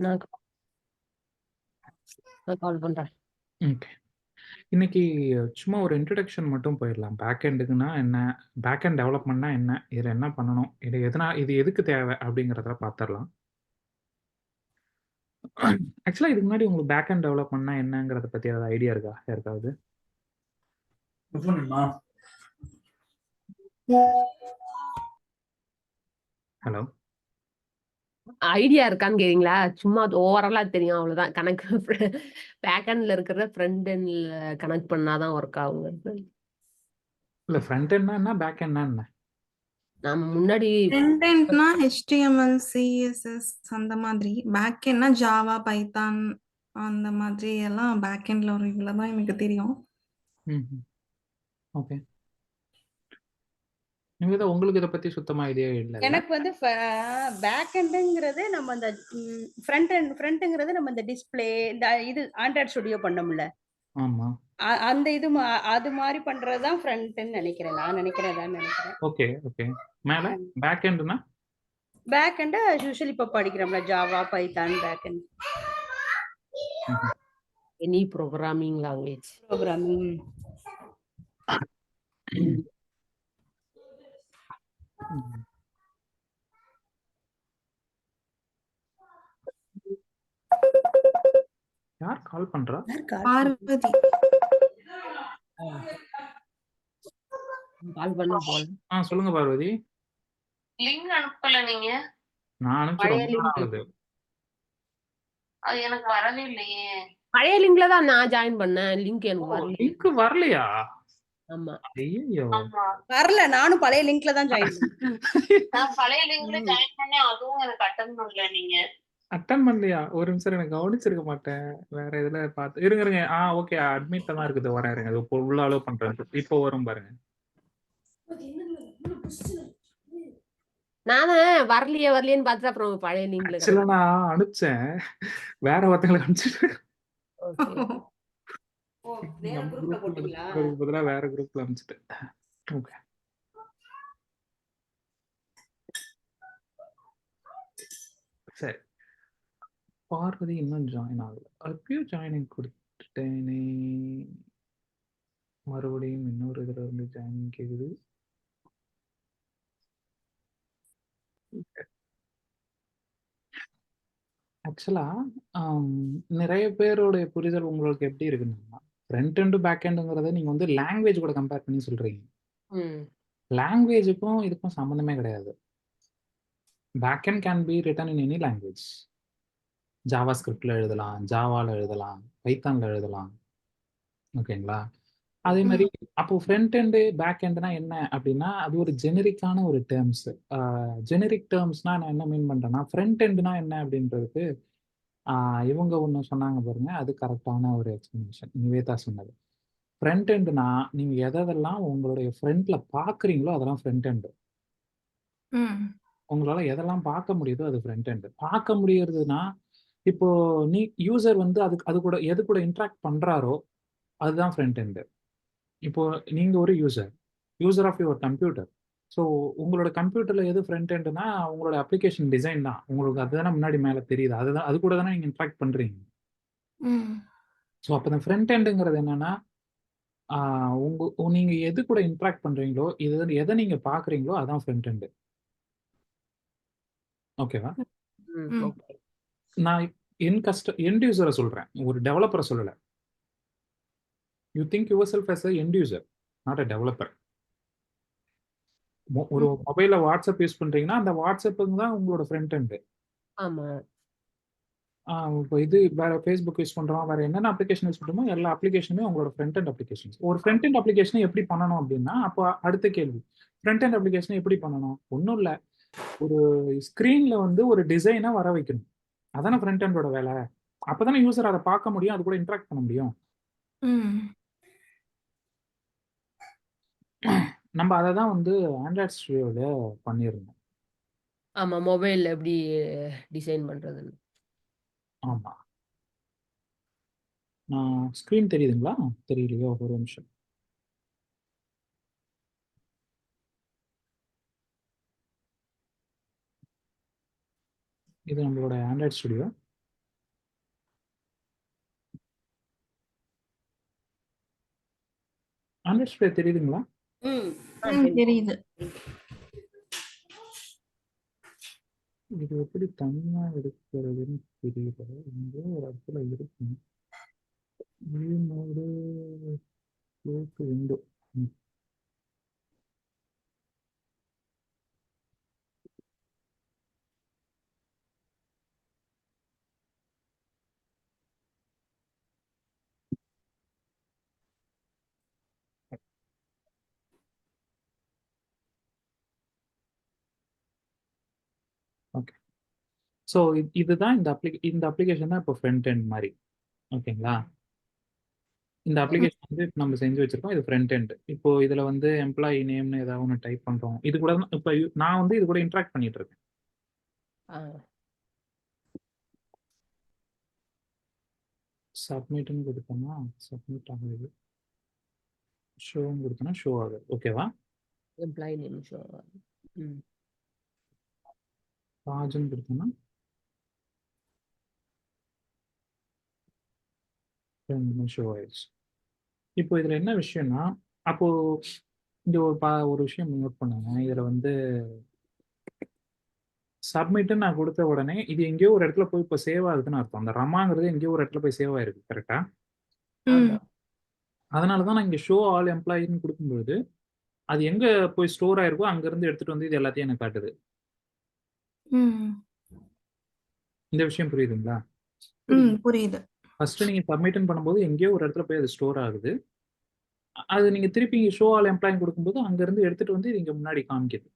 நான் கால் பண்றேன். ஓகே. இன்னைக்கு சும்மா ஒரு இன்ட்ரோடக்ஷன் மட்டும் போயிடலாம். பேக் எண்டுக்குன்னா என்ன? பேக் எண்ட் டெவலப்மெண்ட்னா என்ன? இதில என்ன பண்ணணும்? இது எதுக்கு தேவை? அப்படிங்கிறத பார்த்துரலாம். ஆக்சுவலா இதுக்கு முன்னாடி உங்களுக்கு பேக் எண்ட் டெவலப்மெண்ட்னா என்னங்கிறத பத்தி ஏதாவது ஐடியா இருக்கா யாருக்காவது? ஹலோ. ஐடியா இருக்கான்னு கேக்குறீங்களா? சும்மா ஓவராலா தெரியும் அவ்வளவுதான். கணக்கு பேக் எண்ட்ல இருக்கிறத ஃப்ரண்ட் எண்ட்ல கனெக்ட் பண்ணாதான் ஒர்க் ஆகுங்க. இல்ல ஃப்ரண்ட் எண்ட்னா என்ன? பேக் எண்ட்னா என்ன? நாம முன்னாடி ஃப்ரண்ட் எண்ட்னா HTML, CSS அந்த மாதிரி. பேக் எண்ட்னா ஜாவா, பைத்தான் அந்த மாதிரி எல்லாம் பேக் எண்ட்ல ஒரு இவ்வளவுதான் எனக்கு தெரியும். ஓகே. நிவேதா, உங்களுக்கு இத பத்தி சுத்தமா ஐடியா இல்லல்ல? எனக்கு வந்து பேக் எண்டுங்கிறது நம்ம அந்த ஃப்ரண்ட்ங்கிறது நம்ம இந்த டிஸ்ப்ளே இந்த இது ஆண்ட்ராய்ட் ஸ்டுடியோ பண்ணோம்ல, ஆமா. அந்த இது அது மாதிரி பண்றதுதான் ஃப்ரண்ட்ன்னு நினைக்கிறேன். நான் நினைக்கிறேன். Okay, okay. மேல பேக் எண்ட்னா? பேக் எண்ட் யூசுவலி இப்ப படிக்கிறோம்ல Java, Python back end any programming language. Programming. யார் கால் பண்றா? பார்வதி. கால் பண்ண போல. சொல்லுங்க பார்வதி. லிங்க் அனுப்பல நீங்க? நான் அனுப்பிச்சு பழைய ரொம்ப நாள் லிங்க். ஆகுது. அது எனக்கு வரவே இல்லையே. பழைய லிங்க்ல தான் நான் ஜாயின் பண்ணேன். லிங்க் எனக்கு வரல. லிங்க் வரலையா? ஆமா. ஐயோ. ஆமா. வரல. நானும் பழைய லிங்க்ல தான் ஜாயின் பண்ணேன். நான் பழைய லிங்க்ல ஜாயின் பண்ணேன். அதுவும் எனக்கு அட்டன் பண்ணல நீங்க. அட்டன் பண்ணலையா? ஒரு நிமிஷம், எனக்கு கவனிச்சிருக்க மாட்டேன். வேற இதுல பார்த்து இருங்க. ஓகே, அட்மிட்ல தான் இருக்குது. வரேன் இருங்க. இப்போ உள்ள அலோவ் பண்றேன். இப்போ வரும் பாருங்க. நானே வரலையேன்னு பார்த்துட்டு அப்புறம் பழைய லிங்க்ல ஆக்சுவலா நான் அனுப்பிச்சேன். வேற ஒருத்தங்களுக்கு அனுப்பிச்சிட்டு வேற குரூப்ல போட்டீங்களா? பதிலா வேற குரூப்ல அனுப்பிச்சிட்டேன். ஓகே. சரி. பார்வதி இன்னும் ஜாயின் ஆகல. அப்பயும் ஜாயினிங் கொடுத்துட்டேனே. மறுபடியும் இன்னொரு இதுல இருந்து ஜாயினிங் கேக்குது. ஆக்சுவலா நிறைய பேருடைய புரிதல் உங்களுக்கு எப்படி இருக்குன்னா, ஃப்ரண்ட் எண்ட் பேக் எண்டுங்கிறத நீங்க வந்து லாங்குவேஜ் கூட கம்பேர் பண்ணி சொல்றீங்க. லாங்குவேஜுக்கும் இதுக்கும் சம்மந்தமே கிடையாது. Back end can be written in any language. Java ஸ்கிரிப்ட்ல எழுதலாம், ஜாவால எழுதலாம், பைத்தான்ல எழுதலாம். ஓகேங்களா? அதே மாதிரி அப்போ ஃப்ரண்ட் எண்டு பேக் எண்டுனா என்ன அப்படின்னா, அது ஒரு ஜெனரிக்கான ஒரு டேர்ம்ஸ். ஜெனரிக் டேர்ம்ஸ்னா நான் என்ன மீன் பண்றேன்னா, ஃப்ரண்ட் எண்டுனா என்ன அப்படின்றதுக்கு இவங்க ஒன்று சொன்னாங்க பாருங்க, அது கரெக்டான ஒரு எக்ஸ்பிளனேஷன். நிவேதா சொன்னது. ஃப்ரண்ட் எண்டுனா நீங்க எதெல்லாம் உங்களுடைய ஃப்ரண்ட்ல பாக்குறீங்களோ அதெல்லாம் ஃப்ரண்ட் எண்டு. உங்களால எதெல்லாம் பார்க்க முடியுதோ அது ஃப்ரண்ட் எண்டு. பார்க்க முடியறதுன்னா, இப்போ யூசர் வந்து அது கூட எது கூட இன்டராக்ட் பண்றாரோ அதுதான் ஃப்ரண்ட் எண்டு. இப்போ நீங்க ஒரு user of your computer. So உங்களோட கம்ப்யூட்டர்ல எது ஃப்ரண்ட் எண்டுனா உங்களோட அப்ளிகேஷன் டிசைன் தான். உங்களுக்கு அதுதானே முன்னாடி மேலே தெரியுது. அது கூட தானே நீங்க இன்டராக்ட் பண்றீங்க. ஸோ அப்போ இந்த ஃப்ரண்ட் எண்டுங்கிறது என்னன்னா, நீங்க எது கூட இன்டராக்ட் பண்றீங்களோ, எதை நீங்க பாக்குறீங்களோ அதான் ஃப்ரண்ட் எண்டு. ஓகேவா? நான் எண்ட் யூசரை சொல்றேன், ஒரு டெவலப்பரை சொல்லல. You think your self as a end user, not a developer. ஒரு மொபைல்ல வாட்ஸ்அப் யூஸ் பண்றீங்கன்னா அந்த வாட்ஸ்அப்புங்க தான் உங்களோட ஃப்ரண்ட் எண்டு. ஆமா. இப்போ இது வேற ஃபேஸ்புக் யூஸ் பண்றோம், வேற என்னென்ன அப்ளிகேஷன் யூஸ் பண்றோமோ எல்லா அப்ளிகேஷனுமே உங்களோட ஃப்ரண்ட் எண்ட் அப்ளிகேஷன்ஸ். ஒரு ஃப்ரண்ட் எண்ட் அப்ளிகேஷனை எப்படி பண்ணணும் அப்படின்னா, அப்போ அடுத்த கேள்வி, ஃப்ரண்ட் எண்ட் அப்ளிகேஷனை எப்படி பண்ணணும்? ஒன்றும் இல்லை, ஒரு ஸ்க்ரீன்ல வந்து ஒரு டிசைனை வர வைக்கணும். அதானே ஃப்ரண்ட் எண்டோட வேலை. அப்பதானே யூசர் அதை பார்க்க முடியும், அது கூட இன்டராக்ட் பண்ண முடியும். நம்ம அதை தான் வந்து ஆண்ட்ராய்ட் ஸ்டுடியோல பண்ணியிருந்தோம். ஆமா, மொபைல்ல எப்படி டிசைன் பண்றதுன்னு. ஆமா. ஸ்க்ரீன் தெரியுதுங்களா? தெரியலையோ, ஒரு நிமிஷம். இது நம்மளோட ஆண்ட்ராய்ட் ஸ்டுடியோ. ஆன் டிஸ்ப்ளே தெரியுதுங்களா? ம். தெரியுது. இது எப்படி தனியா எடுக்கிறதுன்னு தெரியல. எங்கேயோ ஒரு இடத்துல இருக்கும். View mode, close window. Okay. So இதுதான் இந்த அப்ளிகேஷன் தான் இப்போ ஃப்ரண்ட் எண்ட் மாதிரி. ஓகேங்களா? இந்த அப்ளிகேஷன் வந்து இப்ப நம்ம செஞ்சு வச்சிருக்கோம். இது ஃப்ரண்ட் எண்ட். இப்போ இதுல வந்து எம்ப்ளாயி நேம்னு ஏதாவது ஒன்று டைப் பண்றோம். இது கூட தான் இப்போ நான் வந்து இது கூட இன்ட்ராக்ட் பண்ணிட்டு இருக்கேன். ஆ. சப்மிட்னு கொடுத்தோம்னா சப்மிட் ஆகுது. ஷோன்னு கொடுத்தோம்னா ஷோ ஆகுது. ஓகேவா? Employee name show. ம். ராஜுன்னு கொடுத்தோம்னா ஷோ ஆயிடுச்சு. இப்போ இதுல என்ன விஷயம்னா, அப்போ இங்க ஒரு விஷயம் நோட் பண்ணுங்க. இதுல வந்து சப்மிட்னு நான் கொடுத்த உடனே இது எங்கேயோ ஒரு இடத்துல போய் இப்போ சேவ் ஆகுதுன்னு அர்த்தம். அந்த ரமாங்கிறது எங்கேயோ ஒரு இடத்துல போய் சேவ் ஆயிருக்கு. கரெக்டா? ஆமா. அதனால தான் நான் இங்க ஷோ ஆல் எம்ப்ளாயின்னு கொடுக்கும்போது அது எங்க போய் ஸ்டோர் ஆயிருக்கோ அங்க இருந்து எடுத்துட்டு வந்து இது எல்லாத்தையும் எனக்கு காட்டுது. இந்த விஷயம் புரியுதுங்களா? புரியுது. ஃபர்ஸ்ட் நீங்க சப்மிட்னு பண்ணும்போது எங்கேயோ ஒரு இடத்துல போய் அது ஸ்டோர் ஆகுது. அது நீங்க திருப்பி இங்க ஷோ ஆல் எம்ப்ளாயி கொடுக்கும்போது அங்க இருந்து எடுத்துட்டு வந்து இது இங்க முன்னாடி காமிக்குது.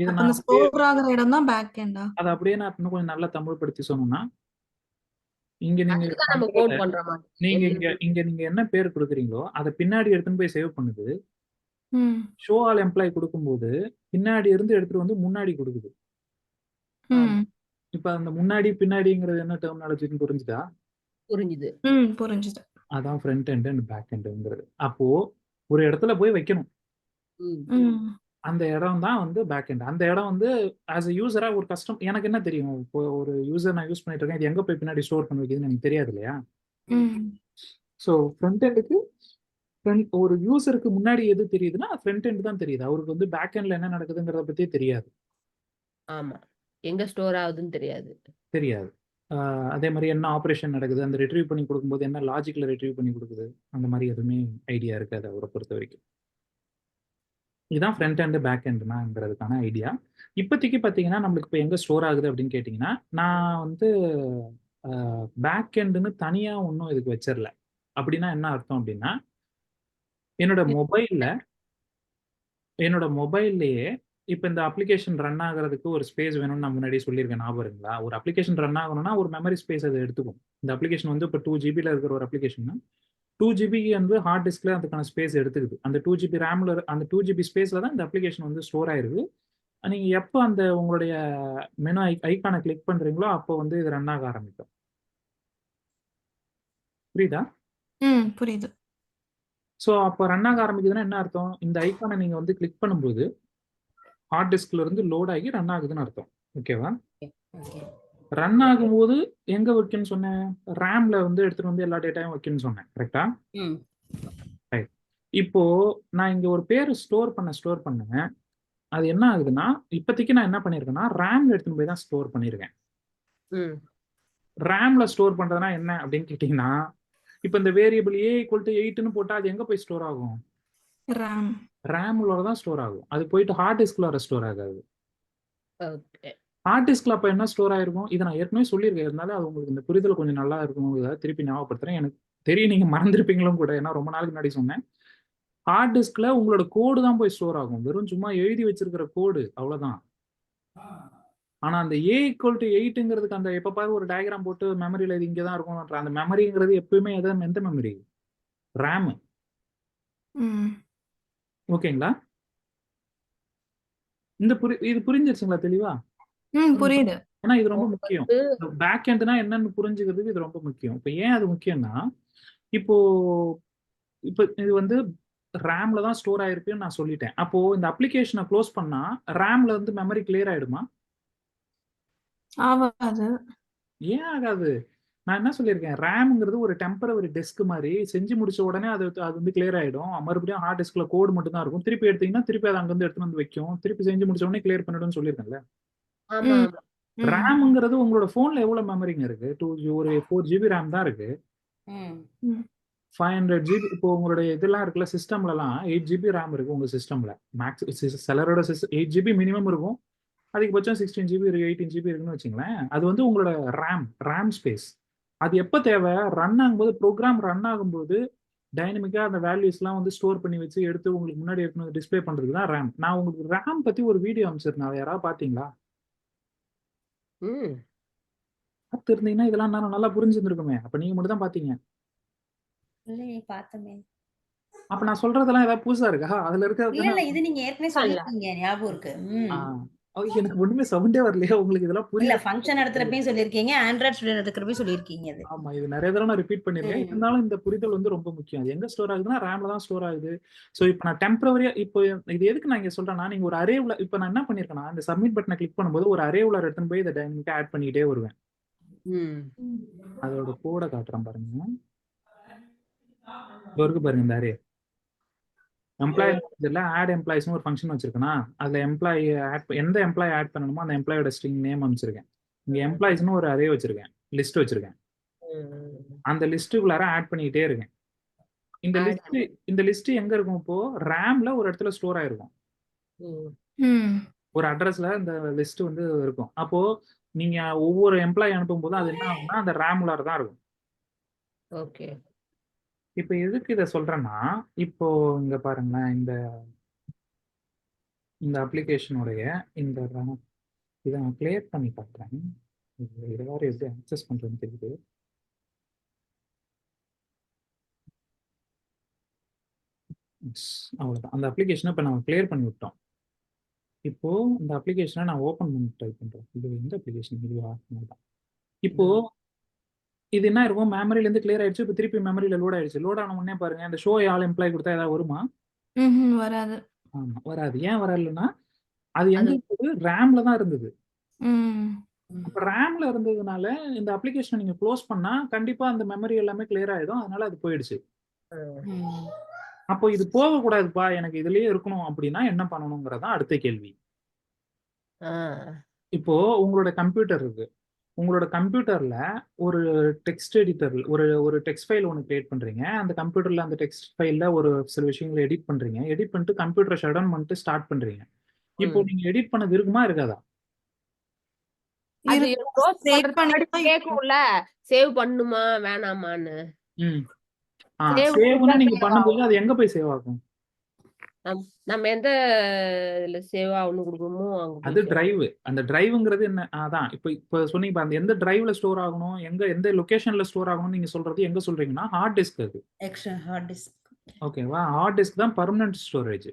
இதை அப்ப நான் இந்த ஸ்டோர் ஆகுற இடம் தான் பேக் எண்டா? அதை அப்படியே நான் இன்னும் கொஞ்சம் நல்லா தமிழ் படுத்தி சொன்னோம்னா, இங்க நீங்க அதுதான் நம்ம பண்றத கோட் பண்ற மாதிரி. நீங்க இங்க நீங்க என்ன பேர் கொடுக்குறீங்களோ அதை பின்னாடி எடுத்துன்னு போய் சேவ் பண்ணுது. ஷோ ஆல் எம்ப்ளாயி கொடுக்கும்போது பின்னாடி இருந்து எடுத்துட்டு வந்து முன்னாடி கொடுக்குது. இப்ப அந்த முன்னாடி பின்னாடிங்கிறது என்ன டெர்மினாலஜின்னு புரிஞ்சுதா? புரிஞ்சுது. புரிஞ்சுது. அதான் ஃப்ரண்ட் எண்ட் அண்ட் பேக் எண்டுங்கிறது. அப்போ ஒரு இடத்துல போய் வைக்கணும். அந்த இடம் தான் வந்து பேக் எண்ட். அந்த இடம் வந்து ஆஸ் அ யூசரா ஒரு கஸ்டம் எனக்கு என்ன தெரியும்? இப்போ ஒரு யூசர் நான் யூஸ் பண்ணிட்டு இருக்கேன். இது எங்க போய் பின்னாடி ஸ்டோர் பண்ணி வைக்குதுன்னு எனக்கு தெரியாது இல்லையா? ஸோ ஃப்ரண்ட் எண்டுக்கு ஒரு யூசருக்கு முன்னாடி எது தெரியுதுன்னா ஃப்ரண்ட் எண்ட் தான் தெரியுது. அவருக்கு வந்து பேக் எண்ட்ல என்ன நடக்குதுங்கிறத பத்தியே தெரியாது. ஆமா. எங்க ஸ்டோர் ஆகுதுன்னு தெரியாது. தெரியாது. அதே மாதிரி என்ன ஆப்ரேஷன் நடக்குது, அந்த ரிட்ரீவ் பண்ணி கொடுக்கும்போது என்ன லாஜிக்ல ரிட்ரீவ் பண்ணி கொடுக்குது, அந்த மாதிரி எதுவுமே ஐடியா இருக்காது அவரை பொறுத்த வரைக்கும். இதுதான் ஃப்ரண்ட் எண்ட் பேக் எண்ட்னாங்கிறதுக்கான ஐடியா. இப்போதைக்கு பார்த்தீங்கன்னா நம்மளுக்கு இப்போ எங்கே ஸ்டோர் ஆகுது அப்படின்னு கேட்டிங்கன்னா, நான் வந்து பேக் எண்டுன்னு தனியாக ஒன்றும் இதுக்கு வச்சிடல. அப்படின்னா என்ன அர்த்தம் அப்படின்னா, என்னோட மொபைல்லையே இப்போ இந்த அப்ளிகேஷன் ரன் ஆகிறதுக்கு ஒரு ஸ்பேஸ் வேணும்னு நான் முன்னாடியே சொல்லியிருக்கேன். ஞாபகம் இருக்குங்களா? ஒரு அப்ளிகேஷன் ரன் ஆகணும்னா ஒரு மெமரி ஸ்பேஸ் அதை எடுத்துக்கும். இந்த அப்ளிகேஷன் வந்து இப்போ 2 GB இருக்கிற ஒரு அப்ளிகேஷன் 2 GB வந்து ஹார்ட் டிஸ்க்ல அதுக்கான ஸ்பேஸ் எடுத்துக்குது. அந்த 2 GB ரேம்ல அந்த 2 GB ஸ்பேஸ்ல தான் இந்த அப்ளிகேஷன் வந்து ஸ்டோர் ஆயிருக்கு. நீங்க எப்போ அந்த உங்களுடைய மெனு ஐகானை கிளிக் பண்றீங்களோ அப்போ வந்து இது ரன் ஆக ஆரம்பிக்கும். புரியுதா? புரியுது. ஸோ அப்போ ரன் ஆக ஆரம்பிக்குதுன்னா என்ன அர்த்தம்? இந்த ஐகானை நீங்க வந்து கிளிக் பண்ணும்போது ஹார்ட் டிஸ்க்ல இருந்து லோட் ஆகி ரன் ஆகுதுன்னு அர்த்தம். ஓகேவா? ரன் ஆகும்போது எங்க வைக்கணும்னு சொன்னேன்? ரேம்ல வந்து எடுத்துட்டு வந்து எல்லா டேட்டாவும் வைக்கணும்னு சொன்னேன். கரெக்டா? இப்போ நான் இங்க ஒரு பேர் ஸ்டோர் பண்ணேன். அது என்ன ஆகுதுன்னா இப்போதைக்கு நான் என்ன பண்ணிருக்கேன்னா ரேம்ல எடுத்துட்டு போய் தான் ஸ்டோர் பண்ணிருக்கேன். ரேம்ல ஸ்டோர் பண்றதுனா என்ன அப்படின்னு கேட்டீங்கன்னா, இப்போ இந்த வேரியபிள் a = 8ன்னு போட்டா அது எங்க போய் ஸ்டோர் ஆகும்? ரேம்ல தான் ஸ்டோர் ஆகும். அது போயிட்டு ஹார்ட் டிஸ்க்ல ஸ்டோர் ஆகாது. ஹார்ட் டிஸ்க்ல அப்ப என்ன ஸ்டோர் ஆயிருக்கும்? இதை நான் ஏற்கனவே சொல்லியிருக்கேன். இருந்தாலும் அது உங்களுக்கு இந்த புரிதல் கொஞ்சம் நல்லா இருக்கும். திருப்பி ஞாபகப்படுத்துறேன். எனக்கு தெரியும் நீங்க மறந்துருப்பீங்களும் கூட. ஏன்னா ரொம்ப நாளுக்கு முன்னாடி சொன்னேன். ஹார்ட் டிஸ்க்ல உங்களோட கோடு தான் போய் ஸ்டோர் ஆகும். வெறும் சும்மா எழுதி வச்சிருக்கிற கோடு அவ்வளவுதான். ஆனா அந்த a = 8ங்கிறதுக்கு அந்த எப்ப பாரு ஒரு டயகிராம் போட்டு மெமரியில இது இங்கதான் இருக்கும். அந்த மெமரிங்கிறது எப்பவுமே எந்த மெமரி? ரேம். ஓகேங்களா? இது புரிஞ்சிருச்சுங்களா தெளிவா? புரியுது. ஏன்னா இது ரொம்ப முக்கியம். பேக் எண்ட்னா என்னன்னு புரிஞ்சுக்கிறதுக்கு இது ரொம்ப முக்கியம். இப்போ ஏன் அது முக்கியம்னா, இப்போ இது வந்து ரேம்ல தான் ஸ்டோர் ஆயிருக்குன்னு நான் சொல்லிட்டேன். அப்போ இந்த அப்ளிகேஷனை க்ளோஸ் பண்ணா ரேம்ல இருந்து மெமரி கிளியர் ஆயிடுமா? ஆகாது. ஏன் ஆகாது? நான் என்ன சொல்லியிருக்கேன், ரேம்ங்கிறது ஒரு டெம்பரவரி டெஸ்க் மாதிரி. செஞ்சு முடிச்ச உடனே அது வந்து கிளியர் ஆயிடும். மறுபடியும் ஹார்ட் டிஸ்க்ல கோடு மட்டும் தான் இருக்கும். திருப்பி எடுத்தீங்கன்னா திருப்பி அதை அங்கிருந்து எடுத்துட்டு வந்து வைக்கும். திருப்பி செஞ்சு முடிச்ச உடனே கிளியர் பண்ணிடும்னு சொல்லியிருக்கேன்ல. ஆமா ம். ஆமா ம். ரேம்ங்கிறது உங்களோட போன்ல எவ்வளவு மெமரிங்க இருக்கு? ஒரு 4 GB ரேம் தான் இருக்கு. ம். ம். 500 GB. இப்போ உங்களுடைய இதெல்லாம் இருக்குல்ல, சிஸ்டம்லலாம் 8 GB ரேம் இருக்கு உங்க சிஸ்டம்ல. சிலரோட 8 GB மினிமம் இருக்கும். அதிகபட்சம் 16 GB இருக்கு, 18 GB இருக்குன்னு வச்சுங்களேன். அது வந்து உங்களோட ரேம் ஸ்பேஸ். அது எப்போ தேவை? ரன் ஆகும்போது, ப்ரோக்ராம் ரன் ஆகும்போது டைனமிக்கா அந்த வேல்யூஸ்லாம் வந்து ஸ்டோர் பண்ணி வச்சு எடுத்து உங்களுக்கு முன்னாடி எடுத்து டிஸ்ப்ளே பண்றதுக்கு தான் ரேம். நான் உங்களுக்கு ரேம் பத்தி ஒரு வீடியோ அனுப்பிச்சிருந்தேன். அதை யாராவது பாத்தீங்களா? ம் பார்த்து இருந்தீங்கன்னா இதெல்லாம் நான் நல்லா புரிஞ்சிருந்திருக்குமே. அப்ப நீங்க மட்டும் தான் பாத்தீங்க. இல்லையே பார்த்தோமே. அப்ப நான் சொல்றதெல்லாம் ஏதாவது புதுசா இருக்கா? அதுல இல்ல இருக்கிறது இல்ல இது நீங்க ஏற்கனவே இல்ல சொல்லியிருக்கீங்க, ஞாபகம் இருக்கு. எனக்கு ஒண்ணுமே சவுண்டே வரலையா? உங்களுக்கு இதெல்லாம் இல்ல புரியல? ஃபங்க்ஷன் நடத்துறப்பையும் சொல்லியிருக்கீங்க, ஆண்ட்ராய்ட் ஸ்டுடியோ நடத்துறப்பையும் சொல்லியிருக்கீங்க அது. ஆமா, இது நிறைய தடவை நான் ரிப்பீட் பண்ணிருக்கேன். ம். இருந்தாலும் இந்த புரிதல் வந்து ரொம்ப முக்கியம். அது எங்க ஸ்டோர் ஆகுதுன்னா ரேம்ல தான் ஸ்டோர் ஆகுது. ஸோ இப்போ நான் டெம்பரவரியா இப்போ இது எதுக்கு நான் இங்க சொல்றேன்னா, நீங்க ஒரு அரே உள்ள இப்போ நான் என்ன பண்ணிருக்கேன்னா, இந்த சப்மிட் பட்டனை கிளிக் பண்ணும்போது ஒரு அரே உள்ள எடுத்துன்னு போய் இதை டைனமிக்கா ஆட் பண்ணிக்கிட்டே வருவேன். ம் அதோட கோட காட்டுறேன் பாருங்க. இதோ இருக்கு பாருங்க இந்த அரே. எம்ப்ளாயி மேனேஜர்ல ஆட் எம்ப்ளாயிஸ்னு ஒரு ஃபங்க்ஷன் வச்சிருக்கேனா, அதுல எந்த எம்ப்ளாயி ஆட் பண்ணணுமோ அந்த எம்ப்ளாயோட ஸ்ட்ரிங் நேம் அமைச்சிருக்கேன். இங்க எம்ப்ளாயிஸ்னு ஒரு அரே வச்சிருக்கேன், லிஸ்ட் வச்சிருக்கேன். அந்த லிஸ்ட்டுக்குள்ளார ஆட் பண்ணிக்கிட்டே இருக்கேன். இந்த லிஸ்ட் எங்க இருக்கும்? இப்போ ரேம்ல ஒரு இடத்துல ஸ்டோர் ஆயிருக்கும். ஒரு அட்ரஸ்ல இந்த லிஸ்ட் வந்து இருக்கும். அப்போ நீங்க ஒவ்வொரு எம்ப்ளாயி அனுப்பும் போது அது என்ன ஆகும்னா அந்த ரேம் உள்ளார தான் இருக்கும். ஓகே இப்போ எதுக்கு இதை சொல்றேன்னா, இப்போ இங்க பாருங்களேன், இந்த அப்ளிகேஷனுடைய இந்த இதை நான் கிளியர் பண்ணி பார்க்குறேன். இதை வேற எப்படி அக்சஸ் பண்றதுன்னு தெரியுது. அவ்வளோதான். அந்த அப்ளிகேஷனை இப்போ நம்ம கிளியர் பண்ணி விட்டோம். இப்போ இந்த அப்ளிகேஷனை நான் ஓப்பன் பண்ணி ட்ரை பண்றேன். இது எந்த அப்ளிகேஷன்? இதுவா? இப்போ இது என்ன இருக்கும்? மெமரியில இருந்து கிளியர் ஆயிடுச்சு. இப்போ திருப்பி மெமரியில லோட் ஆயிடுச்சு. லோட் ஆன உடனே பாருங்க, அந்த ஷோ ஆல் எம்ப்ளாய் கொடுத்தா ஏதாவது வருமா? வராது. ஆமா, வராது. ஏன் வரலன்னா, அது எங்க இருந்தது? ரேம்ல தான் இருந்தது. அப்ப ரேம்ல இருந்ததுனால இந்த அப்ளிகேஷனை நீங்க க்ளோஸ் பண்ணா கண்டிப்பா அந்த மெமரி எல்லாமே கிளியர் ஆயிடும். அதனால அது போயிடுச்சு. அப்போ இது போகக்கூடாதுப்பா, எனக்கு இதுலயே இருக்கணும் அப்படின்னா என்ன பண்ணணுங்கிறதா அடுத்த கேள்வி. இப்போ உங்களோட கம்ப்யூட்டர் இருக்கு. உங்களோட கம்ப்யூட்டர்ல ஒரு டெக்ஸ்ட் எடிட்டர், ஒரு டெக்ஸ்ட் ஃபைல் ஒன்று கிரியேட் பண்றீங்க. அந்த கம்ப்யூட்டர்ல அந்த டெக்ஸ்ட் ஃபைல்ல ஒரு சில விஷயங்களை எடிட் பண்றீங்க. எடிட் பண்ணிட்டு கம்ப்யூட்டரை ஷட் டவுன் பண்ணிட்டு ஸ்டார்ட் பண்றீங்க. இப்போ நீங்க எடிட் பண்ணது இருக்குமா இருக்காதா? அது இருக்கும். க்ளோஸ் சேவ் பண்றதுக்கு பண்ணி முன்னாடி தான் கேக்கும்ல, சேவ் பண்ணுமா வேணாமான்னு. சேவ்னா நீங்க பண்ணும்போது அது எங்க போய் சேவ் ஆகும்? நம்ம எந்த இதுல சேவ் ஆகணும் கொடுக்கணுமோ அங்க அது போய் டிரைவ். அந்த டிரைவ்ங்கிறது என்ன? அதான் இப்போ சொன்னீங்க அந்த எந்த டிரைவ்ல ஸ்டோர் ஆகணும், எந்த லொகேஷன்ல ஸ்டோர் ஆகணும்னு நீங்க சொல்றது எங்க சொல்றீங்கன்னா ஹார்ட் டிஸ்க். அது எக்ஸ்ட்ரா ஹார்ட் டிஸ்க். ஓகேவா? ஹார்ட் டிஸ்க் தான் பெர்மனன்ட் ஸ்டோரேஜ்.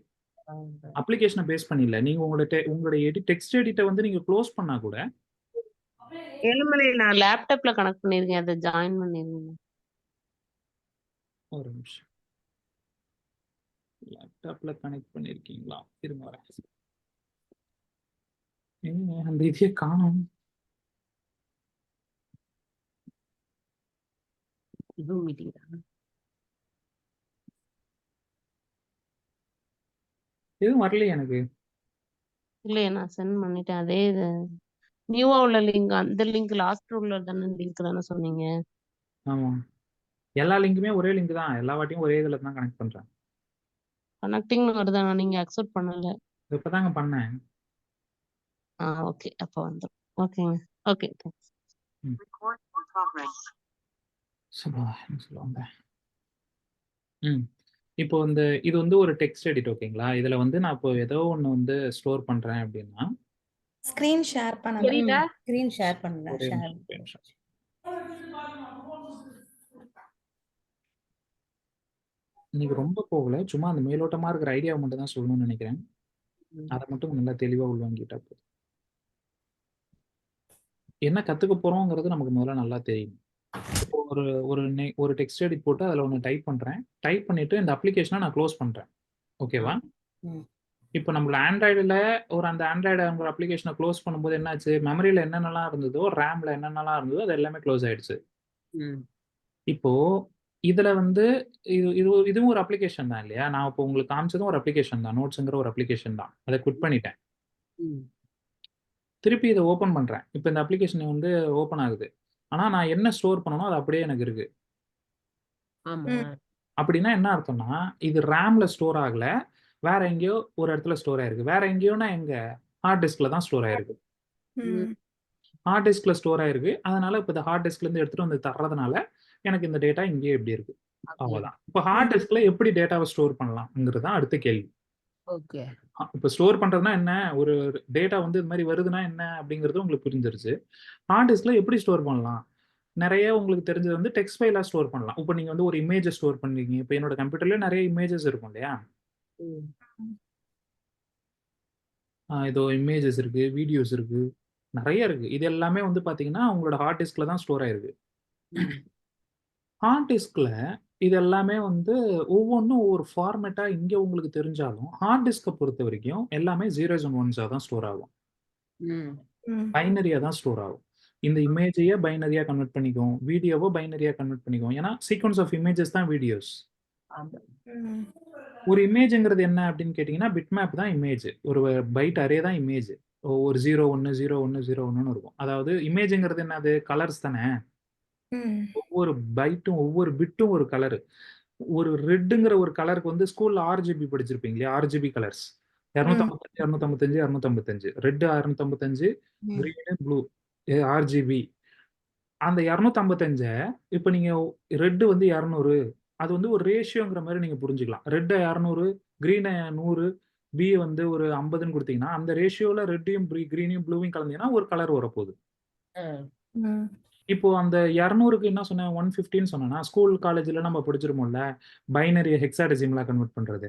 அப்ளிகேஷனை பேஸ் பண்ணி இல்ல. நீங்க உங்களுடைய டெக்ஸ்ட் எடிட்டை வந்து நீங்க க்ளோஸ் பண்ணா கூட ஏழுமலை நான் லேப்டாப்ல கனெக்ட் பண்ணிருக்கேன். அதை ஜாயின் பண்ணிருக்கேன். ஒரு நிமிஷம். லேப்டாப்ல கனெக்ட் பண்ணிருக்கீங்களா? இருங்க வரேன். எங்க அந்த இதையே காணோம். ஜூம் மீட்டிங் தான். எதுவும் வரலையே எனக்கு. இல்லையே, நான் சென்ட் பண்ணிட்டேன். அதே இது நியூவா உள்ள லிங்க், அந்த லிங்க் லாஸ்ட் உள்ள லிங்க் தானே சொன்னீங்க? ஆமா, எல்லா லிங்க்குமே ஒரே லிங்க் தான். எல்லா வாட்டியும் ஒரே இதுல தான் கனெக்ட் பண்றேன். கனெக்டிங்னு வருதானா? நீங்க அக்செப்ட் பண்ணல. இப்பதாங்க பண்ணேன். ஓகே, அப்போ வந்துடும். ஓகேங்க. Okay, thanks. சொல்லுவாங்க. இப்போ இது வந்து ஒரு டெக்ஸ்ட் எடிட். ஓகேங்களா? இதுல வந்து நான் இப்போ ஏதோ ஒண்ணு வந்து ஸ்டோர் பண்றேன் அப்படின்னா ஸ்கிரீன் ஷேர் பண்ணல. தெரியுதா? ஸ்கிரீன் ஷேர் பண்ணுங்க. ஒரே ஷேர். நிமிஷம். இன்னைக்கு ரொம்ப போகல, சும்மா அந்த மேலோட்டமா இருக்கிற ஐடியாவை மட்டும் தான் சொல்லணும்னு நினைக்கிறேன். அதை மட்டும் நல்லா தெளிவா உள்வாங்கிட்டா போதும். என்ன கத்துக்க போறோங்கிறது நமக்கு முதல்ல நல்லா தெரியும். இப்போ ஒரு டெக்ஸ்ட் எடிட் போட்டு அதில் ஒன்று டைப் பண்றேன். டைப் பண்ணிட்டு இந்த அப்ளிகேஷனை நான் க்ளோஸ் பண்றேன். ஓகேவா? இப்போ நம்மள ஆண்ட்ராய்டில் அந்த ஆண்ட்ராய்டு அப்ளிகேஷனை க்ளோஸ் பண்ணும்போது என்னாச்சு? மெமரியில் என்னென்னலாம் இருந்ததோ, ரேம்ல என்னென்னலாம் இருந்ததோ அது எல்லாமே க்ளோஸ் ஆயிடுச்சு. ம். இப்போ இதுல வந்து இதுவும் ஒரு அப்ளிகேஷன் தான் இல்லையா? நான் இப்போ உங்களுக்கு காமிச்சதும் ஒரு அப்ளிகேஷன் தான். நோட்ஸ்ங்கிற ஒரு அப்ளிகேஷன் தான். அதை குவிட் பண்ணிட்டேன். ம். திருப்பி இதை ஓப்பன் பண்றேன். இப்போ இந்த அப்ளிகேஷன் வந்து ஓப்பன் ஆகுது. ஆனா நான் என்ன ஸ்டோர் பண்ணனோ அது அப்படியே எனக்கு இருக்கு. ஆமா. அப்படின்னா என்ன அர்த்தம்னா, இது ரேம்ல ஸ்டோர் ஆகல. வேற எங்கேயோ ஒரு இடத்துல ஸ்டோர் ஆயிருக்கு. வேற எங்கேயோனா எங்க? ஹார்ட் டிஸ்க்ல தான் ஸ்டோர் ஆயிருக்கு. ஹார்ட் டிஸ்க்ல ஸ்டோர் ஆயிருக்கு. அதனால இப்போ இந்த ஹார்ட் டிஸ்க்ல இருந்து எடுத்துட்டு வந்து தர்றதுனால எனக்கு இந்த டேட்டா இங்கேயே எப்படி இருக்கு? அப்படியே. அவ்வளவுதான். இப்போ ஹார்ட் டிஸ்க்ல எப்படி டேட்டாவை ஸ்டோர் பண்ணலாம்ங்கிறது தான் அடுத்த கேள்வி. ஓகே. இப்போ ஸ்டோர் பண்றதுனா என்ன? ஒரு டேட்டா வந்து இது மாதிரி வருதுன்னா என்ன அப்படிங்கிறது உங்களுக்கு புரிஞ்சிருச்சு. ஹார்ட் டிஸ்க்ல எப்படி ஸ்டோர் பண்ணலாம்? நிறைய உங்களுக்கு தெரிஞ்சது வந்து டெக்ஸ்ட் ஃபைலா ஸ்டோர் பண்ணலாம். இப்போ நீங்க வந்து ஒரு இமேஜை ஸ்டோர் பண்ணீங்க. இப்போ என்னோட கம்ப்யூட்டர்ல நிறைய இமேஜஸ் இருக்கும் இல்லையா? ம். இதோ இமேஜஸ் இருக்கு, வீடியோஸ் இருக்கு, நிறைய இருக்கு. இது எல்லாமே வந்து பாத்தீங்கன்னா உங்களோட ஹார்ட் டிஸ்க்ல தான் ஸ்டோர் ஆயிருக்கு. ம். ஹார்ட் டிஸ்க்ல இது எல்லாமே வந்து ஒவ்வொன்றும் ஒவ்வொரு ஃபார்மேட்டா இங்க உங்களுக்கு தெரிஞ்சாலும் ஹார்ட் டிஸ்கை பொறுத்த வரைக்கும் எல்லாமே 0s and 1s தான் ஸ்டோர் ஆகும். ம். பைனரியா தான் ஸ்டோர் ஆகும். இந்த இமேஜையே பைனரியா கன்வெர்ட் பண்ணிக்கும், வீடியோவை பைனரியா கன்வெர்ட் பண்ணிக்கும். ஏன்னா சீக்வன்ஸ் ஆஃப் இமேஜஸ் தான் வீடியோஸ். ஆமா. ஒரு இமேஜ்ங்கிறது என்ன அப்படின்னு கேட்டிங்கன்னா பிட்மேப் தான் இமேஜ். ஒரு பைட் அரே தான் இமேஜ். ஒரு 01 01 01ன்னு இருக்கும். அதாவது இமேஜ்ங்கிறது என்னது? கலர்ஸ் தானே. ஒவ்வொரு பைட்டும் ஒவ்வொரு பிட்டும் ஒரு கலர். ஒரு ரெட்டுங்கிற ஒரு கலருக்கு வந்து ஸ்கூல்ல ஆர்ஜிபி படிச்சிருப்பீங்க இல்லையா? RGB colours 255 255 255 red 255 green blue RGB. அந்த 255 இப்போ நீங்க ரெட் வந்து 200 அது வந்து ஒரு ரேஷியோங்கிற மாதிரி நீங்க புரிஞ்சுக்கலாம். ரெட் 200 கிரீன் 100 பி வந்து ஒரு 50ன்னு கொடுத்தீங்கன்னா அந்த ரேஷியோல ரெட்டையும் கிரீனையும் ப்ளூவையும் கலந்தீங்கன்னா ஒரு கலர் வரப்போகுது. இப்போ அந்த 200க்கு என்ன சொன்னேன்? 150ன்னு சொன்னேன்னா ஸ்கூல் காலேஜ்ல நம்ம படிச்சிருப்போம்ல பைனரி ஹெக்ஸாடெசிமலா கன்வெர்ட் பண்றது.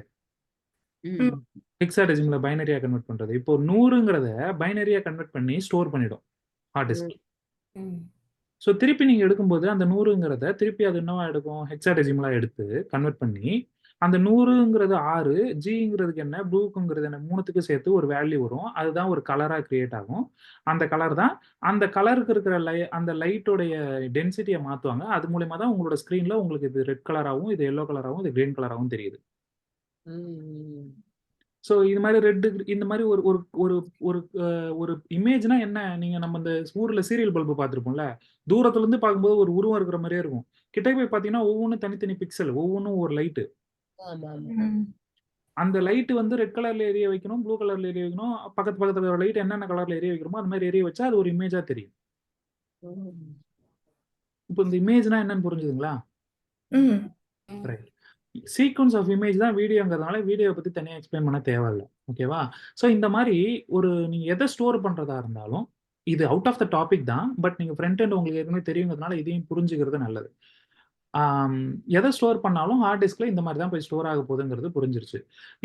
ம். ஹெக்ஸாடெசிமலா பைனரியா கன்வெர்ட் பண்றது. இப்போ 100ங்கிறத பைனரியா கன்வெர்ட் பண்ணி ஸ்டோர் பண்ணிடும் ஹார்ட் டிஸ்க். ஸோ திருப்பி நீங்க எடுக்கும்போது அந்த 100ங்கிறத திருப்பி அது என்னவா எடுக்கும்? ஹெக்ஸாடெசிமலா எடுத்து கன்வெர்ட் பண்ணி அந்த 100ங்கிறது 6, ஜிங்கிறதுக்கு என்ன, ப்ளூக்குங்கிறது என்ன, மூணுத்துக்கும் சேர்த்து ஒரு வேல்யூ வரும். அதுதான் ஒரு கலரா கிரியேட் ஆகும். அந்த கலர் தான் அந்த கலருக்கு இருக்கிற அந்த லைட்டோடைய டென்சிட்டியை மாத்துவாங்க. அது மூலமா தான் உங்களோட ஸ்கிரீன்ல உங்களுக்கு இது ரெட் கலராகவும் இது எல்லோ கலராகவும் இது கிரீன் கலராகவும் தெரியுது. ம். ஸோ இது மாதிரி ரெட் இந்த மாதிரி ஒரு ஒரு ஒரு ஒரு ஒரு இமேஜ்னா என்ன? நீங்க நம்ம இந்த ஊர்ல சீரியல் பல்பு பார்த்துருப்போம்ல, தூரத்துல இருந்து பார்க்கும்போது ஒரு உருவம் இருக்கிற மாதிரியே இருக்கும். கிட்ட போய் பார்த்தீங்கன்னா ஒவ்வொன்றும் தனித்தனி பிக்சல், ஒவ்வொன்றும் ஒரு லைட்டு. ஆமா, ஆமா. அந்த லைட் வந்து ரெட் கலர்ல எரிய வைக்கணும், ப்ளூ கலர்ல எரிய வைக்கணும். பக்கத்துல லைட் என்னென்ன கலர்ல எரிய வைக்கிறோமோ அது மாதிரி எரிய வச்சா அது ஒரு இமேஜா தெரியும். ம். இப்போ இந்த இமேஜ்னா என்னன்னு புரிஞ்சுதுங்களா? ரைட். சீக்வன்ஸ் ஆஃப் இமேஜ் தான் வீடியோங்கிறதுனால வீடியோவை பத்தி தனியாக எக்ஸ்பிளைன் பண்ண தேவையில்லை. ஓகேவா? ஸோ இந்த மாதிரி ஒரு நீங்க எதை ஸ்டோர் பண்றதா இருந்தாலும் இது அவுட் ஆஃப் த டாபிக் தான். பட் நீங்க ஃப்ரண்ட் எண்ட் உங்களுக்கு ஏற்கனவே தெரியுங்கிறதுனால இதையும் புரிஞ்சுக்கிறது நல்லது. எதை ஸ்டோர் பண்ணாலும் ஹார்ட் டிஸ்க்ல இந்த மாதிரி தான் போய் ஸ்டோர் ஆக போகுதுங்கிறது புரிஞ்சிருச்சு.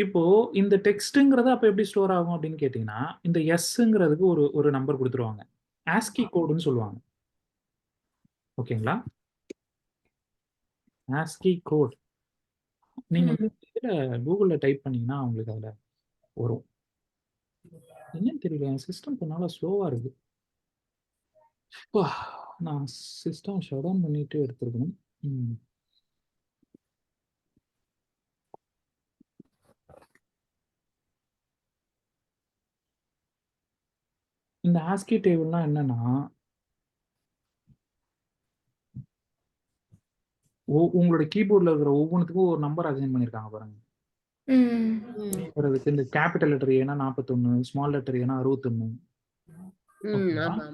இப்போ இந்த டெக்ஸ்ட்டுங்கிறது அப்போ எப்படி ஸ்டோர் ஆகும் அப்படின்னு கேட்டிங்கன்னா இந்த எஸ்ங்கிறதுக்கு ஒரு ஒரு நம்பர் கொடுத்துருவாங்க. ஆஸ்கி கோடுன்னு சொல்லுவாங்க. ஓகேங்களா? ஆஸ்கி கோட் நீங்க இதுல கூகுள்ல டைப் பண்ணீங்கன்னா உங்களுக்கு அதுல வரும். என்னன்னு தெரியல, என் சிஸ்டம் கொஞ்ச ஸ்லோவா இருக்கு. நான் சிஸ்டம் ஷட் டவுன் பண்ணிட்டு எடுத்துருக்கணும். இந்த ஆஸ்கி டேபிள்னா என்னன்னா உங்களோட கீபோர்ட்ல இருக்கிற ஒவ்வொன்றுத்துக்கும் ஒரு நம்பர் அசைன் பண்ணிருக்காங்க பாருங்க. இந்த கேபிட்டல் லெட்டர் ஏன்னா 41, ஸ்மால் லெட்டர் ஏன்னா 61. ஆமா, ஆமா.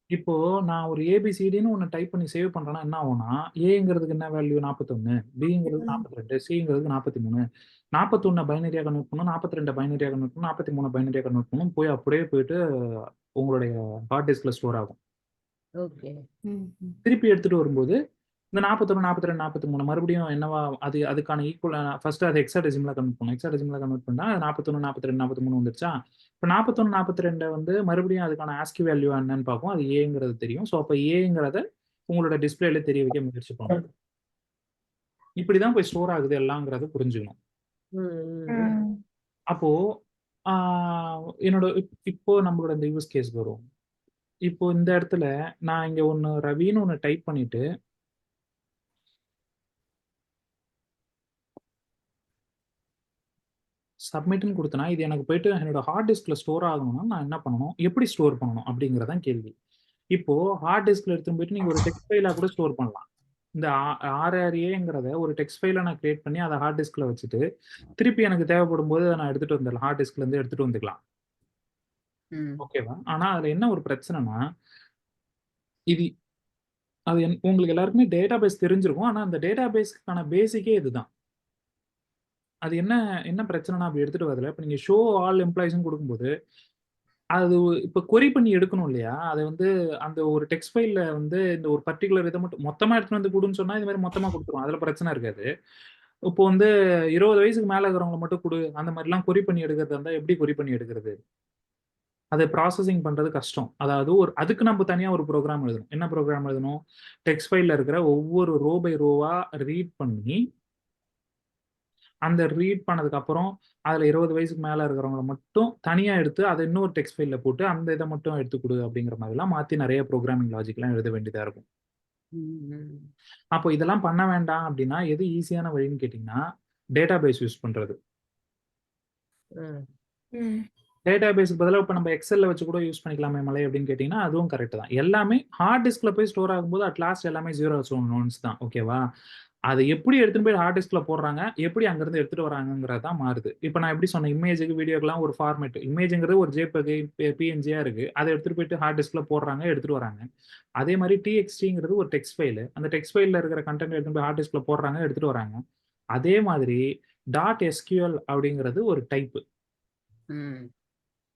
இப்போ நான் ஒரு ஏபிசிடின்னு ஒன்று டைப் பண்ணி சேவ் பண்றேன்னா என்ன ஆகும்னா ஏங்கிறதுக்கு என்ன வேல்யூ 41, பிங்கிறது 42, சிங்கிறது 43, 41 பைனரியா கன்வெர்ட் பண்ணும், 42 பைனரியா கன்வெர்ட் பண்ணும், 43 பைனரியா கன்வெர்ட் பண்ணும், போய் அப்படியே போயிட்டு உங்களுடைய ஹார்ட் டிஸ்க்ல ஸ்டோர் ஆகும். ஓகே. திருப்பி எடுத்துட்டு வரும்போது இந்த 41 42 43 மறுபடியும் என்னவா அது அதுக்கான ஈக்குவல் ஃபர்ஸ்ட் அது ஹெக்ஸாடெசிமலா கன்வெர்ட் பண்ணும். ஹெக்ஸாடெசிமலா கன்வெர்ட் பண்ணா 41 42 43 வந்துருச்சா? இப்போ 41 42 வந்து மறுபடியும் அதுக்கான ஆஸ்கி வேல்யூ என்னன்னு பார்ப்போம். அது ஏங்கிறது தெரியும். ஸோ அப்போ ஏங்கிறத உங்களோட டிஸ்பிளேல தெரிய வைக்க முயற்சி பண்ணும். இப்படிதான் போய் ஸ்டோர் ஆகுது எல்லாங்கிறத புரிஞ்சுக்கணும். அப்போ என்னோட இப்போ நம்மளோட இந்த யூஸ் கேஸ் வரும். இப்போ இந்த இடத்துல நான் இங்க ஒன்று ரவின்னு ஒன்று டைப் பண்ணிட்டு சப்மிட்னு கொடுத்தனா இது எனக்கு போயிட்டு என்னோட ஹார்ட் டிஸ்க்ல ஸ்டோர் ஆகணும்னா நான் என்ன பண்ணணும், எப்படி ஸ்டோர் பண்ணணும் அப்படிங்கறதான் கேள்வி. இப்போ ஹார்ட் டிஸ்க்ல எடுத்துட்டு போயிட்டு நீங்க ஒரு டெக்ஸ்ட் ஃபைலா கூட ஸ்டோர் பண்ணலாம். இந்த RRAங்கிறத ஒரு டெக்ஸ்ட் ஃபைலா நான் கிரியேட் பண்ணி அதை ஹார்ட் டிஸ்க்ல வச்சுட்டு திருப்பி எனக்கு தேவைப்படும் போது நான் எடுத்துட்டு வந்துடலாம், ஹார்ட் டிஸ்க்ல இருந்து எடுத்துட்டு வந்துக்கலாம். ஓகேவா? ஆனா அதுல என்ன ஒரு பிரச்சனைனா, இது அது உங்களுக்கு எல்லாருக்குமே டேட்டா பேஸ் தெரிஞ்சிருக்கும். ஆனா அந்த டேட்டா பேஸ்க்கான பேசிக்கே இதுதான். அது என்ன என்ன பிரச்சனைனா அப்படி எடுத்துட்டு வரதுல, இப்போ நீங்க ஷோ ஆல் எம்ப்ளாயிஸ்ன்னு கொடுக்கும்போது அது இப்போ கொரி பண்ணி எடுக்கணும் இல்லையா? அதை வந்து அந்த ஒரு டெக்ஸ்ட் ஃபைல்ல வந்து இந்த ஒரு பர்ட்டிகுலர் இதை மட்டும் மொத்தமா எடுத்துட்டு வந்து குடுன்னு சொன்னா இது மாதிரி மொத்தமா கொடுத்துரும். அதுல பிரச்சனை இருக்காது. இப்போ வந்து 20 வயசுக்கு மேல இருக்கிறவங்களை மட்டும் குடு, அந்த மாதிரிலாம் கொரி பண்ணி எடுக்கிறதா இருந்தா எப்படி கொரி பண்ணி எடுக்கிறது? அதை ப்ராசஸிங் பண்றது கஷ்டம். அதாவது அதுக்கு நம்ம தனியா ஒரு ப்ரோக்ராம் எழுதணும். என்ன ப்ரோக்ராம் எழுதணும்? டெக்ஸ்ட் ஃபைல்ல இருக்கிற ஒவ்வொரு ரோ பை ரோவா ரீட் பண்ணி அந்த ரீட் பண்ணதுக்கு அப்புறம் அதுல 20 வயசுக்கு மேல இருக்கிறவங்கள மட்டும் தனியா எடுத்து அதை இன்னொரு டெக்ஸ்ட் ஃபைல்ல போட்டு அந்த இதை மட்டும் எடுத்து கொடு அப்படிங்கிற மாதிரிலாம் மாத்தி நிறைய ப்ரோக்ராமிங் லாஜிக்லாம் எழுத வேண்டியதா இருக்கும். அப்போ இதெல்லாம் பண்ண வேண்டாம் அப்படின்னா எது ஈஸியான வழின்னு கேட்டீங்கன்னா டேட்டா பேஸ் யூஸ் பண்றது. டேட்டா பேஸ்க்கு பதிலாக இப்போ நம்ம எக்ஸல்ல வச்சு கூட யூஸ் பண்ணிக்கலாமே மலை அப்படின்னு கேட்டிங்கன்னா அதுவும் கரெக்ட் தான். எல்லாமே ஹார்ட் டிஸ்க்ல போய் ஸ்டோர் ஆகும்போது அட் லாஸ்ட் எல்லாமே 0 தான். ஓகேவா? அதை எப்படி எடுத்துட்டு போய் ஹார்ட் டிஸ்க்ல போடுறாங்க, எப்படி அங்கிருந்து எடுத்துட்டு வராங்கிறது தான் மாறுது. இப்போ நான் எப்படி சொன்னேன், இமேஜுக்கு வீடியோக்கெல்லாம் ஒரு ஃபார்மேட், இமேஜுங்கிறது ஒரு JPEG PNG-யா இருக்கு, அதை எடுத்துட்டு போயிட்டு ஹார்ட் டிஸ்க்ல போடுறாங்க, எடுத்துட்டு வராங்க. அதே மாதிரி TXTங்கிறது ஒரு டெக்ஸ்ட் ஃபைல், அந்த டெக்ஸ்ட் ஃபைல்ல இருக்கிற கண்டென்ட் எடுத்துட்டு போய் ஹார்ட் டிஸ்க்ல போடுறாங்க, எடுத்துட்டு வராங்க. அதே மாதிரி .SQL அப்படிங்கிறது ஒரு டைப்.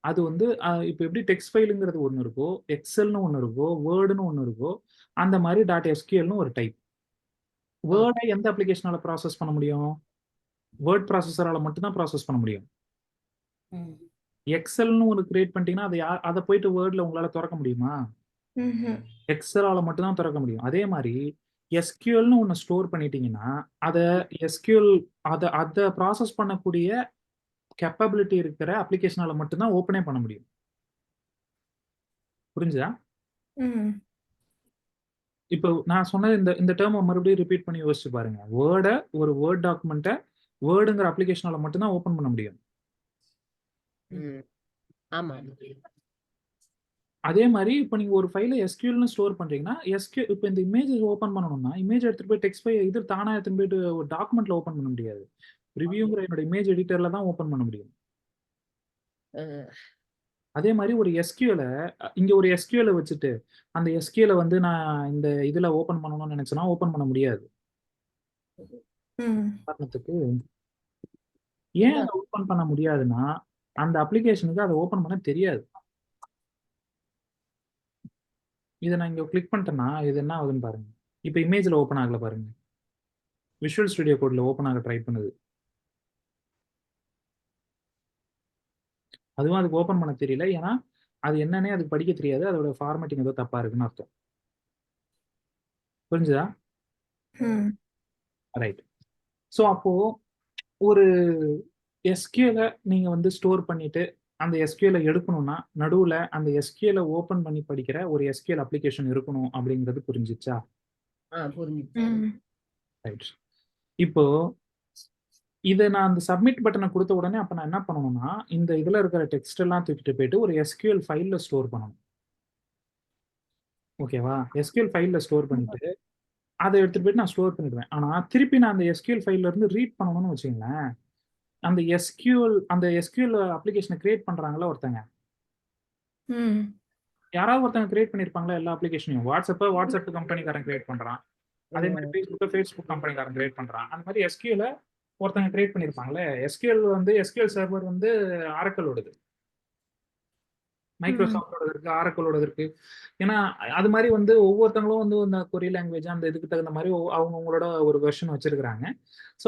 அது வந்து இப்போ எப்படி டெக்ஸ்ட் ஃபைலுங்கிறது ஒன்று இருக்கோ, எக்ஸல்னு ஒன்று இருக்கோ, வேர்டுன்னு ஒன்று இருக்கோ, அந்த மாதிரி .SQLனு ஒரு டைப். வேர்டை எந்த அப்ளிகேஷனால ப்ராசஸ் பண்ண முடியும்? வேர்ட் ப்ராசஸரால மட்டும் தான் ப்ராசஸ் பண்ண முடியும். எக்ஸல்னு ஒன்று கிரியேட் பண்ணிட்டீங்கன்னா அதை போயிட்டு வேர்ட்ல உங்களால திறக்க முடியுமா? எக்ஸலால மட்டும் தான் திறக்க முடியும். அதே மாதிரி SQLனு ஒன்று ஸ்டோர் பண்ணிட்டீங்கன்னா அதை SQL அதை ப்ராசஸ் பண்ணக்கூடிய கேப்பபிலிட்டி இருக்கிற அப்ளிகேஷனால மட்டும் தான் ஓப்பனே பண்ண முடியும். புரிஞ்சுதா? இப்போ நான் சொன்னது இந்த டேர்மை மறுபடியும் ரிப்பீட் பண்ணி யோசிச்சு பாருங்க. ஒரு வேர்ட் டாக்குமெண்ட்டை வேர்டுங்கிற அப்ளிகேஷனால மட்டும் தான் ஓப்பன் பண்ண முடியும். ஆமா. அதே மாதிரி இப்போ நீங்க ஒரு ஃபைலை SQLனு ஸ்டோர் பண்றீங்கன்னா இப்போ இந்த இமேஜ் ஓப்பன் பண்ணணும்னா இமேஜ் எடுத்துட்டு போய் டெக்ஸ்ட் ஃபைல் இது தானா எடுத்துட்டு போயிட்டு ஒரு டாக்குமெண்ட்ல ஓப்பன் பண்ண முடியாது. ரிவ்யூங்கிற என்னோட இமேஜ் எடிட்டர்ல தான் ஓப்பன் பண்ண முடியும். அதே மாதிரி ஒரு SQL இங்க ஒரு SQL வச்சுட்டு அந்த SQL வந்து நான் இந்த இதுல ஓபன் பண்ணணும்னு நினைச்சேன்னா ஓபன் பண்ண முடியாது. காரணத்துக்கு ஏன் அதை ஓபன் பண்ண முடியாதுன்னா அந்த அப்ளிகேஷனுக்கு அதை ஓபன் பண்ண தெரியாது. இதை நான் இங்க கிளிக் பண்ணிட்டேன்னா இது என்ன ஆகுதுன்னு பாருங்க. இப்போ இமேஜ்ல ஓபன் ஆகல பாருங்க. விஷுவல் ஸ்டுடியோ கோட்ல ஓபன் ஆக ட்ரை பண்ணுது. அதுவும் அதுக்கு ஓபன் பண்ண தெரியல. ஏன்னா அது என்னன்னே அதுக்கு படிக்க தெரியாது. அதோட ஃபார்மேட்டிங் ஏதோ தப்பா இருக்குன்னு அர்த்தம். புரிஞ்சுதா? ரைட். ஸோ அப்போ ஒரு SQL நீங்க வந்து ஸ்டோர் பண்ணிட்டு அந்த SQL எடுக்கணும்னா நடுவுல அந்த SQL ஓபன் பண்ணி படிக்கிற ஒரு SQL அப்ளிகேஷன் இருக்கணும் அப்படிங்கிறது புரிஞ்சிச்சா? புரிஞ்சுச்சு. ரைட். இப்போ இதை நான் அந்த சப்மிட் பட்டனை கொடுத்த உடனே அப்ப நான் என்ன பண்ணணும்னா இந்த இதுல இருக்கிற டெக்ஸ்ட் எல்லாம் தூக்கிட்டு போயிட்டு ஒரு SQL ஃபைல்ல ஸ்டோர் பண்ணணும். ஓகேவா? SQL ஃபைல்ல ஸ்டோர் பண்ணிட்டு அதை எடுத்துட்டு போயிட்டு நான் ஸ்டோர் பண்ணிடுவேன். ஆனா திருப்பி நான் அந்த SQL ஃபைல்ல இருந்து ரீட் பண்ணணும்னு வச்சுங்களேன், அந்த SQL அப்ளிகேஷனை கிரியேட் பண்றாங்களா ஒருத்தங்க, யாராவது ஒருத்தங்க கிரியேட் பண்ணிருப்பாங்களா எல்லா அப்ளிகேஷனையும்? வாட்ஸ்அப் கம்பெனிக்காரன் கிரியேட் பண்றான். அதே மாதிரி ஃபேஸ்புக் கம்பெனிக்காரன் கிரியேட் பண்றான். அந்த மாதிரி SQL ஒருத்தங்க கிரியேட் பண்ணிருப்பாங்களே. SQL சர்வர் வந்து ஆரக்கிளோடது, மைக்ரோசாஃப்டோட இருக்கு, ஆரக்கிளோட இருக்கு. ஏன்னா அது மாதிரி வந்து ஒவ்வொருத்தங்களும் வந்து இந்த கொரி லாங்குவேஜ் அந்த இதுக்கு தகுந்த மாதிரி அவங்களோட ஒரு வெர்ஷன் வச்சிருக்காங்க. ஸோ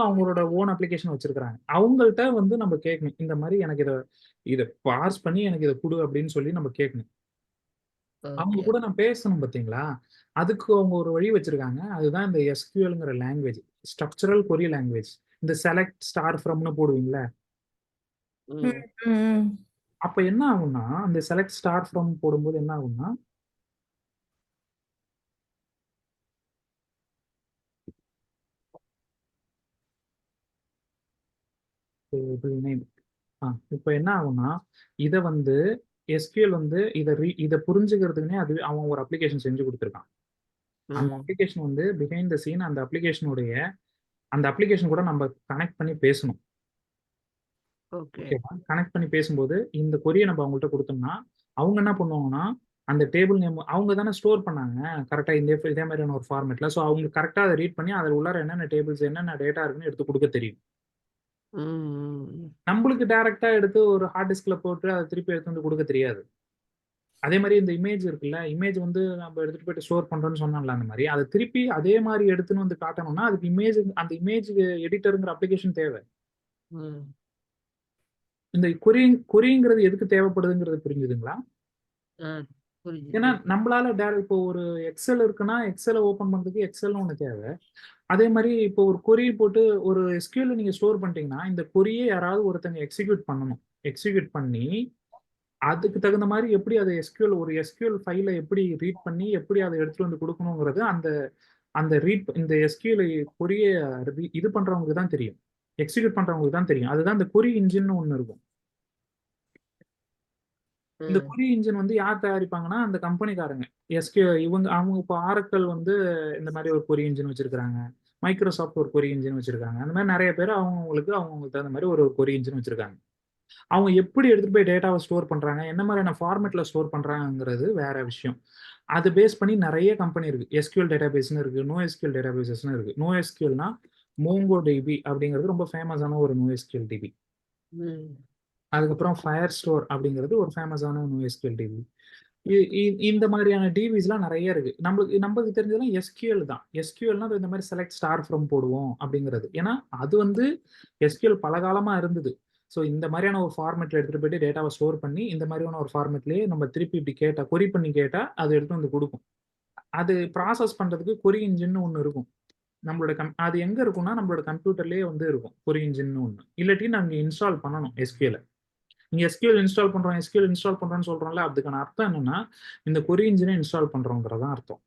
அவங்களோட ஓன் அப்ளிகேஷன் வச்சிருக்காங்க. அவங்கள்ட்ட வந்து நம்ம கேட்கணும், இந்த மாதிரி எனக்கு இதை பார்ஸ் பண்ணி எனக்கு இதை கொடு அப்படின்னு சொல்லி நம்ம கேட்கணும். அவங்க கூட நான் பேசணும் பார்த்தீங்களா? அதுக்கு அவங்க ஒரு வழி வச்சிருக்காங்க. அதுதான் இந்த SQLங்கிற லாங்குவேஜ், ஸ்ட்ரக்சரல் கொரி லாங்குவேஜ். இந்த செலக்ட் ஸ்டார் ஃப்ரம்னு போடுவீங்களா? அப்ப என்ன ஆகும்னா அந்த செலக்ட் ஸ்டார் ஃப்ரம் போடும்போது என்ன ஆகும்னா டேபிள் நேம். இப்போ என்ன ஆகும்னா இதை வந்து எஸ்கியூஎல் வந்து இதை புரிஞ்சுக்கிறதுக்குனே அது அவன் ஒரு அப்ளிகேஷன் செஞ்சு கொடுத்துருக்கான். அந்த அப்ளிகேஷன் வந்து பிஹைண்ட் த சீன் அந்த அப்ளிகேஷன் கூட நம்ம கனெக்ட் பண்ணி பேசணும். ஓகே. ஓகேவா? கனெக்ட் பண்ணி பேசும்போது இந்த கொரியை நம்ம அவங்கள்ட்ட கொடுத்தோம்னா அவங்க என்ன பண்ணுவாங்கன்னா அந்த டேபிள் நேம் அவங்க தானே ஸ்டோர் பண்ணாங்க கரெக்டாக இதே மாதிரியான ஒரு ஃபார்மேட்ல. ஸோ அவங்க கரெக்டாக அதை ரீட் பண்ணி அதில் உள்ளார என்னென்ன டேபிள்ஸ் என்னென்ன டேட்டா இருக்குன்னு எடுத்து கொடுக்க தெரியும். நம்மளுக்கு டைரக்டா எடுத்து ஒரு ஹார்ட் டிஸ்க்ல போட்டு அதை திருப்பி எடுத்து வந்து கொடுக்க தெரியாது. அதே மாதிரி இந்த இமேஜ் இருக்குல்ல, இமேஜ் வந்து நம்ம எடுத்துட்டு போயிட்டு ஸ்டோர் பண்றோம்னு சொன்னோம்ல, அந்த மாதிரி அதை திருப்பி அதே மாதிரி எடுத்துன்னு வந்து காட்டணும்னா அதுக்கு அந்த இமேஜ் எடிட்டருங்கிற அப்ளிகேஷன் தேவை. இந்த கொரிங்கிறது எதுக்கு தேவைப்படுதுங்கிறது புரிஞ்சுதுங்களா? ஏன்னா நம்மளால இப்போ ஒரு எக்ஸல் இருக்குன்னா எக்ஸலை ஓப்பன் பண்றதுக்கு எக்ஸல்னு ஒன்று தேவை. அதே மாதிரி இப்போ ஒரு கொரி போட்டு ஒரு எஸ்கியூஎல் நீங்க ஸ்டோர் பண்ணிட்டீங்கன்னா இந்த கொரியை யாராவது ஒருத்தங்க எக்ஸிக்யூட் பண்ணணும். எக்ஸிக்யூட் பண்ணி அதுக்கு தகுந்த மாதிரி எப்படி அதை ஒரு எஸ்கியூஎல் ஃபைலை எப்படி ரீட் பண்ணி எப்படி அதை எடுத்துட்டு வந்து கொடுக்கணுங்கிறது இந்த எஸ்கியூஎல் கொரியை இது பண்றவங்களுக்கு தான் தெரியும், எக்ஸிக்யூட் பண்றவங்களுக்கு தான் தெரியும். அதுதான் இந்த கொரி இன்ஜின் ஒன்று இருக்கும். இந்த கொரி இன்ஜின் வந்து யார் தயாரிப்பாங்கன்னா அந்த கம்பெனிக்காரங்க அவங்க இப்போ ஆரக்கல் வந்து இந்த மாதிரி ஒரு கொரி இன்ஜின் வச்சிருக்காங்க, மைக்ரோசாஃப்ட் ஒரு கொரி இன்ஜின் வச்சிருக்காங்க. அந்த மாதிரி நிறைய பேர் அவங்களுக்கு தகுந்த மாதிரி ஒரு கொரி இன்ஜின் வச்சிருக்காங்க. அவங்க எப்படி எடுத்துட்டு போய் டேட்டாவை ஸ்டோர் பண்றாங்க, என்ன மாதிரியான ஃபார்மேட்ல ஸ்டோர் பண்றாங்கிறது வேற விஷயம். அது பேஸ் பண்ணி நிறைய கம்பெனி இருக்கு. எஸ்கியூஎல் டேட்டாபேஸ்னு இருக்கு, NoSQL டேட்டாபேசஸ்னு இருக்கு. NoSQLனா MongoDB அப்படிங்கிறது ரொம்ப ஃபேமஸான ஒரு NoSQL DB. அதுக்கப்புறம் Firestore அப்படிங்கிறது ஒரு ஃபேமஸான NoSQL DB. இந்த மாதிரியான டிபிஸ்லாம் நிறைய இருக்கு. நமக்கு தெரிஞ்சதெல்லாம் எஸ்கியூஎல் தான். எஸ்கியூஎல்னா இந்த மாதிரி செலக்ட் ஸ்டார் ஃப்ரம் போடுவோம் அப்படிங்கிறது. ஏன்னா அது வந்து எஸ்கியூஎல் பல காலமா இருந்தது. ஸோ இந்த மாதிரியான ஒரு ஃபார்மேட்ல எடுத்துட்டு போயிட்டு டேட்டாவை ஸ்டோர் பண்ணி இந்த மாதிரியான ஒரு ஃபார்மேட்லயே நம்ம திருப்பி இப்படி கொரி பண்ணி கேட்டா அது எடுத்து வந்து கொடுக்கும். அது ப்ராசஸ் பண்றதுக்கு கொரி இன்ஜின் ஒன்று இருக்கும். நம்மளோட அது எங்க இருக்கும்னா நம்மளோட கம்ப்யூட்டர்லயே வந்து இருக்கும் கொரி இன்ஜின் ஒன்று. இல்லாட்டி நாங்க இன்ஸ்டால் பண்ணணும் எஸ்கியூஎல். நீங்க எஸ்கியூஎல் இன்ஸ்டால் பண்றோம்னு சொல்றோம்ல, அதுக்கான அர்த்தம் என்னன்னா இந்த கொரி இன்ஜினை இன்ஸ்டால் பண்றோங்கிறதான் அர்த்தம்.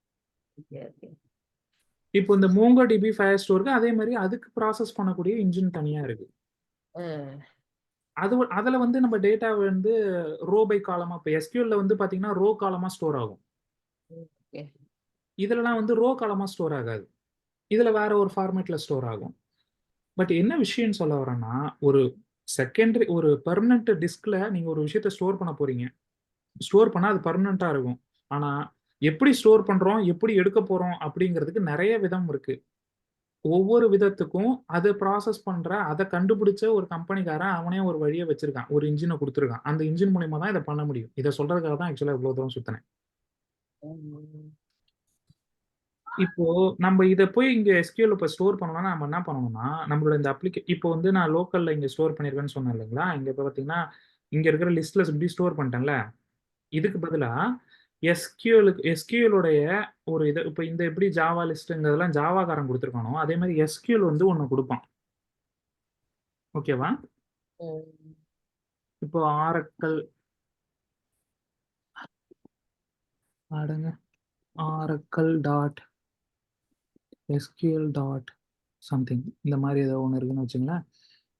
இப்போ இந்த MongoDB Firestore அதே மாதிரி அதுக்கு ப்ராசஸ் பண்ணக்கூடிய இன்ஜின் தனியா இருக்கு. அதுல வந்து நம்ம டேட்டா வந்து ரோ பை காலமா, இப்போ எஸ்கியூஎல்ல வந்து பாத்தீங்கன்னா ரோ காலமா ஸ்டோர் ஆகும். இதுலலாம் வந்து ரோ காலமா ஸ்டோர் ஆகாது. இதுல வேற ஒரு ஃபார்மேட்ல ஸ்டோர் ஆகும். பட் என்ன விஷயம் சொல்ல வரேன்னா ஒரு செகண்டரி ஒரு பெர்மனன்ட் டிஸ்க்ல நீங்க ஒரு விஷயத்த ஸ்டோர் பண்ண போறீங்க. ஸ்டோர் பண்ணா அது பெர்மனண்டா இருக்கும். ஆனா எப்படி ஸ்டோர் பண்றோம், எப்படி எடுக்க போறோம் அப்படிங்கிறதுக்கு நிறைய விதம் இருக்கு. ஒவ்வொரு விதத்துக்கும் அதை ப்ராசஸ் பண்ற அதை கண்டுபிடிச்ச ஒரு கம்பெனிக்காரன் அவனே ஒரு வழியை வச்சிருக்கான், ஒரு இன்ஜினை கொடுத்துருக்கான். அந்த இன்ஜின் மூலியமா தான் இதை பண்ண முடியும். இதை சொல்றதுக்காக தான் ஆக்சுவலா இவ்வளவு தூரம் சுத்தினேன். இப்போ நம்ம இதை போய் இங்க எஸ்கியூஎல் இப்போ ஸ்டோர் பண்ணணும்னா நம்ம என்ன பண்ணணும்னா நம்மளோட இந்த இப்போ வந்து நான் லோக்கல்ல இங்க ஸ்டோர் பண்ணிருக்கேன்னு சொன்னேன் இல்லைங்களா. இங்க இப்போ பாத்தீங்கன்னா இங்க இருக்கிற லிஸ்ட்ல இப்படி ஸ்டோர் பண்ணிட்டேன்ல. இதுக்கு பதிலா எஸ்கியூஎலுடைய ஒரு இது இப்போ இந்த எப்படி ஜாவா லிஸ்ட்ங்கிறதெல்லாம் ஜாவாக்காரன் கொடுத்துருக்கானோ அதே மாதிரி எஸ்கியூஎல் வந்து ஒன்று கொடுப்பான். ஓகேவா? இப்போ oracle dot SQL dot something இந்த மாதிரி ஏதோ ஒன்று இருக்குன்னு வச்சுங்களேன்.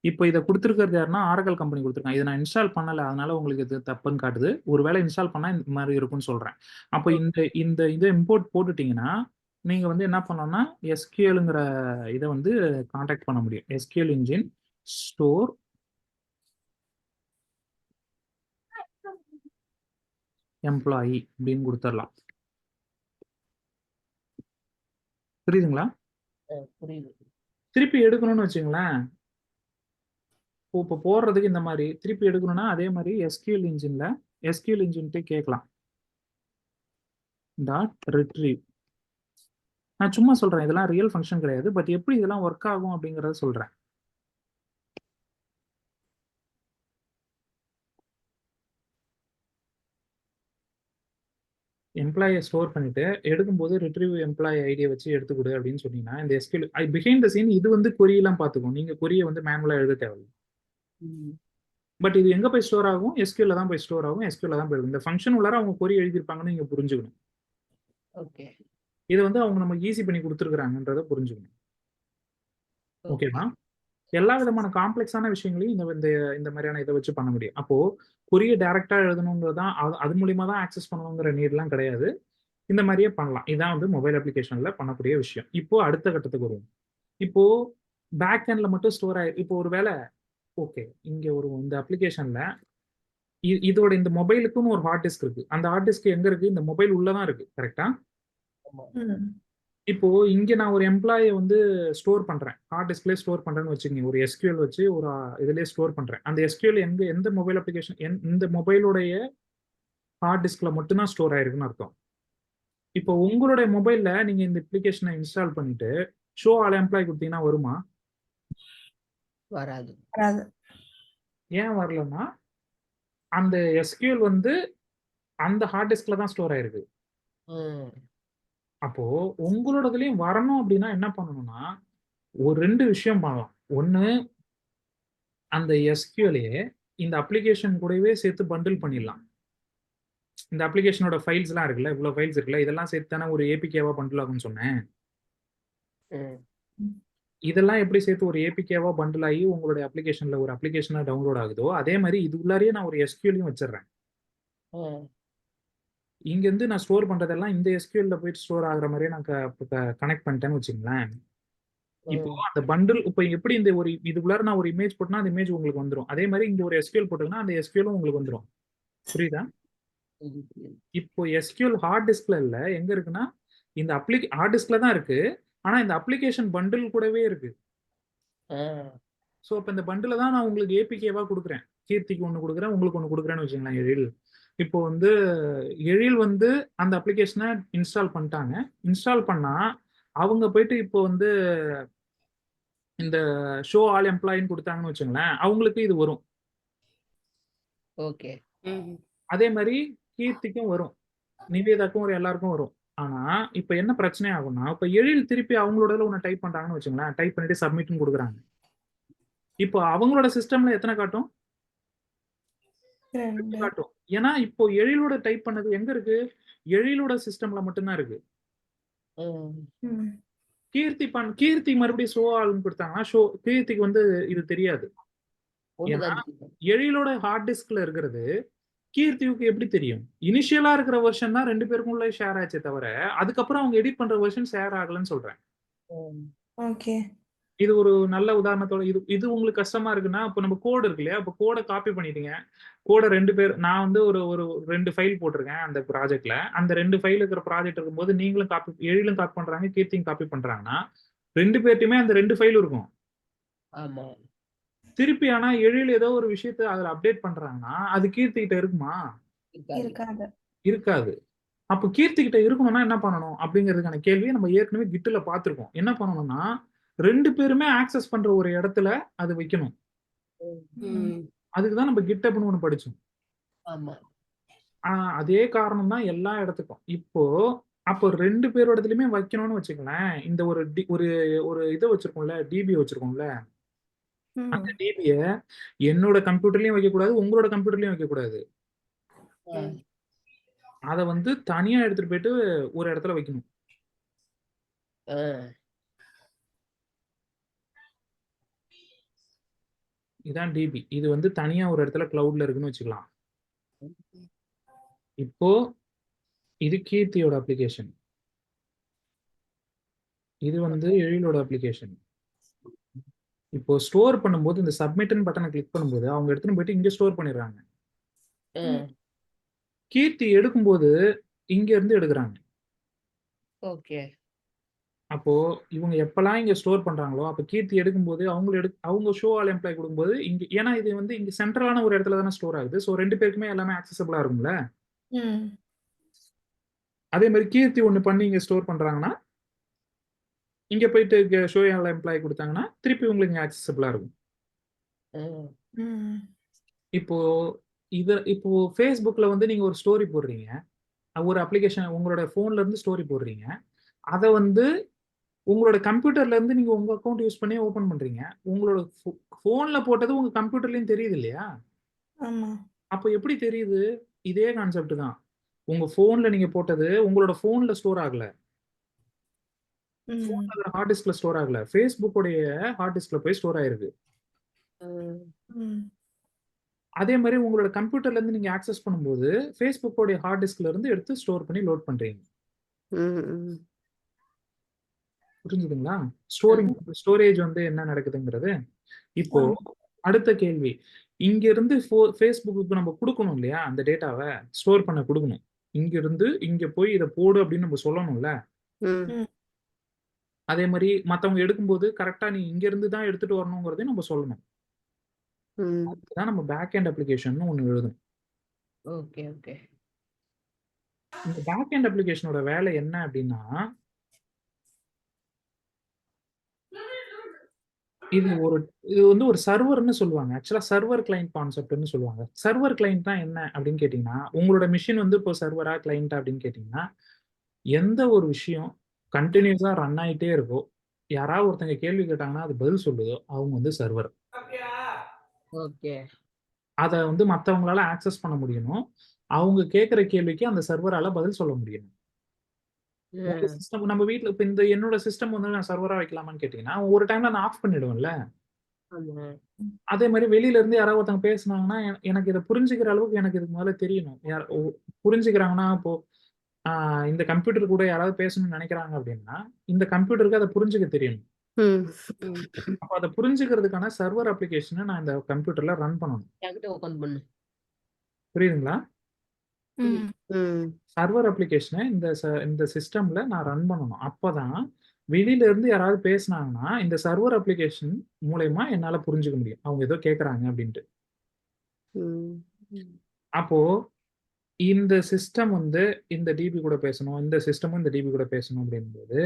இப்போ இதை கொடுத்துருக்கிறது யாருன்னா ஆரக்கல் கம்பெனி கொடுத்துருக்காங்க. இதை நான் இன்ஸ்டால் பண்ணலை, அதனால உங்களுக்கு இது தப்புன்னு காட்டுது. ஒருவேளை இன்ஸ்டால் பண்ணால் இந்த மாதிரி இருக்குன்னு சொல்கிறேன். அப்போ இந்த இதை இம்போர்ட் போட்டுட்டீங்கன்னா நீங்கள் வந்து என்ன பண்ணணும்னா எஸ்கியூஎலுங்கிற இதை வந்து கான்டாக்ட் பண்ண முடியும். எஸ்கியூஎல் இன்ஜின் ஸ்டோர் எம்ப்ளாயி அப்படின்னு கொடுத்துடலாம். புரியுதுங்களா? திருப்பி எடுக்கணும்னு வச்சுங்களேன். இப்போ போடுறதுக்கு இந்த மாதிரி திருப்பி எடுக்கணும்னா அதே மாதிரி எஸ்கியூஎல் இன்ஜின்ட்டே கேட்கலாம். Dot retrieve. நான் சும்மா சொல்றேன், இதெல்லாம் ரியல் ஃபங்க்ஷன் கிடையாது. பட் எப்படி இதெல்லாம் ஒர்க் ஆகும் அப்படிங்கறத சொல்றேன். எம்ப்ளாயை ஸ்டோர் பண்ணிட்டு எடுக்கும்போது ரிட்ரீவ் எம்ப்ளாயி ஐடியை வச்சு எடுத்துக்கொடு அப்படின்னு சொன்னீங்கன்னா இந்த எஸ்கியூஎல் பிஹைண்ட் த சீன் இது வந்து கொரியெல்லாம் பார்த்துக்கும். நீங்க கொரியை வந்து மேனுவலா எழுத தேவையில்லை. பட் இது எங்க போய் ஸ்டோர் ஆகும்? எஸ்கியூஎல்ல தான் போய் ஸ்டோர் ஆகும். எஸ்கியூஎல்ல தான் போய் இந்த ஃபங்க்ஷன் உள்ளார அவங்க கொரி எழுதியிருப்பாங்கன்னு நீங்க புரிஞ்சுக்கணும். ஓகே. இது வந்து அவங்க நமக்கு ஈஸி பண்ணி கொடுத்துருக்காங்கன்றத புரிஞ்சுக்கணும். ஓகேவா? எல்லா விதமான காம்ப்ளெக்ஸான விஷயங்களையும் இந்த இந்த இந்த மாதிரியான இதை வச்சு பண்ண முடியும். அப்போ கொரிய டைரக்டா எழுதணுங்கிறது தான் அது மூலியமா தான் ஆக்சஸ் பண்ணணுங்கிற நீட்லாம் கிடையாது. இந்த மாதிரியே பண்ணலாம். இதான் வந்து மொபைல் அப்ளிகேஷன்ல பண்ணக்கூடிய விஷயம். இப்போ அடுத்த கட்டத்துக்கு வருவோம். இப்போ பேக் எண்ட்ல மட்டும் ஸ்டோர் இப்போ ஒரு வேலை ஓகே இங்க ஒரு இந்த அப்ளிகேஷன்ல இதோட இந்த மொபைலுக்குன்னு ஒரு ஹார்ட் டிஸ்க் இருக்கு. அந்த ஹார்ட் டிஸ்க் எங்க இருக்கு? இந்த மொபைல் உள்ளதான் இருக்கு. கரெக்டா? இப்போ இங்க நான் ஒரு எம்ப்ளாயை வந்து ஸ்டோர் பண்றேன். ஹார்ட் டிஸ்க்லயே ஸ்டோர் பண்றேன்னு வச்சுக்கோங்க. ஒரு SQL வச்சு ஒரு இதுலயே ஸ்டோர் பண்றேன். அந்த SQL எந்த மொபைல் அப்ளிகேஷன் இந்த மொபைலோடைய ஹார்ட் டிஸ்க்ல மட்டும்தான் ஸ்டோர் ஆயிருக்குன்னு அர்த்தம். இப்போ உங்களுடைய மொபைல்ல நீங்க இந்த அப்ளிகேஷனை இன்ஸ்டால் பண்ணிட்டு ஷோ ஆல் எம்ப்ளாய் கொடுத்தீங்கன்னா வருமா? வராது. வராது. ஏன் வரலன்னா அந்த SQL வந்து அந்த ஹார்ட் டிஸ்க்ல தான் ஸ்டோர் ஆயிருக்கு. அப்போ உங்களோடதுலயும் வரணும் அப்படின்னா என்ன பண்ணணும்னா ஒரு 2 விஷயம் பண்ணலாம். ஒண்ணு அந்த SQLையே இந்த அப்ளிகேஷன் கூடவே சேர்த்து பண்டில் பண்ணிடலாம். இந்த அப்ளிகேஷனோட ஃபைல்ஸ்லாம் இருக்குல்ல, இவ்வளவு ஃபைல்ஸ் இருக்குல்ல, இதெல்லாம் சேர்த்து தானே ஒரு APKவா பண்டில் ஆகும்னு சொன்னேன். இதெல்லாம் எப்படி சேர்த்து ஒரு APKவா பண்டில் ஆகி உங்களுடைய அப்ளிகேஷன்ல ஒரு அப்ளிகேஷனா டவுன்லோட் ஆகுதோ அதே மாதிரி இது உள்ளாரையே நான் ஒரு SQLையும் வச்சிடுறேன். இங்க இருந்து நான் ஸ்டோர் பண்றதெல்லாம் இந்த SQLல போயிட்டு ஸ்டோர் ஆகுற மாதிரியே நான் கனெக்ட் பண்ணிட்டேன்னு வச்சுங்களேன். இப்போ அந்த பண்டில் இப்போ எப்படி இந்த ஒரு இதுக்குள்ளார நான் ஒரு இமேஜ் போட்டேன்னா அந்த இமேஜ் உங்களுக்கு வந்துடும். அதே மாதிரி இங்க ஒரு SQL போட்டோம்னா அந்த SQLம் உங்களுக்கு வந்துடும். புரியுதா? இப்போ SQL ஹார்ட் டிஸ்க்ல இல்ல, எங்க இருக்குன்னா இந்த ஹார்ட் டிஸ்க்ல தான் இருக்கு. ஆனா இந்த அப்ளிகேஷன் பண்டில் கூடவே இருக்கு. ஸோ இப்போ இந்த பண்டில தான் நான் உங்களுக்கு APKவா கொடுக்குறேன். கீர்த்திக்கு ஒன்று கொடுக்குறேன், உங்களுக்கு ஒன்று கொடுக்குறேன்னு வச்சுக்கலாம். எழில் இப்போ வந்து எழில் வந்து அந்த அப்ளிகேஷனை இன்ஸ்டால் பண்ணிட்டாங்க. இன்ஸ்டால் பண்ணா அவங்க போயிட்டு இப்போ வந்து இந்த ஷோ ஆல் எம்ப்ளாயின்னு கொடுத்தாங்கன்னு வச்சுங்களேன், அவங்களுக்கு இது வரும். ஓகே. அதே மாதிரி கீர்த்திக்கும் வரும், நிவேதாக்கும் ஒரு எல்லாருக்கும் வரும். ஆனா இப்ப என்ன பிரச்சனை ஆகும்னா இப்ப எழில் திருப்பி அவங்களோட ஒன்று டைப் பண்றாங்கன்னு வச்சுங்களேன், டைப் பண்ணிட்டு சப்மிட்னு கொடுக்குறாங்க. இப்போ அவங்களோட சிஸ்டம்ல எத்தனை காட்டும்? 2 காட்டும். ஏன்னா இப்போ எழிலோட டைப் பண்ணது எங்க இருக்கு? எழிலோட சிஸ்டம்ல மட்டும்தான் இருக்கு. கீர்த்தி மறுபடியும் ஷோ ஆல்னு கொடுத்தாங்கன்னா கீர்த்திக்கு வந்து இது தெரியாது. ஏன்னா எழிலோட ஹார்ட் டிஸ்க்ல இருக்கிறது கீர்த்திக்கு எப்படி தெரியும்? இனிஷியலா இருக்கிற வெர்ஷன் தான் 2 பேருக்கும் உள்ள ஷேர் ஆச்சே தவிர அதுக்கப்புறம் அவங்க எடிட் பண்ற வெர்ஷன் ஷேர் ஆகலன்னு சொல்றேன். ஓகே. இது ஒரு நல்ல உதாரணத்தோட இது உங்களுக்கு கஷ்டமா இருக்குன்னா இப்போ நம்ம கோட் இருக்கு இல்லையா, இப்போ கோடை காப்பி பண்ணிட்டீங்க. கோடை 2 பேர் நான் வந்து ஒரு 2 ஃபைல் போட்டிருக்கேன் அந்த ப்ராஜெக்ட்ல. அந்த 2 ஃபைல் இருக்கிற ப்ராஜெக்ட் இருக்கும்போது நீங்களும் எழிலும் காப்பி பண்றாங்க, கீர்த்தியும் காப்பி பண்றாங்கன்னா 2 பேர்ட்டுமே அந்த 2 ஃபைல் இருக்கும். ஆமா. திருப்பி ஆனா எழில் ஏதோ ஒரு விஷயத்தை அதுல அப்டேட் பண்றாங்கன்னா அது கீர்த்தி கிட்ட இருக்குமா? இருக்காது. இருக்காது. அப்போ கீர்த்தி கிட்ட இருக்கணும்னா என்ன பண்ணணும் அப்படிங்கிறதுக்கான கேள்வியை நம்ம ஏற்கனவே கிட்ல பார்த்திருக்கோம். என்ன பண்ணணும்னா 2 பேருமே ஆக்சஸ் பண்ற ஒரு இடத்துல அது வைக்கணும். அதுக்குதான் நம்ம கிட்டப்னு ஒண்ணு படிச்சோம். ஆமா. அதே காரணம் தான் எல்லா இடத்துக்கும். இப்போ அப்போ 2 பேரோட இதுலயுமே வைக்கணும்னு வச்சுக்கலாம். இந்த ஒரு ஒரு இதை வச்சிருக்கோம்ல, டிபி வச்சிருக்கோம்ல, அந்த டிபிய என்னோட கம்ப்யூட்டர்லயும் வைக்க கூடாது, உங்களோட கம்ப்யூட்டர்லயும் வைக்க கூடாது. அத வந்து தனியா எடுத்துட்டு போயிட்டு ஒரு இடத்துல வைக்கணும். இதான் டிபி. இது வந்து தனியா ஒரு இடத்துல கிளவுட்ல இருக்குன்னு வச்சுக்கலாம். இப்போ இது கீர்த்தியோட அப்ளிகேஷன், இது வந்து எழிலோட அப்ளிகேஷன். இப்போ ஸ்டோர் பண்ணும்போது இந்த சப்மிட்னு பட்டனை கிளிக் பண்ணும்போது அவங்க எடுத்துட்டு போயிட்டு இங்க ஸ்டோர் பண்ணிடுறாங்க. கீர்த்தி எடுக்கும்போது இங்க இருந்து எடுக்கிறாங்க. ஓகே. அப்போ இவங்க எப்பெல்லாம் இங்க ஸ்டோர் பண்றாங்களோ அப்ப கீர்த்தி எடுக்கும்போது அவங்க ஷோ ஆல் எம்ப்ளாய் கொடுக்கும்போது இங்க, ஏன்னா இது வந்து இங்க சென்ட்ரலான ஒரு இடத்துல தானே ஸ்டோர் ஆகுது. ஸோ 2 பேருக்குமே எல்லாமே ஆக்சசபிளா இருக்கும்ல. அதே மாதிரி கீர்த்தி ஒண்ணு பண்ணி இங்க ஸ்டோர் பண்றாங்கன்னா இங்க போயிட்டு ஷோ ஆல் எம்ப்ளாய் கொடுத்தாங்கன்னா திருப்பி உங்களுக்கு இங்க ஆக்சசபிளா இருக்கும். இப்போ இப்போ ஃபேஸ்புக்ல வந்து நீங்க ஒரு ஸ்டோரி போடுறீங்க, ஒரு அப்ளிகேஷன் உங்களோட போன்ல இருந்து ஸ்டோரி போடுறீங்க, அதை வந்து உங்களோட கம்ப்யூட்டர்ல இருந்து நீங்க உங்க அக்கௌண்ட் யூஸ் பண்ணி ஓபன் பண்றீங்க. உங்களோட போன்ல போட்டது உங்க கம்ப்யூட்டர்லயும் தெரியுது இல்லையா? அப்போ எப்படி தெரியுது? இதே கான்செப்ட் தான். உங்க போன்ல நீங்க போட்டது உங்களோட போன்ல ஸ்டோர் ஆகல, ஹார்ட் டிஸ்க்ல ஸ்டோர் ஆகல, ஃபேஸ்புக் உடைய ஹார்ட் டிஸ்க்ல போய் ஸ்டோர் ஆயிருக்கு. ம். ம். அதே மாதிரி உங்களோட கம்ப்யூட்டர்ல இருந்து நீங்க ஆக்சஸ் பண்ணும்போது ஃபேஸ்புக்கோட ஹார்ட் டிஸ்க்ல இருந்து எடுத்து ஸ்டோர் பண்ணி லோட் பண்றீங்க. ம், ம். புரிஞ்சுதுங்களா? ஸ்டோரேஜ் வந்து என்ன நடக்குதுங்கிறது. இப்போ அடுத்த கேள்வி, இங்க இருந்து ஃபேஸ்புக்கு நம்ம கொடுக்கணும் இல்லையா? அந்த டேட்டாவை ஸ்டோர் பண்ண கொடுக்கணும். இங்க இருந்து இங்க போய் இதை போடு அப்படின்னு நம்ம சொல்லணும்ல. ம். அதே மாதிரி மத்தவங்க எடுக்கும்போது கரெக்டா நீ இங்க இருந்து தான் எடுத்துட்டு வரணுங்கிறதையும் நம்ம சொல்லணும். ம். அதுதான் நம்ம பேக் எண்ட் அப்ளிகேஷன் ஒன்று எழுதணும். Okay, okay. இந்த பேக் எண்ட் அப்ளிகேஷனோட வேலை என்ன அப்படின்னா, இது வந்து ஒரு சர்வர்னு சொல்லுவாங்க. ஆக்சுவலா சர்வர் கிளையண்ட் கான்செப்ட்னு சொல்லுவாங்க. சர்வர் கிளையண்ட் தான் என்ன அப்படின்னு கேட்டீங்கன்னா, உங்களோட மிஷின் வந்து இப்போ சர்வரா கிளையண்டா அப்படின்னு கேட்டீங்கன்னா, எந்த ஒரு விஷயம் கண்டினியூஸா ரன் ஆயிட்டே இருக்கோ, யாராவது ஒருத்தங்க கேள்வி கேட்டாங்கன்னா அது பதில் சொல்லுதோ அவங்க வந்து சர்வர். ஓகே. அதை வந்து மற்றவங்களால ஆக்சஸ் பண்ண முடியணும். அவங்க கேட்கிற கேள்விக்கு அந்த சர்வரால பதில் சொல்ல முடியணும். உங்க சிஸ்டம் நம்ம வீட்ல இப்ப இந்த என்னோட சிஸ்டம் வந்து நான் சர்வரா வைக்கலாமான்னு கேட்டீங்கன்னா, ஒரு டைம்ல நான் ஆஃப் பண்ணிடுவேன்ல. ஆமா. அதே மாதிரி வெளியில இருந்து யாராவது ஒருத்தங்க பேசுனாங்கன்னா, எனக்கு இதை புரிஞ்சுக்கிற அளவுக்கு எனக்கு இதுக்கு முதல்ல தெரியணும். புரிஞ்சுக்கிறாங்கன்னா, இப்போ இந்த கம்ப்யூட்டர் கூட யாராவது பேசணும்னு நினைக்கிறாங்க அப்படின்னா, இந்த கம்ப்யூட்டருக்கு அதை புரிஞ்சுக்க தெரியணும். ம். அப்ப அதை புரிஞ்சுக்கிறதுக்கான சர்வர் அப்ளிகேஷனை நான் இந்த கம்ப்யூட்டர்ல ரன் பண்ணணும். என்கிட்ட ஓபன் பண்ணு. புரியுதுங்களா? ம். ம். சர்வர் அப்ளிகேஷனை இந்த சிஸ்டம்ல நான் ரன் பண்ணணும். அப்பதான் வெளியில இருந்து யாராவது பேசுனாங்கன்னா இந்த சர்வர் அப்ளிகேஷன் மூலயமா என்னால புரிஞ்சுக்க முடியும் அவங்க ஏதோ கேட்கறாங்க அப்படின்ட்டு. ம். ம். அப்போ இந்த சிஸ்டம் வந்து இந்த டிபி கூட பேசணும், இந்த சிஸ்டமும் இந்த டிபி கூட பேசணும் அப்படிங்கும்போது,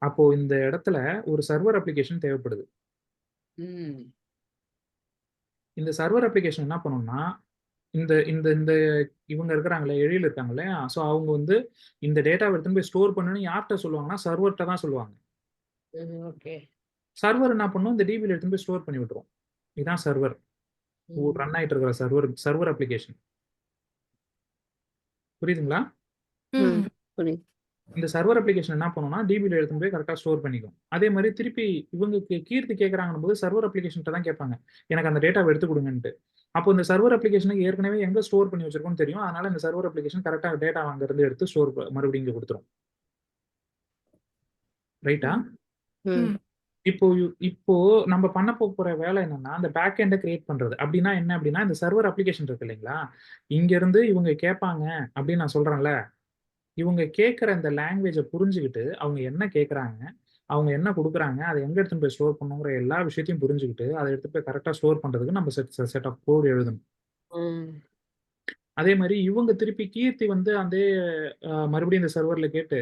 அப்போ இந்த இடத்துல ஒரு சர்வர் அப்ளிகேஷன் தேவைப்படுது. ம். இந்த சர்வர் அப்ளிகேஷன் என்ன பண்ணணும்னா, இந்த இந்த இந்த இவங்க இருக்கிறாங்களே, எழில் இருக்காங்க இல்லையா? ஸோ அவங்க வந்து இந்த டேட்டாவை எடுத்துன்னு போய் ஸ்டோர் பண்ணணும்னு யார்கிட்ட சொல்லுவாங்கன்னா, சர்வர்கிட்ட தான் சொல்லுவாங்க. ஓகே. சர்வர் என்ன பண்ணும், இந்த டிபியில் எடுத்துன்னு போய் ஸ்டோர் பண்ணி விட்டுரும். இதுதான் சர்வர். ரன் ஆயிட்டு இருக்கிற சர்வர் அப்ளிகேஷன். புரியுதுங்களா? ம். புரியுது. இந்த சர்வர் அப்ளிகேஷன் என்ன பண்ணும்னா, டிபியில் எடுத்துன்னு போய் கரெக்டாக ஸ்டோர் பண்ணிக்கும். அதே மாதிரி திருப்பி இவங்களுக்கு கீர்த்தி கேட்குறாங்கன்னு போது சர்வர் அப்ளிகேஷன்ட்ட தான் கேட்பாங்க. எனக்கு அந்த டேட்டாவை எடுத்து கொடுங்கன்ட்டு. அப்போ இந்த சர்வர் அப்ளிகேஷனுக்கு ஏற்கனவே எங்க ஸ்டோர் பண்ணி வச்சிருக்கோம்னு தெரியும். அதனால இந்த சர்வர் அப்ளிகேஷன் கரெக்டாக டேட்டா அங்கிருந்து எடுத்து ஸ்டோர் மறுபடியும் இங்க கொடுத்துரும். ரைட்டா? ம். இப்போ நம்ம பண்ண போற வேலை என்னன்னா, அந்த பேக் எண்டை கிரியேட் பண்றது. அப்படின்னா என்ன அப்படின்னா, இந்த சர்வர் அப்ளிகேஷன் இருக்கு இல்லைங்களா? இங்க இருந்து இவங்க கேட்பாங்க அப்படின்னு நான் சொல்றேன்ல. இவங்க கேட்கிற இந்த லாங்குவேஜை புரிஞ்சுக்கிட்டு, அவங்க என்ன கேட்கறாங்க, அவங்க என்ன கொடுக்குறாங்க, அதை எங்க எடுத்துன்னு போய் ஸ்டோர் பண்ணணுங்கிற எல்லா விஷயத்தையும் புரிஞ்சுக்கிட்டு, அதை எடுத்து போய் கரெக்டா ஸ்டோர் பண்றதுக்கு நம்ம செட் ஆஃப் கோட் எழுதணும். ம். அதே மாதிரி இவங்க திருப்பி கீர்த்தி வந்து அதே மறுபடியும் இந்த சர்வர்ல கேட்டு,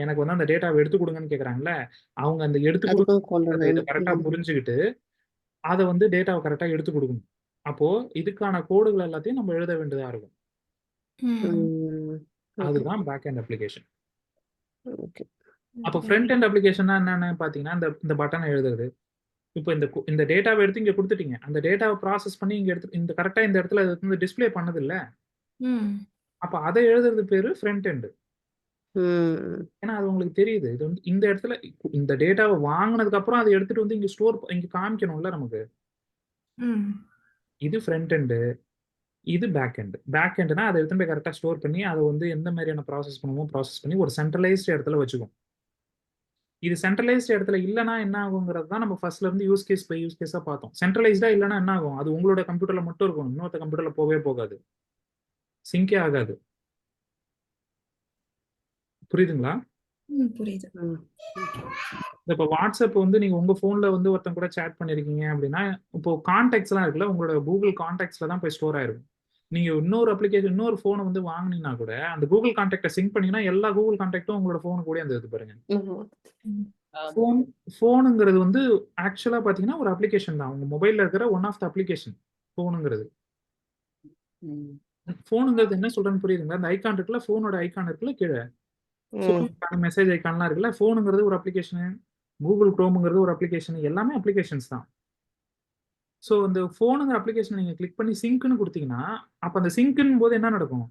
எனக்கு வந்து அந்த டேட்டாவை எடுத்து கொடுங்கன்னு கேட்கறாங்கல்ல, அவங்க அந்த எடுத்து அதுக்கும் கொண்டு கொடுக்கறத இதை கரெக்டா வரணும். புரிஞ்சுக்கிட்டு, அதை வந்து டேட்டாவை கரெக்டா எடுத்து கொடுக்கணும். அப்போ இதுக்கான கோடுகள் எல்லாத்தையும் நம்ம எழுத வேண்டியதா இருக்கும். ம். அதுதான் பேக் எண்ட் அப்ளிகேஷன். ஓகே. அப்போ ஃப்ரண்ட் எண்ட் அப்ளிகேஷன்னா என்னன்னு பார்த்தீங்கன்னா, இந்த பட்டனை எழுதுறது. இப்போ இந்த டேட்டாவை எடுத்து இங்க கொடுத்துட்டீங்க. அந்த டேட்டாவை ப்ராசஸ் பண்ணி இங்க எடுத்து இந்த கரெக்டா இந்த இடத்துல அது வந்து டிஸ்ப்ளே பண்ணது இல்ல. ம். அப்ப அதை எழுதுறது பேரு ஃப்ரண்ட் எண்ட். ம். ஏன்னா அது உங்களுக்கு தெரியுது. இது வந்து இந்த இடத்துல இந்த டேட்டாவை வாங்குனதுக்கு அப்புறம் அதை எடுத்துட்டு வந்து இங்க காமிக்கணும்ல நமக்கு. ம். இது ஃப்ரண்ட் எண்ட். இது பேக் எண்ட். பேக் எண்ட்னா அதை எடுத்து போய் கரெக்டா ஸ்டோர் பண்ணி அதை வந்து எந்த மாதிரியான ப்ராசஸ் பண்ணுமோ ப்ராசஸ் பண்ணி ஒரு சென்ட்ரலைஸ்ட் இடத்துல வச்சுக்கும். இது சென்ட்ரலைஸ்ட் இடத்துல இல்லைன்னா என்ன ஆகுங்கிறது தான் நம்ம ஃபர்ஸ்ட்ல இருந்து யூஸ் கேஸ் பை யூஸ் கேஸா பார்த்தோம். சென்ட்ரலைஸ்டா இல்லைன்னா என்ன ஆகும், அது உங்களோட கம்ப்யூட்டர்ல மட்டும் இருக்கும், இன்னொருத்த கம்ப்யூட்டர்ல போகவே போகாது, சிங்கே ஆகாது. புரியுதுங்களா? புரியுது. இப்போ வாட்ஸ்அப் வந்து நீங்க உங்க போன்ல வந்து ஒருத்தன் கூட சேட் பண்ணிருக்கீங்க அப்படின்னா, இப்போ கான்டாக்ட்ஸ் எல்லாம் இருக்குல்ல, உங்களோட கூகுள் கான்டாக்ட்ஸ்ல தான் போய் ஸ்டோர் ஆயிருக்கும். நீங்க இன்னொரு அப்ளிகேஷன் இன்னொரு போனை வந்து வாங்கினீங்கன்னா கூட அந்த கூகுள் கான்டாக்டை சிங்க் பண்ணீங்கன்னா எல்லா கூகுள் கான்டாக்டும் உங்களோட போனு கூட அந்த இது பாருங்க. போனுங்கிறது வந்து ஆக்சுவலா பாத்தீங்கன்னா ஒரு அப்ளிகேஷன் தான். உங்க மொபைல்ல இருக்கிற ஒன் ஆஃப் த அப்ளிகேஷன் போனுங்கிறது. போனுங்கிறது என்ன சொல்றேன்னு புரியுதுங்களா? அந்த ஐகான் இருக்குல்ல, போனோட ஐகான் இருக்குல்ல கீழே, மெசேஜ் ஐகான்லாம் இருக்குல்ல, போனுங்கிறது ஒரு அப்ளிகேஷன், கூகுள் குரோம்ங்கிறது ஒரு அப்ளிகேஷன், எல்லாமே அப்ளிகேஷன்ஸ் தான். ஸோ இந்த போனுங்கிற அப்ளிகேஷன் நீங்க கிளிக் பண்ணி சிங்க்னு கொடுத்தீங்கன்னா, அப்ப அந்த சிங்க்னு போது என்ன நடக்கும்,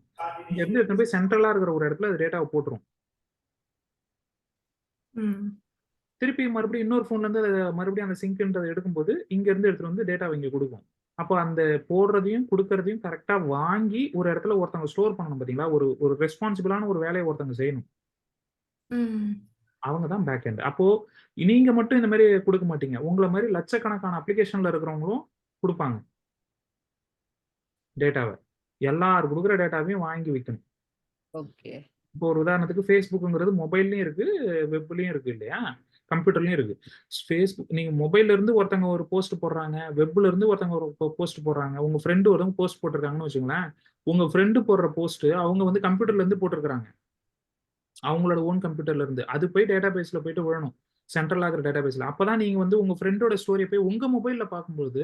இங்க இருந்து எடுத்து போய் சென்ட்ரலா இருக்கிற ஒரு இடத்துல அது டேட்டாவை போட்டுரும். திருப்பி மறுபடியும் இன்னொரு ஃபோன்லேருந்து மறுபடியும் அந்த சிங்க்ன்றதை எடுக்கும்போது இங்கேருந்து எடுத்துகிட்டு வந்து டேட்டாவை இங்கே கொடுக்கும். அப்போ அந்த போடுறதையும் கொடுக்கறதையும் கரெக்டாக வாங்கி ஒரு இடத்துல ஒருத்தவங்க ஸ்டோர் பண்ணணும் பார்த்தீங்களா? ஒரு ஒரு ரெஸ்பான்சிபிளான ஒரு வேலையை ஒருத்தவங்க செய்யணும். ம். அவங்க தான் பேக் எண்ட். அப்போ நீங்க மட்டும் இந்த மாதிரி கொடுக்க மாட்டீங்க. உங்கள மாதிரி லட்சக்கணக்கான அப்ளிகேஷன்ல இருக்கிறவங்களும் கொடுப்பாங்க டேட்டாவை. எல்லாரும் கொடுக்குற டேட்டாவையும் வாங்கி வைக்கணும். ஓகே. இப்போ ஒரு உதாரணத்துக்கு ஃபேஸ்புக்குங்கிறது மொபைல்லையும் இருக்கு, வெப்லையும் இருக்கு இல்லையா? கம்ப்யூட்டர்லையும் இருக்கு. ஃபேஸ்புக் நீங்க மொபைல்ல இருந்து ஒருத்தவங்க ஒரு போஸ்ட் போடுறாங்க, வெப்ல இருந்து ஒருத்தவங்க ஒரு போஸ்ட் போடுறாங்க. உங்க ஃப்ரெண்டு ஒருத்தவங்க போஸ்ட் போட்டிருக்காங்கன்னு வச்சுங்களேன். உங்க ஃப்ரெண்டு போடுற போஸ்ட் அவங்க வந்து கம்ப்யூட்டர்ல இருந்து போட்டிருக்காங்க. அவங்களோட ஓன் கம்ப்யூட்டர்ல இருந்து. அது போய் டேட்டாபேஸ்ல போயிட்டு விழணும். சென்ட்ரல் ஆகிற டேட்டாபேஸ்ல. அப்பதான் நீங்க வந்து உங்க ஃப்ரெண்டோட ஸ்டோரிய போய் உங்க மொபைல்ல பார்க்கும்போது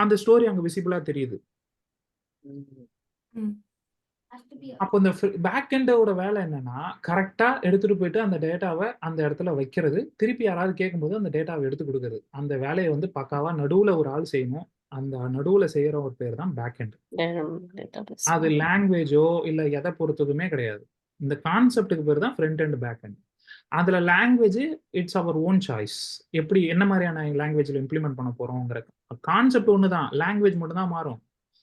அந்த ஸ்டோரி அங்க விசிபிளா தெரியுது. ம். அப்போ இந்த பேக் எண்டோட வேலை என்னன்னா, கரெக்ட்டா எடுத்துட்டு போயிட்டு அந்த டேட்டாவ அந்த இடத்துல வைக்கிறது. திருப்பி யாராவது கேட்கும்போது அந்த டேட்டாவ எடுத்து குடுக்குறது. அந்த வேலைய வந்து பக்காவா நடுவுல ஒரு ஆள் செய்யணும். அந்த நடுவுல செய்யற ஒரு பேர் தான் பேக் எண்ட். டேட்டாபேஸ். அது லாங்குவேஜோ இல்ல எதை பொறுத்ததுமே கிடையாது. இந்த கான்செப்ட்க்கு பேர் தான் ஃப்ரண்ட் எண்ட், பேக் எண்ட். அதுல language it's our own choice. எப்படி என்ன மாதிரியான லாங்குவேஜ்ல இம்ப்ளிமெண்ட் பண்ண போறோம்ங்கிற கான்செப்ட் ஒண்ணுதான். லாங்குவேஜ் மட்டும் தான் மாறும்.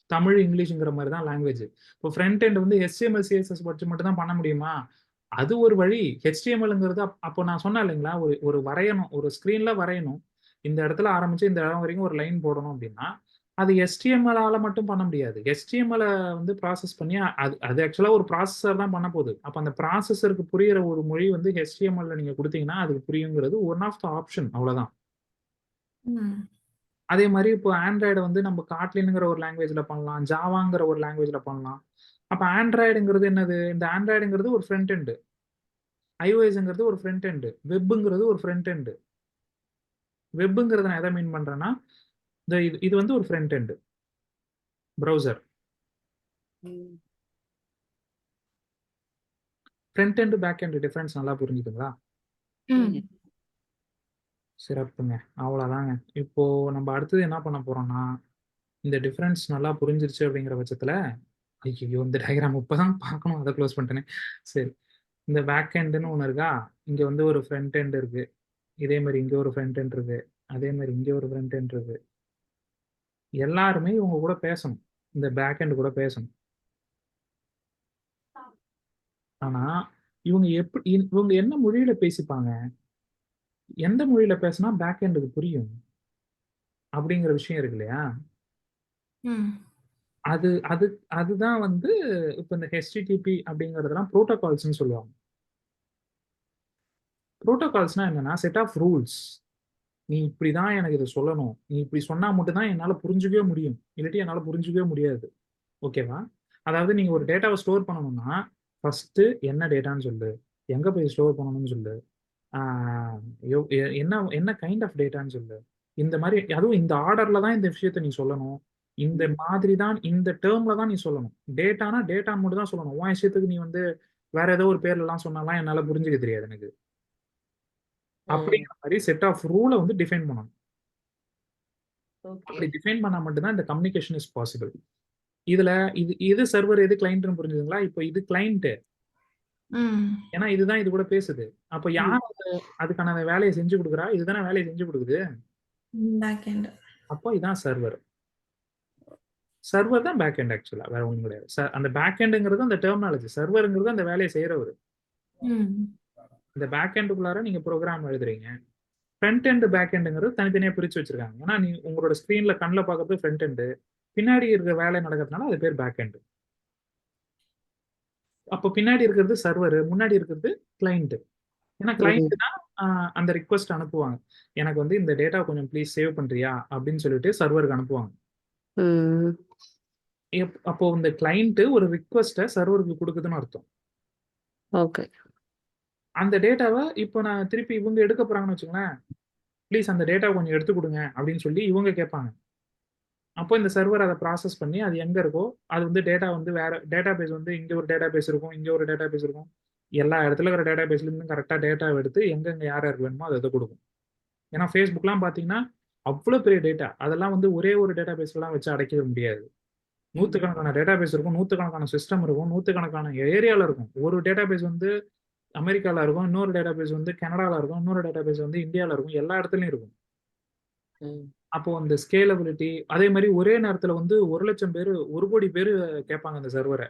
தமிழ், இங்கிலீஷ்ங்கிற மாதிரி தான் லாங்குவேஜ். இப்போ ஃப்ரண்ட் எண்ட் வந்து HTML, CSS படிச்சு மட்டும் தான் பண்ண முடியுமா? அது ஒரு வழி. HTMLங்கிறது அப்போ நான் சொன்னேன் இல்லைங்களா? ஒரு வரையணும். ஒரு ஸ்க்ரீன்ல வரையணும். இந்த இடத்துல ஆரம்பிச்சு இந்த இடம் வரைக்கும் ஒரு லைன் போடணும் அப்படின்னா, அது HTML-ஆல மட்டும் பண்ண முடியாது. HTML வந்து ப்ராசஸ் பண்ணி அது ஆக்சுவலா ஒரு ப்ராசஸர் தான் பண்ண போகுது. அப்ப அந்த ப்ராசஸருக்கு புரியிற ஒரு மொழி வந்து HTML-ல நீங்க குடுத்தீங்கன்னா, அதுக்கு புரியுங்கிறது ஒன் ஆஃப் த ஆப்ஷன் அவ்வளோதான். ம். அதே மாதிரி இப்போ ஆண்ட்ராய்டு வந்து நம்ம காட்லின்ங்கிற ஒரு லாங்குவேஜ்ல பண்ணலாம். ஜாவாங்கிற ஒரு லாங்குவேஜ்ல பண்ணலாம். அப்ப ஆண்ட்ராய்டுங்கிறது என்னது? இந்த ஆண்ட்ராய்டுங்கிறது ஒரு ஃப்ரண்ட் எண்ட். iOSங்கிறது ஒரு ஃப்ரண்ட் எண்ட். வெப்ங்கிறது ஒரு ஃப்ரண்ட் எண்ட். வெப்ங்கிறத நான் எதை மீன் பண்றேன்னா, இது வந்து ஒரு front end. Browser. Front end, back end difference நல்லா புரிஞ்சுதுங்களா? ம். சிறப்புங்க. அவ்வளோதாங்க. இப்போ நம்ம அடுத்தது என்ன பண்ண போறோம்னா, இந்த டிஃபரன்ஸ் நல்லா புரிஞ்சிருச்சு அப்படிங்கிற பட்சத்துல, ஐயய்யோ! இந்த டயகிராம் இப்பதான் பார்க்கணும். அத க்ளோஸ் பண்ணிட்டேனே. சரி. இந்த பேக் எண்டுன்னு ஒண்ணு இருக்கா? இங்க வந்து ஒரு ஃப்ரண்ட் எண்ட் இருக்கு. இதே மாரி இங்க ஒரு ஃப்ரண்ட் எண்ட் இருக்கு. அதே மாரி இங்க ஒரு ஃப்ரண்ட் எண்ட் இருக்கு. எல்லாருமே இவங்க கூட பேசணும். இந்த பேக் எண்ட் கூட பேசணும். ஆனா, இவங்க என்ன மொழியில பேசிப்பாங்க? எந்த மொழியில பேசினா பேக் எண்டுக்கு புரியும்? அப்படிங்கிற விஷயம் இருக்கு இல்லையா? ம். அதுதான் வந்து இப்ப இந்த HTTP அப்படிங்கிறதெல்லாம் புரோட்டோகால்ஸ்ன்னு சொல்லுவாங்க. புரோட்டோகால்ஸ்னா என்னன்னா, செட் ஆஃப் ரூல்ஸ். நீ இப்படிதான் எனக்கு இத சொல்லணும். நீ இப்படி சொன்னா மட்டும் தான் என்னால புரிஞ்சுக்கவே முடியும். இல்லாட்டி என்னால புரிஞ்சுக்கவே முடியாது. ஓகேவா? அதாவது நீங்க ஒரு டேட்டாவ ஸ்டோர் பண்ணணும்னா, ஃபர்ஸ்ட் என்ன டேட்டான்னு சொல்லு. எங்க போய் ஸ்டோர் பண்ணணும்னு சொல்லு. ஆ என்ன கைண்ட் ஆஃப் டேட்டான்னு சொல்லு. இந்த மாரி அதுவும் இந்த ஆர்டர்ல தான் இந்த விஷயத்த நீ சொல்லணும். இந்த மாதிரி தான் இந்த டெர்ம்ல தான் நீ சொல்லணும். டேட்டானா டேட்டான்னு மட்டும் தான் சொல்லணும். உன் இஷ்டத்துக்கு நீ வந்து வேற ஏதோ ஒரு பேர்லலாம் சொன்னாலாம் என்னால புரிஞ்சுக்க தெரியாது எனக்கு. அப்படிங்கிற மாதிரி செட் ஆஃப் ரூல வந்து டிஃபைன் பண்ணணும். ஓகே. அப்படி டிஃபைன் பண்ணா மட்டும் தான் இந்த கம்யூனிகேஷன் இஸ் பாசிபிள். இதுல எது சர்வர் எது கிளையண்ட்னு புரிஞ்சுதுங்களா? இப்போ இது கிளையண்ட். ம். ஏன்னா இதுதான் இது கூட பேசுது. அப்ப யார் அதுக்கான வேலையை செஞ்சு கொடுக்குறா? இதுதானே வேலையை செஞ்சு கொடுக்குது. Back end. அப்போ இதான் சர்வர். சர்வர் தான் பேக் எண்ட் ஆக்சுவலா. வேற ஒண்ணும் கிடையாது. அந்த பேக் எண்ட்ங்கிறது அந்த டெர்மினாலஜி. சர்வர்ங்கிறது அந்த வேலையை செய்யறவர். ம். இந்த பேக் எண்டுக்குள்ளார நீங்க ப்ரோக்ராம் எழுதுறீங்க. ஃப்ரண்ட் எண்ட், பேக் எண்டுங்கிறது தனித்தனியா பிரிச்சு வச்சிருக்காங்க. ஏன்னா நீ உங்களோட ஸ்கிரீன்ல கண்ணுல பார்க்கறது ஃப்ரண்ட் எண்ட். பின்னாடி இருக்கிற வேலை நடக்கிறதுனால அது பேர் பேக் எண்ட். அப்போ பின்னாடி இருக்கிறது சர்வர், முன்னாடி இருக்கிறது கிளையண்ட். ஏன்னா கிளையண்ட் தான் அந்த ரிக்வெஸ்ட் அனுப்புவாங்க. எனக்கு வந்து இந்த டேட்டா கொஞ்சம் ப்ளீஸ் சேவ் பண்றியா அப்படின்னு சொல்லிட்டு சர்வருக்கு அனுப்புவாங்க. அப்போ இந்த கிளையண்ட் ஒரு ரிக்வெஸ்ட்டை சர்வருக்கு கொடுக்குதுன்னு அர்த்தம். ஓகே. அந்த டேட்டாவை இப்போ நான் திருப்பி இவங்க எடுக்க போறாங்கன்னு வச்சுங்களேன், ப்ளீஸ் அந்த டேட்டா கொஞ்சம் எடுத்து கொடுங்க அப்படின்னு சொல்லி இவங்க கேட்பாங்க. அப்போ இந்த சர்வர் அதை ப்ராசஸ் பண்ணி அது எங்க இருக்கோ அது வந்து டேட்டா வந்து வேற டேட்டா பேஸ் வந்து இங்க ஒரு டேட்டா பேஸ் இருக்கும், இங்க ஒரு டேட்டா பேஸ் இருக்கும். எல்லா இடத்துல இருக்கிற டேட்டா பேஸ்ல இருந்து கரெக்டாக டேட்டாவை எடுத்து எங்கெங்க யாருக்கு வேணுமோ அதை கொடுக்கும். ஏன்னா ஃபேஸ்புக்லாம் பார்த்தீங்கன்னா அவ்வளோ பெரிய டேட்டா. அதெல்லாம் வந்து ஒரே ஒரு டேட்டா பேஸ்லாம் வச்சு அடைக்க முடியாது. நூற்றுக்கணக்கான டேட்டா பேஸ் இருக்கும், நூற்றுக்கணக்கான சிஸ்டம் இருக்கும், நூற்றுக்கணக்கான ஏரியாவில் இருக்கும். ஒரு டேட்டா பேஸ் வந்து அமெரிக்கால இருக்கும், இன்னொரு டேட்டாபேஸ் வந்து கனடால இருக்கும், இன்னொரு டேட்டாபேஸ் வந்து இந்தியால இருக்கும், எல்லா இடத்துலயும் இருக்கும். ம். அப்போ அந்த ஸ்கேலபிலிட்டி அதே மாதிரி ஒரே நேரத்துல வந்து 1,00,000 பேர் 1,00,00,000 பேர் கேட்பாங்க அந்த சர்வரை.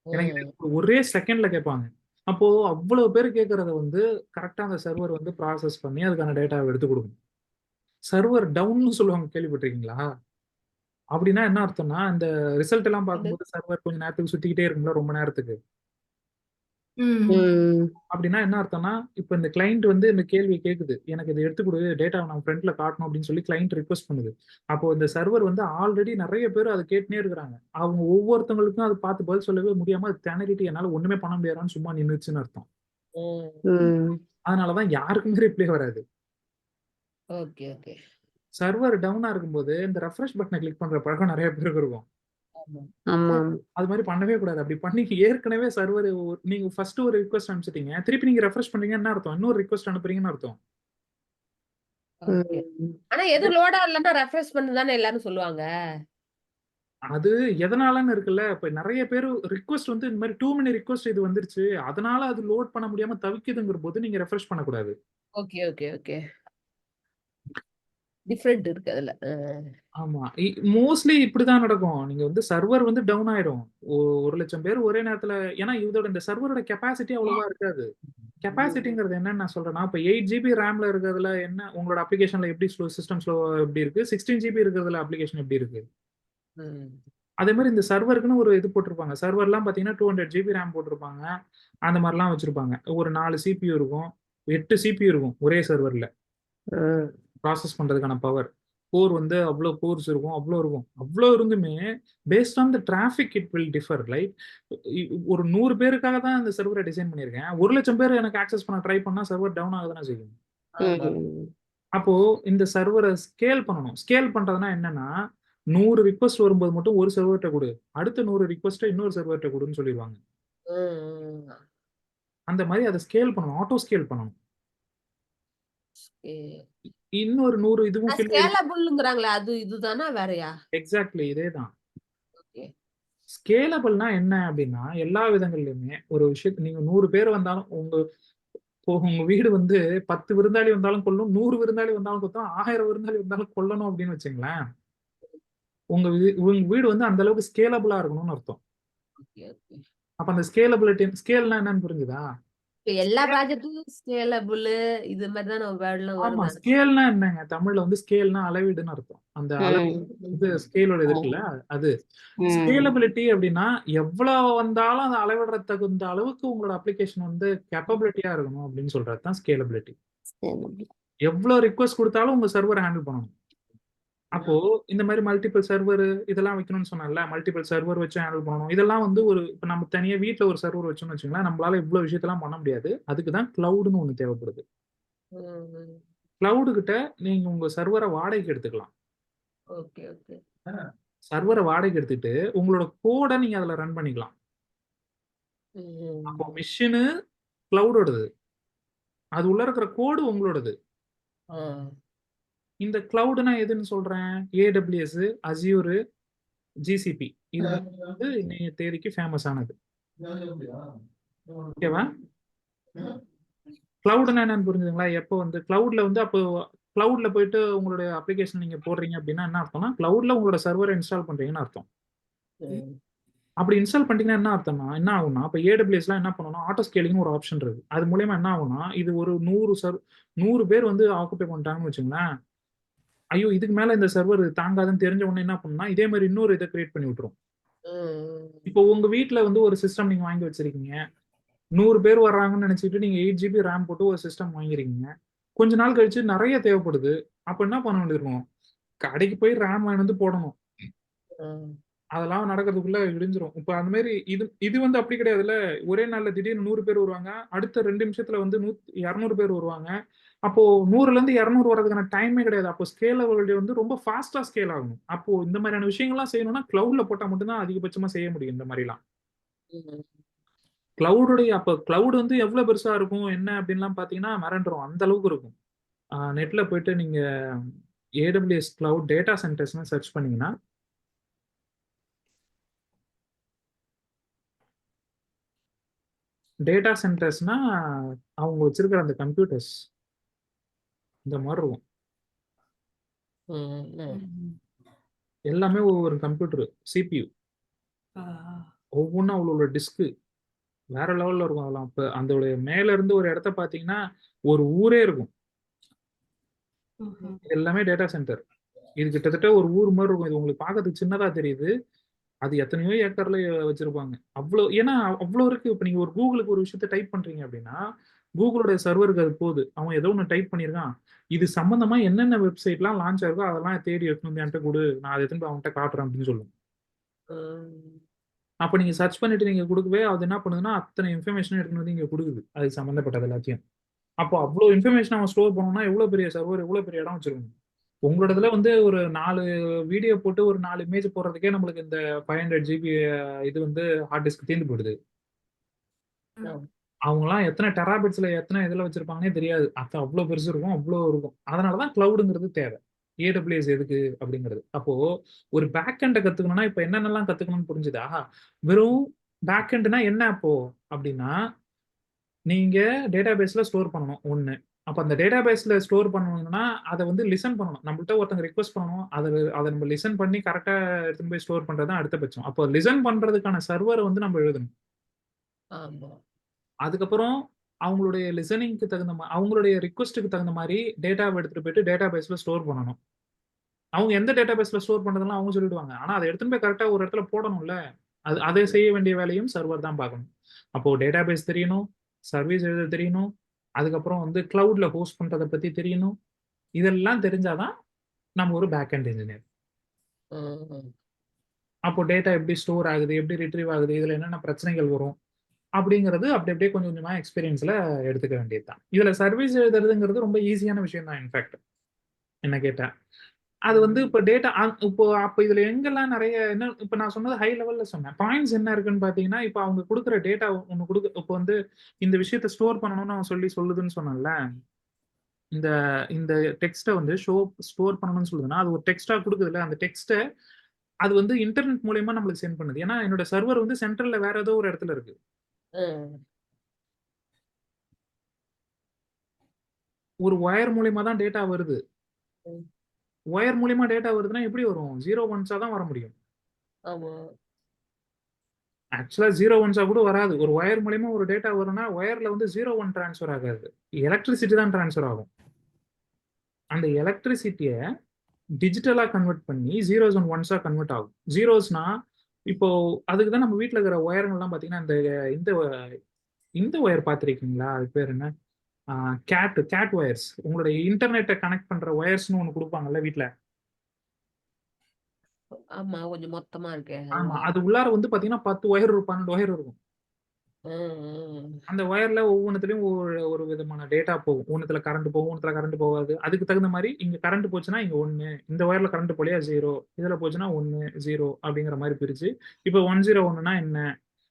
எனக்கு ம். ஒரே செகண்ட்ல கேட்பாங்க. அப்போ அவ்வளவு பேர் கேட்கறத வந்து கரெக்டா அந்த சர்வர் வந்து ப்ராசஸ் பண்ணி அதுக்கான டேட்டாவை எடுத்து கொடுக்கும். சர்வர் டவுன்னு சொல்லுவாங்க, கேள்விப்பட்டிருக்கீங்களா? அப்படின்னா என்ன அர்த்தம்னா, இந்த ரிசல்ட் எல்லாம் என்னது? பார்க்கும்போது சர்வர் கொஞ்ச நேரத்துக்கு சுத்திக்கிட்டே இருக்கும்ல, ரொம்ப நேரத்துக்கு. ம். ம். அப்படின்னா என்ன அர்த்தம்னா, இப்போ இந்த கிளைண்ட் வந்து இந்த கேள்வி கேட்குது, எனக்கு இதை எடுத்து கொடு, டேட்டாவை நான் ஃப்ரண்ட்ல காட்டணும் அப்படின்னு சொல்லி கிளைண்ட் ரிக்வஸ்ட் பண்ணுது. அப்போ இந்த சர்வர் வந்து ஆல்ரெடி நிறைய பேர் அதை கேட்டுனே இருக்கிறாங்க. அவங்க ஒவ்வொருத்தவங்களுக்கும் அதை பார்த்து பதில் சொல்லவே முடியாம அது திணறிட்டு என்னால ஒண்ணுமே பண்ண முடியாதுன்னு சும்மா நின்றுச்சுன்னு அர்த்தம். ம். ம். அதனாலதான் யாருக்குமே ரிப்ளை வராது. Okay okay. சர்வர் டவுனா இருக்கும்போது இந்த ரெஃப்ரெஷ் பட்டனை கிளிக் பண்ற பழக்கம் நிறைய பேருக்கு இருக்கும். ஆமா. ஆமா. அது மாதிரி பண்ணவே கூடாது. அப்படி பண்ணி ஏற்கனவே சர்வர் நீங்க ஃபர்ஸ்ட் ஒரு ரிக்வஸ்ட் அனுப்பிச்சிட்டீங்க, திருப்பி நீங்க ரெஃப்ரெஷ் பண்றீங்கன்னு என்ன அர்த்தம்? இன்னொரு ரிக்வஸ்ட் அனுப்புறீங்கன்னு அர்த்தம். ஓகே. ம். ஆனா எதுவும் லோட் ஆகலன்னா ரெஃப்ரெஷ் பண்ணு தானே எல்லாரும் சொல்லுவாங்க. அது எதனாலன்னு இருக்குல்ல, இப்ப நிறைய பேர் ரிக்வஸ்ட் வந்து இந்த மாதிரி டூ many ரிக்வஸ்ட் இது வந்துருச்சு, அதனால அது லோட் பண்ண முடியாம தவிக்குதுங்கிற போது நீங்க ரெஃப்ரெஷ் பண்ணக்கூடாது. Okay okay okay. டிஃபரெண்ட் இருக்கு அதுல. ஆமா, மோஸ்ட்லி இப்படிதான் நடக்கும். நீங்க வந்து சர்வர் வந்து டவுன் ஆயிடும். 1,00,000 பேர் ஒரே நேரத்துல, ஏன்னா இதோட இந்த சர்வரோட கெப்பாசிட்டி அவ்வளவா இருக்காது. கெப்பாசிட்டிங்கிறது என்னன்னு நான் சொல்றேன்னா, இப்போ 8 GB ரேம்ல இருக்கிறதுல என்ன உங்களோட அப்ளிகேஷன்ல எப்படி சிஸ்டம் ஸ்லோ எப்படி இருக்கு, 16 GB இருக்கிறதுல அப்ளிகேஷன் எப்படி இருக்கு. ம். அதே மாதிரி இந்த சர்வருக்குன்னு ஒரு இது போட்டிருப்பாங்க. சர்வர்லாம் பார்த்தீங்கன்னா 200 GB ரேம் போட்டிருப்பாங்க. அந்த மாதிரிலாம் வச்சிருப்பாங்க. ஒரு 4 CPU இருக்கும், 8 CPU இருக்கும் ஒரே சர்வர்ல. ம். ப்ராசஸ் பண்றதுக்கான பவர். கோர் வந்து அவ்வளோ கோர்ஸ் இருக்கும், அவ்வளோ இருக்கும். அவ்வளோ இருந்துமே based on the traffic it will differ, right? ஒரு 100 பேருக்காக தான் இந்த சர்வரை டிசைன் பண்ணியிருக்கேன். 1,00,000 பேர் எனக்கு ஆக்சஸ் பண்ண ட்ரை பண்ணா சர்வர் டவுன் ஆக தானே செய்யும். ஆமா. ம். அப்போ இந்த சர்வரை ஸ்கேல் பண்ணணும். ஸ்கேல் பண்றதுனா என்னன்னா, 100 ரிக்வெஸ்ட் வரும்போது மட்டும் ஒரு சர்வர்ட்ட கொடு, அடுத்த 100 ரிக்வெஸ்ட்டை இன்னொரு சர்வர்ட்ட கொடுன்னு சொல்லிடுவாங்க. ம். அந்த மாதிரி அதை ஸ்கேல் பண்ணணும், ஆட்டோ ஸ்கேல் பண்ணணும். ஏ. இன்னொரு 100 இதுவும் ஃபில் ஸ்கேலபிள்ங்கறாங்களே அது இதுதானா வேறயா? எக்ஸாக்ட்லி இதேதான். ஓகே. ஸ்கேலபிள்னா என்ன அப்படின்னா, எல்லா விதங்கள்லயுமே ஒரு விஷயத்தை நீங்க 100 பேர் வந்தாலும் உங்க வீடு வந்து 10 விருந்தாளி வந்தாலும் கொல்லும், 100 விருந்தாளி வந்தாலும் கொத்தும், 1000 விருந்தாளி வந்தாலும் கொல்லணும் அப்படின்னு வச்சுங்களேன். உங்க வீடு வந்து அந்த அளவுக்கு ஸ்கேலபிளா இருக்கணும்னு அர்த்தம். Okay okay. அப்ப அந்த ஸ்கேலபிலிட்டி, ஸ்கேல்னா என்னன்னு புரிஞ்சுதா? இப்ப எல்லா ப்ராஜெக்ட்டும் ஸ்கேலபிள் இது மாதிரி தான் வேர்ட்லாம் ஆமா, வருது. ஸ்கேல்னா என்னங்க? தமிழ்ல வந்து ஸ்கேல்னா அளவீடுன்னு அர்த்தம். அந்த அளவு இது ஸ்கேலோட இது இருக்குல்ல அது. ஸ்கேலபிலிட்டி அப்படின்னா எவ்வளவு வந்தாலும் அதை அளவிடுற தகுந்த அளவுக்கு உங்களோட அப்ளிகேஷன் வந்து கேப்பபிலிட்டியா இருக்கணும் அப்படின்னு சொல்றது தான் ஸ்கேலபிலிட்டி. எவ்வளவு ரிக்வெஸ்ட் கொடுத்தாலும் உங்க சர்வர் ஹேண்டில் பண்ணணும். அப்போ இந்த மாதிரி மல்டிபிள் சர்வர் இதெல்லாம் வைக்கணும்னு சொன்னால, மல்டிபிள் சர்வர் வச்சு ஹேண்டில் பண்ணணும். இதெல்லாம் வந்து ஒரு இப்போ நம்ம தனியா வீட்ல ஒரு சர்வர் வச்சோம்னு வச்சுங்களேன், நம்மளால இவ்வளவு விஷயத்தெல்லாம் பண்ண முடியாது. அதுக்கு தான் கிளவுட்னு ஒண்ணு தேவைப்படுது. கிளவுடு கிட்ட நீங்க உங்க சர்வரை வாடகைக்கு எடுத்துக்கலாம். Okay okay. சர்வரை வாடகைக்கு எடுத்துட்டு உங்களோட கோடை நீங்க அதுல ரன் பண்ணிக்கலாம். அப்போ மிஷினு கிளவுடோடது, அது உள்ள இருக்கிற கோடு உங்களோடது. இந்த கிளவுடுனா எதுன்னு சொல்றேன்? AWS, Azure, GCP இது வந்து இன்னைய தேதிக்கு ஃபேமஸ் ஆனது. ஓகேவா? கிளவுடுனா என்னன்னு புரிஞ்சுதுங்களா? எப்போ வந்து கிளவுட்ல வந்து அப்போ கிளவுட்ல போயிட்டு உங்களுடைய அப்ளிகேஷன் நீங்க போடுறீங்க அப்படின்னா என்ன அர்த்தம்னா, கிளவுட்ல உங்களோட சர்வரை இன்ஸ்டால் பண்றீங்கன்னு அர்த்தம். அப்படி இன்ஸ்டால் பண்ணிட்டீங்கன்னா என்ன அர்த்தம்னா, என்ன ஆகும்னா, இப்போ AWSலாம் என்ன பண்ணணும்னா ஆட்டோ ஸ்கேலிங்னு ஒரு ஆப்ஷன் இருக்கு. அது மூலமா என்ன ஆகும்னா, இது ஒரு 100 பேர் வந்து ஆக்குபை பண்ணிட்டாங்கன்னு வச்சுங்களேன், ஐயோ இதுக்கு மேல இந்த சர்வர் தாங்காதுன்னு தெரிஞ்ச உடனே என்ன பண்ணும்னா, இதே மாதிரி இன்னொரு இதை கிரியேட் பண்ணி விட்டுரும். இப்போ உங்க வீட்ல வந்து ஒரு சிஸ்டம் நீங்க வாங்கி வச்சிருக்கீங்க, 100 பேர் வர்றாங்கன்னு நினைச்சிட்டு நீங்க 8 GB ரேம் போட்டு ஒரு சிஸ்டம் வாங்கிருக்கீங்க. கொஞ்ச நாள் கழிச்சு நிறைய தேவைப்படுது. அப்ப என்ன பண்ண வேண்டியிருக்கும்? கடைக்கு போய் ரேம் வாங்கி வந்து போடணும். அதெல்லாம் நடக்கிறதுக்குள்ள இடிஞ்சிரும். இப்ப அந்த மாதிரி இது வந்து அப்படி கிடையாதுல்ல. ஒரே நாள்ல திடீர்னு 100 பேர் வருவாங்க, அடுத்த 2 நிமிஷத்துல வந்து 200 பேர் வருவாங்க. அப்போ 100ல இருந்து 200 வர்றதுக்கான டைமே கிடையாது. அப்போ ஸ்கேலபிலிட்டி வந்து ரொம்ப ஃபாஸ்டா ஸ்கேல் ஆகணும். அப்போ இந்த மாதிரியான விஷயங்கள்லாம் செய்யணும்னா கிளவுட்ல போட்டா மட்டும்தான் அதிகபட்சமா செய்ய முடியும் இந்த மாதிரிலாம். அப்போ கிளவுட் வந்து எவ்வளவு பெருசா இருக்கும் என்ன அப்படின்லாம் பாத்தீங்கன்னா மிரண்டுரும், அந்த அளவுக்கு இருக்கும். நெட்ல போயிட்டு நீங்க AWS கிளவுட் டேட்டா சென்டர்ஸ்னு சர்ச் பண்ணீங்கன்னா டேட்டா சென்டர்ஸ்னா அவங்க வச்சிருக்கிற அந்த கம்ப்யூட்டர்ஸ் இந்த மாதிரி இருக்கும். ம், ம். எல்லாமே ஒவ்வொரு கம்ப்யூட்டர் சிபியூ, ஒவ்வொன்றும் அவ்வளோ டிஸ்க்கு வேற லெவல்ல இருக்கும். அதெல்லாம் இப்போ அந்த மேல இருந்து ஒரு இடத்த பார்த்தீங்கன்னா ஒரு ஊரே இருக்கும். இது எல்லாமே டேட்டா சென்டர். இது கிட்டத்தட்ட ஒரு ஊர் மாதிரி இருக்கும். இது உங்களுக்கு பார்க்கறதுக்கு சின்னதா தெரியுது. அது எத்தனையோ ஏக்கர்ல வச்சிருப்பாங்க. அவ்வளோ, ஏன்னா அவ்வளோ இருக்கு. இப்போ நீங்க ஒரு கூகுளுக்கு ஒரு விஷயத்த டைப் பண்றீங்க அப்படின்னா கூகுளோட சர்வருக்கு அது போகுது. அவன் ஏதோ ஒன்று டைப் பண்ணியிருக்கான். இது சம்பந்தமா என்னென்ன வெப்சைட்லாம் லான்ச் ஆயிருக்கோ அதெல்லாம் தேடி எடுத்துன்னு வந்து என்கிட்ட கொடு, நான் அதை எடுத்துன்னு போய் அவன்கிட்ட காட்டுறேன் அப்படின்னு சொல்லுவேன். ம். அப்போ நீங்க சர்ச் பண்ணிட்டு நீங்க கொடுக்கவே அது என்ன பண்ணுதுன்னா அத்தனை இன்ஃபர்மேஷன் எடுத்துன்னு வந்து இங்க கொடுக்குது, அது சம்மந்தப்பட்டது எல்லாத்தையும். அப்போ அவ்வளோ இன்ஃபர்மேஷன் அவன் ஸ்டோர் பண்ணணும்னா எவ்வளோ பெரிய சர்வர், எவ்வளோ பெரிய இடம் வச்சிருக்கணும். உங்களோட இதில் வந்து ஒரு 4 வீடியோ போட்டு ஒரு 4 இமேஜ் போடுறதுக்கே நம்மளுக்கு இந்த 500 GB இது வந்து ஹார்ட் டிஸ்க் தீர்ந்து போயிடுது. ஆமா. அவங்கலாம் எத்தனை டெராபிட்ஸ்ல எத்தனை இதில் வச்சிருப்பாங்கன்னே தெரியாது. அப்போ அவ்வளோ பெருசு இருக்கும், அவ்வளோ இருக்கும். அதனால தான் கிளவுடுங்கிறது தேவை. AWS எதுக்கு அப்படிங்கிறது. அப்போ ஒரு பேக் எண்டை கத்துக்கணும்னா இப்போ என்னென்னலாம் கத்துக்கணும்னு புரிஞ்சுதா? வெறும் பேக் எண்ட்னா என்ன அப்போ அப்படின்னா, நீங்க டேட்டாபேஸ்ல ஸ்டோர் பண்ணணும் ஒண்ணு. அப்ப அந்த டேட்டாபேஸ்ல ஸ்டோர் பண்ணணும்னா அதை வந்து லிசன் பண்ணணும். நம்மள்ட்ட ஒருத்தங்க ரிக்வெஸ்ட் பண்ணணும். அதை நம்ம லிசன் பண்ணி கரெக்டா எடுத்துன்னு போய் ஸ்டோர் பண்றது தான் அடுத்த பட்சம். அப்போ லிசன் பண்றதுக்கான சர்வரை வந்து நம்ம எழுதணும். ஆமா. அதுக்கப்புறம் அவங்களுடைய லிசனிங்க்கு தகுந்த மாதிரி, அவங்களுடைய ரிக்வெஸ்ட்டுக்கு தகுந்த மாதிரி டேட்டாவை எடுத்துட்டு போயிட்டு டேட்டாபேஸ்ல ஸ்டோர் பண்ணணும். அவங்க எந்த டேட்டாபேஸ்ல ஸ்டோர் பண்றதெல்லாம் அவங்க சொல்லிடுவாங்க. ஆனா அதை எடுத்துன்னு போய் கரெக்டா ஒரு இடத்துல போடணும்ல. அதை செய்ய வேண்டிய வேலையும் சர்வர் தான் பார்க்கணும். அப்போ டேட்டாபேஸ் தெரியணும், சர்வீஸ் எழுத தெரியணும், அதுக்கப்புறம் வந்து கிளவுட்ல ஹோஸ்ட் பண்றதை பத்தி தெரியணும். இதெல்லாம் தெரிஞ்சாதான் நம்ம ஒரு பேக் எண்ட் இன்ஜினியர். ம். அப்போ டேட்டா எப்படி ஸ்டோர் ஆகுது, எப்படி ரிட்ரீவ் ஆகுது, இதுல என்னென்ன பிரச்சனைகள் வரும் அப்படிங்கிறது அப்படி அப்படியே கொஞ்சம் கொஞ்சமா எக்ஸ்பீரியன்ஸ்ல எடுத்துக்க வேண்டியது தான். இதுல சர்வீஸ் எழுதுறதுங்கிறது ரொம்ப ஈஸியான விஷயம் தான். இன்ஃபேக்ட் என்ன கேட்டா அது வந்து இப்போ டேட்டா இப்போ அப்போ இதுல எங்கெல்லாம் நிறைய என்ன, இப்போ நான் சொன்னது ஹை லெவல்ல சொன்னேன். பாயிண்ட்ஸ் என்ன இருக்குன்னு பாத்தீங்கன்னா, இப்போ அவங்க கொடுக்குற டேட்டா ஒன்று இப்போ வந்து இந்த விஷயத்த ஸ்டோர் பண்ணணும்னு அவன் சொல்லுதுன்னு சொன்னேன்ல. இந்த இந்த டெக்ஸ்ட்டை வந்து ஸ்டோர் பண்ணணும்னு சொல்லுதுன்னா அது ஒரு டெக்ஸ்டா கொடுக்குதுல்ல. அந்த டெக்ஸ்ட்டை அது வந்து இன்டர்நெட் மூலயமா நம்மளுக்கு சென்ட் பண்ணுது. ஏன்னா என்னோட சர்வர் வந்து சென்ட்ரல்ல வேற ஏதோ ஒரு இடத்துல இருக்கு. ம். ஒரு ஒயர் மூலயமா தான் டேட்டா வருது. ம். ஒயர் மூலயமா டேட்டா வருதுன்னா எப்படி வரும்? 0 1 தான் வர முடியும். ஆமா. ஆக்சுவலா 0 1 கூட வராது. ஒரு ஒயர் மூலயமா ஒரு டேட்டா வரும்னா ஒயர்ல வந்து 0 1 டிரான்ஸ்ஃபர் ஆகாது. எலக்ட்ரிசிட்டி தான் டிரான்ஸ்ஃபர் ஆகும். அந்த எலக்ட்ரிசிட்டியை டிஜிட்டலா கன்வெர்ட் பண்ணி ஜீரோஸ் அண்ட் ஒன்ஸா கன்வெர்ட் ஆகும். ஜீரோஸ்னா இப்போ அதுக்கு தான் நம்ம வீட்டில் இருக்கிற ஒயருங்கள்லாம் பார்த்தீங்கன்னா இந்த இந்த ஒயர் பார்த்துருக்கீங்களா? அது பேர் என்ன? Cat wires. உங்களுடைய இன்டர்நெட்டை கனெக்ட் பண்ற ஒயர்ஸ்னு ஒன்று கொடுப்பாங்கல்ல வீட்டில். ஆமா. கொஞ்சம் மொத்தமா இருக்கு. ஆமா, அது உள்ளார வந்து பார்த்தீங்கன்னா 10 ஒயர் 12 ஒயர் இருக்கும். அந்த ஒயர்ல ஒவ்வொன்றுத்துலயும் ஒரு விதமான டேட்டா போகும். ஒன்றுத்துல கரண்ட் போகும், ஒன்றுத்துல கரண்ட் போகாது. அதுக்கு தகுந்த மாதிரி இங்க கரண்ட் போச்சுன்னா இங்க 1, இந்த ஒயர்ல கரண்ட் போலியா 0, இதுல போச்சுன்னா 1 0 அப்படிங்கிற மாதிரி பிரிச்சு இப்போ 101னா என்ன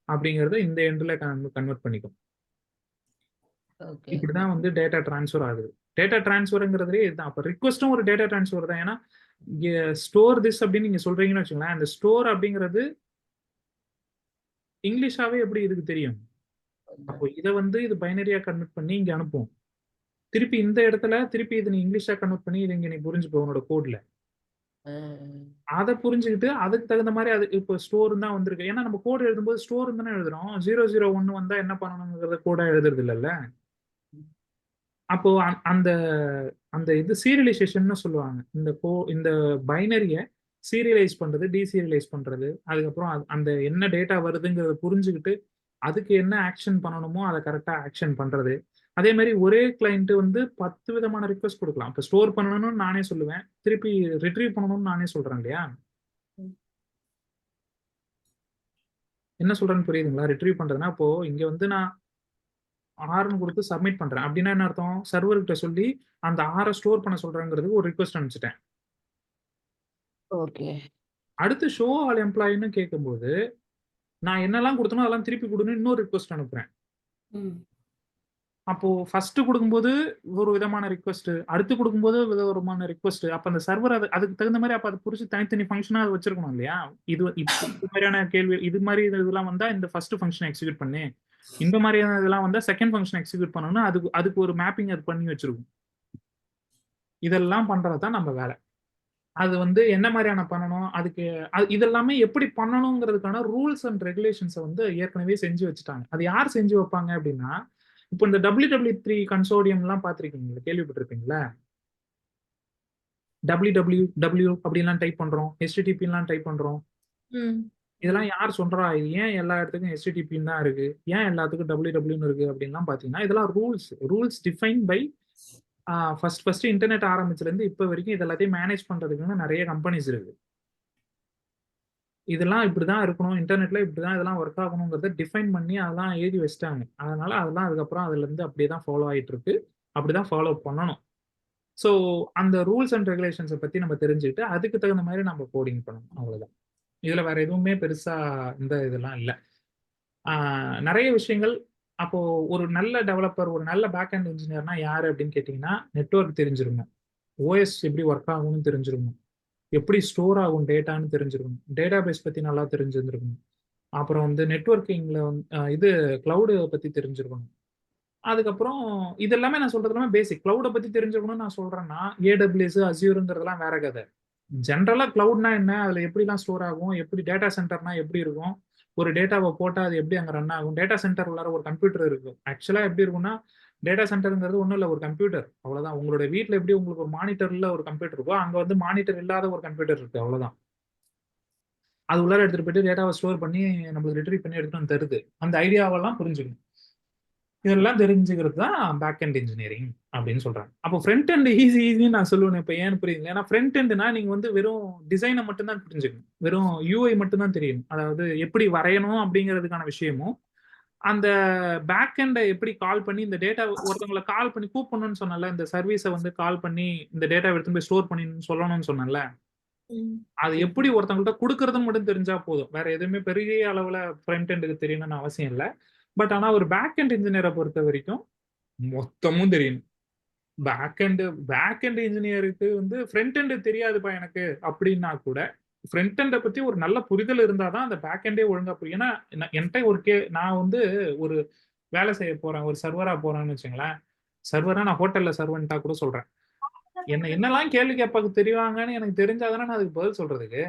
அப்படிங்கறத இந்த எண்ட்ல கன்வெர்ட் பண்ணிக்கும். ஓகே. இப்படிதான் வந்து டேட்டா டிரான்ஸ்ஃபர் ஆகுது. டேட்டா டிரான்ஸ்ஃபர்ங்கிறதுலே இதுதான். அப்போ ரிக்வெஸ்ட்டும் ஒரு டேட்டா டிரான்ஸ்ஃபர் தான். ஏன்னா ஸ்டோர் திஸ் அப்படின்னு நீங்க சொல்றீங்கன்னு வச்சுங்களேன், அந்த ஸ்டோர் அப்படிங்கிறது இங்கிலீஷாவே எப்படி இதுக்கு தெரியும்? அப்போ இதை வந்து இது பைனரியா கன்வெர்ட் பண்ணி இங்க அனுப்பும். திருப்பி இந்த இடத்துல திருப்பி இது நீ இங்கிலீஷா கன்வெர்ட் பண்ணி இது இங்க நீ புரிஞ்சுக்கோ உன்னோட கோட்ல. அதை புரிஞ்சுக்கிட்டு அதுக்கு தகுந்த மாதிரி அது இப்போ ஸ்டோர் தான் வந்திருக்கு. ஏன்னா நம்ம கோட் எழுதும்போது ஸ்டோர் தானே எழுதுறோம். 001 வந்தா என்ன பண்ணணுங்கிறத கோடா எழுதுறது இல்லைல்ல. அப்போ அந்த அந்த இது சீரியலைசேஷன் சொல்லுவாங்க. இந்த பைனரியை சீரியலைஸ் பண்றது, டீசீரியலைஸ் பண்றது, அதுக்கப்புறம் அந்த என்ன டேட்டா வருதுங்கிறத புரிஞ்சுக்கிட்டு அதுக்கு என்ன ஆக்ஷன் பண்ணணுமோ அதை கரெக்டா ஆக்ஷன் பண்றது. அதே மாதிரி ஒரே கிளைண்ட் வந்து 10 விதமான ரிக்வெஸ்ட் கொடுக்கலாம். இப்போ ஸ்டோர் பண்ணணும்னு நானே சொல்லுவேன், திருப்பி ரிட்ரீவ் பண்ணணும்னு நானே சொல்றேன் இல்லையா? என்ன சொல்றேன்னு புரியுதுங்களா? ரிட்ரீவ் பண்றதுன்னா இப்போ இங்க வந்து நான் ஆர்னு கொடுத்து சப்மிட் பண்றேன் அப்படின்னா என்ன அர்த்தம்? சர்வர்கிட்ட சொல்லி அந்த ஆரை ஸ்டோர் பண்ண சொல்றேங்கிறதுக்கு ஒரு ரிக்வெஸ்ட் அனுப்பிச்சிட்டேன். ஓகே. அடுத்து ஷோ ஆல் எம்ப்ளாயின்னு கேட்கும்போது நான் என்னெல்லாம் கொடுத்தனோ அதெல்லாம் திருப்பி கொடுன்னு இன்னொரு ரிக்வெஸ்ட் அனுப்புறேன். அப்போ ஃபர்ஸ்ட் கொடுக்கும்போது ஒரு விதமான ரிக்வெஸ்ட், அடுத்து கொடுக்கும்போது விதமான ரிக்வெஸ்ட். அப்ப அந்த சர்வர் அதுக்கு தகுந்த மாதிரி அப்ப அதை புரிச்சு தனித்தனி ஃபங்க்ஷனா வச்சிருக்கணும் இல்லையா? இது மாதிரியான கேள்வி, இது மாதிரி இதெல்லாம் வந்தா இந்த ஃபர்ஸ்ட் ஃபங்க்ஷன் எக்ஸிக்யூட் பண்ணு, இந்த மாதிரியான இதெல்லாம் வந்து செகண்ட் ஃபங்க்ஷன் எக்ஸிக்யூட் பண்ணணும்னா அதுக்கு ஒரு மேப்பிங் அது பண்ணி வச்சிருக்கும். இதெல்லாம் பண்றது தான் நம்ம வேலை. அது வந்து என்ன மாதிரியான பண்ணணும், அதுக்கு இதெல்லாமே எப்படி பண்ணணுங்கிறதுக்கான ரூல்ஸ் அண்ட் ரெகுலேஷன்ஸை வந்து ஏற்கனவே செஞ்சு வச்சுட்டாங்க. அது யார் செஞ்சு வைப்பாங்க அப்படின்னா, இப்போ இந்த WW3 கன்சோர்டியம்லாம் பார்த்துருக்கீங்களா, கேள்விப்பட்டிருப்பீங்களா? www அப்படின்லாம் டைப் பண்றோம், HTTPலாம் டைப் பண்றோம். இதெல்லாம் யார் சொல்றா? இது ஏன் எல்லா இடத்துக்கும் HTTPன்னு தான் இருக்கு, ஏன் எல்லாத்துக்கும் wwwன்னு இருக்கு அப்படின்லாம் பார்த்தீங்கன்னா, இதெல்லாம் rules define by first internet ஆரம்பிச்சிலேருந்து இப்போ வரைக்கும் இது எல்லாத்தையும் மேனேஜ் பண்றதுக்குன்னு நிறைய கம்பெனிஸ் இருக்கு. இதெல்லாம் இப்படிதான் இருக்கணும், இன்டர்நெட்ல இப்படிதான் இதெல்லாம் ஒர்க் ஆகணுங்கிறத டிஃபைன் பண்ணி அதெல்லாம் எழுதி வச்சிட்டாங்க. அதனால அதெல்லாம் அதுக்கப்புறம் அதுல இருந்து அப்படியே தான் ஃபாலோ ஆயிட்டு இருக்கு. அப்படிதான் ஃபாலோ பண்ணணும். ஸோ அந்த ரூல்ஸ் அண்ட் ரெகுலேஷன்ஸை பத்தி நம்ம தெரிஞ்சுக்கிட்டு அதுக்கு தகுந்த மாதிரி நம்ம கோடிங் பண்ணணும். அவ்வளவுதான். இதுல வேற எதுவுமே பெருசா இந்த இதெல்லாம் இல்லை. நிறைய விஷயங்கள். அப்போ ஒரு நல்ல டெவலப்பர், ஒரு நல்ல பேக் அண்ட் இன்ஜினியர்னா யாரு அப்படின்னு கேட்டீங்கன்னா, நெட்வொர்க் தெரிஞ்சிருக்கணும், OS எப்படி ஒர்க் ஆகும்னு தெரிஞ்சிருக்கணும், எப்படி ஸ்டோர் ஆகும் டேட்டான்னு தெரிஞ்சிருக்கணும், டேட்டா பேஸ் பத்தி நல்லா தெரிஞ்சிருந்துருக்கணும், அப்புறம் வந்து நெட்வொர்க்கிங்ல இது கிளவுடு பத்தி தெரிஞ்சிருக்கணும். அதுக்கப்புறம் இது எல்லாமே நான் சொல்றது எல்லாமே பேசிக். கிளவுடை பத்தி தெரிஞ்சுக்கணும்னு நான் சொல்றேன்னா, AWS அஸ்யூருங்கிறதுலாம் வேற கதை. ஜென்ரலா கிளவுட்னா என்ன, அதுல எப்படிலாம் ஸ்டோர் ஆகும், எப்படி டேட்டா சென்டர்னா எப்படி இருக்கும், ஒரு டேட்டாவை போட்டா அது எப்படி அங்க ரன் ஆகும், டேட்டா சென்டர் உள்ளார ஒரு கம்ப்யூட்டர் இருக்கு. ஆக்சுவலா எப்படி இருக்கும்னா, டேட்டா சென்டருங்கிறது ஒன்றும் இல்லை, ஒரு கம்ப்யூட்டர், அவ்வளவுதான். உங்களோட வீட்டில் எப்படி உங்களுக்கு ஒரு மானிட்டர்ல ஒரு கம்ப்யூட்டர் இருக்கோ, அங்க வந்து மானிட்டர் இல்லாத ஒரு கம்ப்யூட்டர் இருக்கு, அவ்வளவுதான். அது உள்ளார எடுத்துட்டு போயிட்டு டேட்டாவை ஸ்டோர் பண்ணி நம்மளுக்கு ரிட்ரீவ் பண்ணி எடுத்துட்டு வந்து தருது. அந்த ஐடியாவெல்லாம் புரிஞ்சுக்கணும். இதெல்லாம் தெரிஞ்சுக்கிறது தான் பேக் அண்ட் இன்ஜினியரிங் அப்படின்னு சொல்றாங்க. அப்போ ஃப்ரண்ட் அண்ட் ஈஸின்னு நான் சொல்லுவேன். இப்போ ஏன்னு புரியுது? ஏன்னா ஃப்ரண்ட் எண்ட்னா நீங்க வந்து வெறும் டிசைனை மட்டும்தான் புரிஞ்சுக்கணும், வெறும் UI மட்டும்தான் தெரியும். அதாவது எப்படி வரையணும் அப்படிங்கிறதுக்கான விஷயமும், அந்த பேக் எண்டை எப்படி கால் பண்ணி இந்த டேட்டா ஒருத்தவங்களை கால் பண்ணி கூப்பிடணும்னு சொன்னல, இந்த சர்வீஸை வந்து கால் பண்ணி இந்த டேட்டா எடுத்து போய் ஸ்டோர் பண்ணி சொல்லணும்னு சொன்னல, அது எப்படி ஒருத்தவங்கள்ட்ட கொடுக்கறது மட்டும் தெரிஞ்சா போதும். வேற எதுவுமே பெரிய அளவுல ஃப்ரண்ட் எண்டுக்கு தெரியணும்னு அவசியம் இல்லை. பட் ஆனா ஒரு பேக் அண்ட் இன்ஜினியரை பொறுத்த வரைக்கும் மொத்தமும் தெரியணும். பேக் அண்ட் இன்ஜினியருக்கு வந்து ஃப்ரண்ட் எண்டு தெரியாதுப்பா எனக்கு அப்படின்னா கூட, ஃப்ரண்ட் எண்டை பத்தி ஒரு நல்ல புரிதல் இருந்தாதான் அந்த பேக் எண்டே ஒழுங்கா புரியும். ஏன்னா என்கிட்ட நான் வந்து ஒரு வேலை செய்ய போறேன், ஒரு சர்வரா போறேன்னு வச்சுங்களேன். சர்வரா நான் ஹோட்டல்ல சர்வெண்டா கூட சொல்றேன். என்னெல்லாம் கேள்வி கேட்பாக்கு தெரிவாங்கன்னு எனக்கு தெரிஞ்சாதானே நான் அதுக்கு பதில் சொல்றதுக்கு.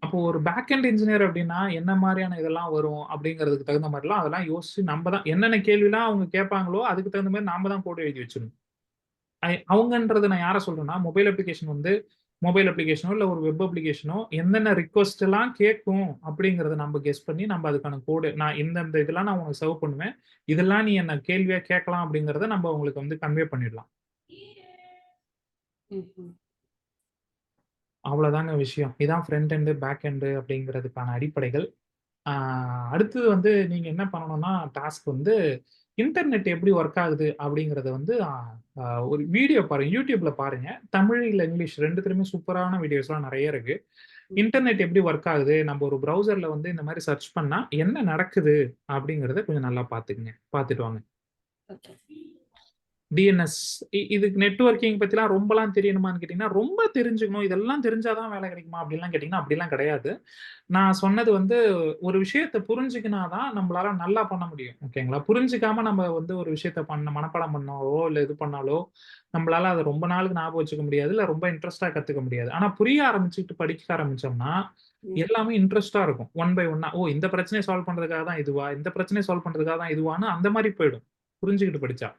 அப்போ ஒரு பேக் அண்ட் இன்ஜினியர் அப்படின்னா என்ன மாதிரியான இதெல்லாம் வரும் அப்படிங்கிறதுக்கு தகுந்த மாதிரிலாம் அதெல்லாம் யோசிச்சு நம்ம தான் என்னென்ன கேள்விலாம் அவங்க கேட்பாங்களோ அதுக்கு தகுந்த மாதிரி நாம தான் கோட் எழுதி வச்சிடணும். அவங்கன்றது நான் யாரை சொல்றேன்னா, மொபைல் அப்ளிகேஷன் வந்து மொபைல் அப்ளிகேஷனோ இல்லை ஒரு வெப் அப்ளிகேஷனோ என்னென்ன ரிக்வஸ்ட் எல்லாம் கேட்கும் அப்படிங்கிறத நம்ம கெஸ் பண்ணி நம்ம அதுக்கான கோடு, நான் இந்த இதெல்லாம் நான் உனக்கு சர்வ் பண்ணுவேன், இதெல்லாம் நீ என்ன கேள்வியா கேட்கலாம் அப்படிங்கிறத நம்ம அவங்களுக்கு வந்து கன்வே பண்ணிடலாம். அவ்வளவுதாங்க விஷயம். இதான் ஃப்ரண்ட் எண்டு பேக் எண்டு அப்படிங்கிறதுக்கான அடிப்படைகள். அடுத்தது வந்து நீங்க என்ன பண்ணணும்னா, டாஸ்க் வந்து இன்டர்நெட் எப்படி ஒர்க் ஆகுது அப்படிங்கிறத வந்து ஒரு வீடியோ பாருங்க, யூடியூப்ல பாருங்க. தமிழ் இல்லை இங்கிலீஷ் ரெண்டுத்துலையுமே சூப்பரான வீடியோஸ்லாம் நிறைய இருக்கு. இன்டர்நெட் எப்படி ஒர்க் ஆகுது, நம்ம ஒரு ப்ரௌசர்ல வந்து இந்த மாதிரி சர்ச் பண்ணா என்ன நடக்குது அப்படிங்கிறத கொஞ்சம் நல்லா பார்த்துக்குங்க, பார்த்துட்டு வாங்க. DNS இதுக்கு நெட்வொர்க்கிங் பத்திலாம் ரொம்பலாம் தெரியணுமான்னு கேட்டீங்கன்னா, ரொம்ப தெரிஞ்சுக்கணும், இதெல்லாம் தெரிஞ்சாதான் வேலை கிடைக்குமா அப்படிலாம் கேட்டீங்கன்னா அப்படிலாம் கிடையாது. நான் சொன்னது வந்து ஒரு விஷயத்தை புரிஞ்சுக்கினாதான் நம்மளால நல்லா பண்ண முடியும். ஓகேங்களா? புரிஞ்சுக்காம நம்ம வந்து ஒரு விஷயத்த மனப்பாடம் பண்ணாலோ இல்லை இது பண்ணாலோ நம்மளால அதை ரொம்ப நாளுக்கு ஞாபகம் வச்சுக்க முடியாது, இல்லை ரொம்ப இன்ட்ரெஸ்டா கத்துக்க முடியாது. ஆனா புரிய ஆரம்பிச்சுட்டு படிக்க ஆரம்பிச்சோம்னா எல்லாமே இன்ட்ரெஸ்டா இருக்கும். ஒன் பை ஒன்னா, ஓ இந்த பிரச்சனையை சால்வ் பண்றதுக்காக தான் இதுவா, இந்த பிரச்சனையை சால்வ் பண்றதுக்காக தான் இதுவான்னு அந்த மாதிரி போயிடும் புரிஞ்சுக்கிட்டு படிச்சா.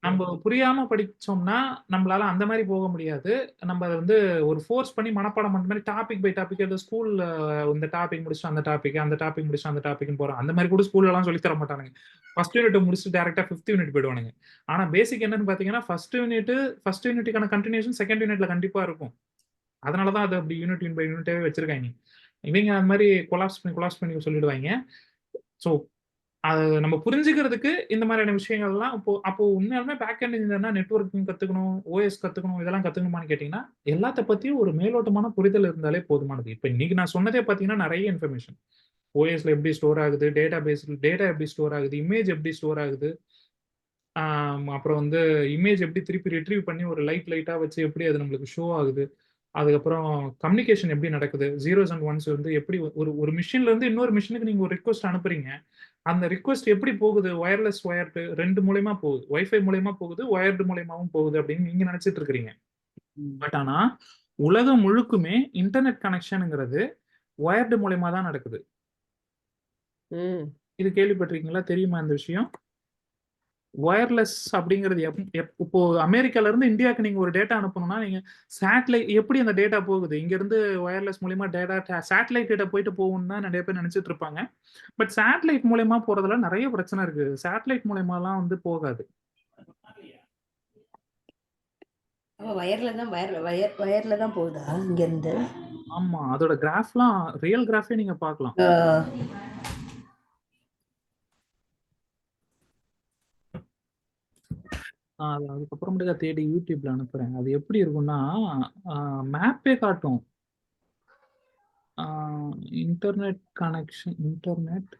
நம்ம புரியாம படிச்சோம்னா நம்மளால அந்த மாதிரி போக முடியாது. நம்ம அதை வந்து ஒரு ஃபோர்ஸ் பண்ணி மனப்பாடம் பண்ற மாதிரி டாபிக் பை டாபிக், ஸ்கூல்ல இந்த டாபிக் முடிச்சு அந்த டாபிக் முடிச்சு அந்த டாபிக்னு போறோம். அந்த மாதிரி கூட ஸ்கூல்ல எல்லாம் சொல்லி தர மாட்டானுங்க. ஃபர்ஸ்ட் யூனிட் முடிச்சுட்டு டைரக்டா 5th யூனிட் போயிடுவானுங்க. ஆனா பேசிக் என்னன்னு பாத்தீங்கன்னா, ஃபர்ஸ்ட் யூனிட்டுக்கான கண்டினியூஷன் செகண்ட் யூனிட்ல கண்டிப்பா இருக்கும். அதனாலதான் அது அப்படி யூனிட் பை யூனிட்டாவே வச்சிருக்காங்க. இவங்க அந்த மாதிரி கொலாப்ஸ் பண்ணி சொல்லிடுவாங்க. ஸோ அது நம்ம புரிஞ்சுக்கிறதுக்கு இந்த மாதிரியான விஷயங்கள்லாம் அப்போ உண்மையாலுமே பேக் அண்ட் இன்ஜினியர்னா நெட்வொர்க்கிங் கத்துக்கணும், OS கத்துக்கணும், இதெல்லாம் கத்துக்கணுமான்னு கேட்டீங்கன்னா எல்லாத்த பத்தியும் ஒரு மேலோட்டமான புரிதல் இருந்தாலே போதுமானது. இப்போ இன்னைக்கு நான் சொன்னதே பார்த்தீங்கன்னா நிறைய இன்ஃபர்மேஷன். OSல எப்படி ஸ்டோர் ஆகுது, டேட்டா எப்படி ஸ்டோர் ஆகுது, இமேஜ் எப்படி ஸ்டோர் ஆகுது, அப்புறம் வந்து இமேஜ் எப்படி திருப்பி ரிட்ரீவ் பண்ணி ஒரு லைட்டா வச்சு எப்படி அது நம்மளுக்கு ஷோ ஆகுது, அதுக்கப்புறம் கம்யூனிகேஷன் எப்படி நடக்குது, ஜீரோஸ் அண்ட் ஒன்ஸ் வந்து எப்படி ஒரு மிஷின்ல இருந்து இன்னொரு மிஷினுக்கு நீங்க ஒரு ரிக்வஸ்ட் அனுப்புறீங்க, அந்த ரிக்வெஸ்ட் எப்படி போகுது? வயர்லெஸ் ஒயர்டு 2 மூலியமா போகுது. வைஃபை மூலியமா போகுது, ஒயர்டு மூலியமாவும் போகுது அப்படின்னு நீங்க நினைச்சிட்டு இருக்கிறீங்க. பட் ஆனா உலகம் முழுக்குமே இன்டர்நெட் கனெக்ஷனுங்கிறது ஒயர்டு மூலியமா தான் நடக்குது. ம். இது கேள்விப்பட்டிருக்கீங்களா? தெரியுமா இந்த விஷயம்? ஒயர்லெஸ் அப்படிங்கிறது இப்போ அமெரிக்கால இருந்து இந்தியாவுக்கு நீங்க ஒரு டேட்டா அனுப்பணும்னா நீங்க சேட்டலைட் எப்படி அந்த டேட்டா போகுது? இங்க இருந்து ஒயர்லெஸ் மூலியமா டேட்டா சேட்டலைட் டேட்டா போயிட்டு போகும்னு தான் நிறைய பேர் நினைச்சிட்டு இருப்பாங்க. பட் சேட்டலைட் மூலியமா போறதுல நிறைய பிரச்சனை இருக்கு. சேட்டலைட் மூலியமாலாம் வந்து போகாது. வயர்ல தான் போகுதா இங்க இருந்து? ஆமா, அதோட கிராஃப்லாம் ரியல் கிராஃபே நீங்க பார்க்கலாம். அது அதுக்கப்புறமேட்டுக்கா தேடி யூடியூப்ல அனுப்புறேன். அது எப்படி இருக்கும்னா மேப்பே காட்டும். Internet connection internet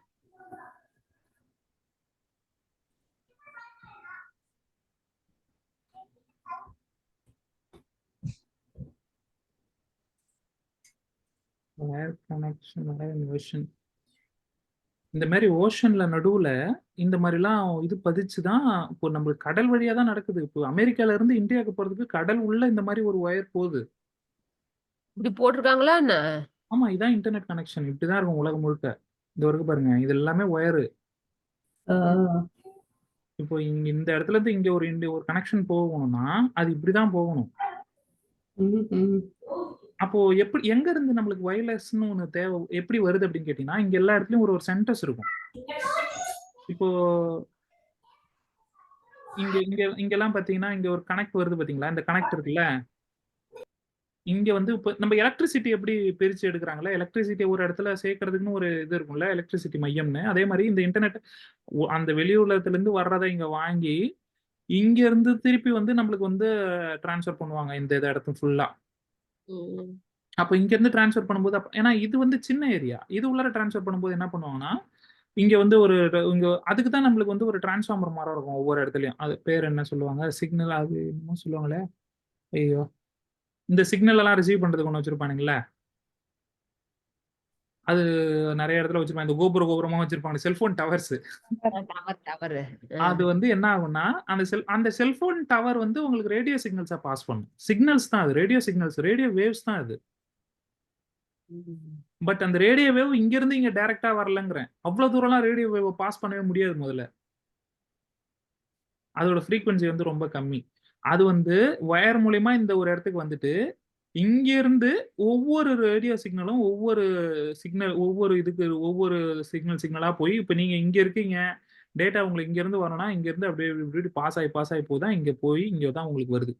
wire connection ocean இந்த மாதிரி ஓஷன்ல நடுவுல இந்த மாதிரிலாம் இது பதிச்சுதான் இப்போ நம்மளுக்கு கடல் வழியா தான் நடக்குது. இப்போ அமெரிக்கால இருந்து இந்தியாவுக்கு போறதுக்கு கடல் உள்ள இந்த மாதிரி ஒரு ஒயர் போகுது. இப்படி போட்டிருக்காங்களா என்ன? ஆமா, இதான் இன்டர்நெட் கனெக்ஷன். இப்படிதான் இருக்கும் உலகம் முழுக்க. இந்த வரைக்கும் பாருங்க, இது எல்லாமே ஒயரு. இப்போ இங்க இந்த இடத்துல இருந்து இங்க ஒரு கனெக்ஷன் போகணும்னா அது இப்படிதான் போகணும். அப்போ எப்படி எங்க இருந்து நம்மளுக்கு வயர்லெஸ்ன்னு ஒண்ணு தேவை எப்படி வருது அப்படின்னு கேட்டீங்கன்னா, இங்க எல்லா இடத்துலயும் ஒரு சென்டர்ஸ் இருக்கும். இப்போ இங்க இங்க இங்கெல்லாம் பாத்தீங்கன்னா இங்க ஒரு கனெக்ட் வருது பாத்தீங்களா? இந்த கனெக்ட் இருக்குல்ல, இங்க வந்து இப்போ நம்ம எலக்ட்ரிசிட்டி எப்படி பிரிச்சு எடுக்கிறாங்களா, எலக்ட்ரிசிட்டி ஒரு இடத்துல சேர்க்கறதுக்குன்னு ஒரு இது இருக்கும்ல, எலக்ட்ரிசிட்டி மையம்னு. அதே மாதிரி இந்த இன்டர்நெட் அந்த வெளி உலகத்துல இருந்து வர்றதை இங்க வாங்கி இங்க இருந்து திருப்பி வந்து நம்மளுக்கு வந்து டிரான்ஸ்ஃபர் பண்ணுவாங்க இந்த இடத்துல ஃபுல்லா. அப்போ இங்க இருந்து டிரான்ஸ்ஃபர் பண்ணும்போது ஏன்னா இது வந்து சின்ன ஏரியா, இது உள்ளார டிரான்ஸ்ஃபர் பண்ணும்போது என்ன பண்ணுவாங்கன்னா இங்க வந்து ஒரு இங்க அதுக்கு தான் நம்மளுக்கு வந்து ஒரு டிரான்ஸ்ஃபார்மர் மரம் இருக்கும் ஒவ்வொரு இடத்துலயும். அது பேர் என்ன சொல்லுவாங்க? சிக்னல், அது என்னமோ சொல்லுவாங்களே, ஐயோ, இந்த சிக்னல் எல்லாம் ரிசீவ் பண்றதுக்கு ஒன்று வச்சிருப்பானுங்களே, அது நிறைய இடத்துல வச்சிருப்பாங்க. இந்த கோபுரமா வச்சிருப்பாங்க, செல்போன் டவர்ஸ். டவர். அது வந்து என்ன ஆகும்னா அந்த செல்போன் டவர் வந்து உங்களுக்கு ரேடியோ சிக்னல்ஸா பாஸ் பண்ணும். சிக்னல்ஸ் தான் அது, ரேடியோ சிக்னல்ஸ், ரேடியோ வேவ்ஸ் தான் அது. பட் அந்த ரேடியோ வேவ் இங்க இருந்து இங்க டைரக்டா வரலங்கிறேன். அவ்வளவு தூரம்லாம் ரேடியோ வேவ் பாஸ் பண்ணவே முடியாது முதல்ல. அதோட ஃப்ரீக்வன்சி வந்து ரொம்ப கம்மி. அது வந்து வயர் மூலியமா இந்த ஒரு இடத்துக்கு வந்துட்டு இங்க இருந்து ஒவ்வொரு ரேடியோ சிக்னலும் ஒவ்வொரு சிக்னலா போய் இப்ப நீங்க இங்க இருக்கீங்க, டேட்டா உங்களுக்கு இங்க இருந்து வரணும்னா இங்க இருந்து அப்படியே இப்படி பாஸ் ஆகி போதான் இங்க போய் இங்க தான் உங்களுக்கு வருது.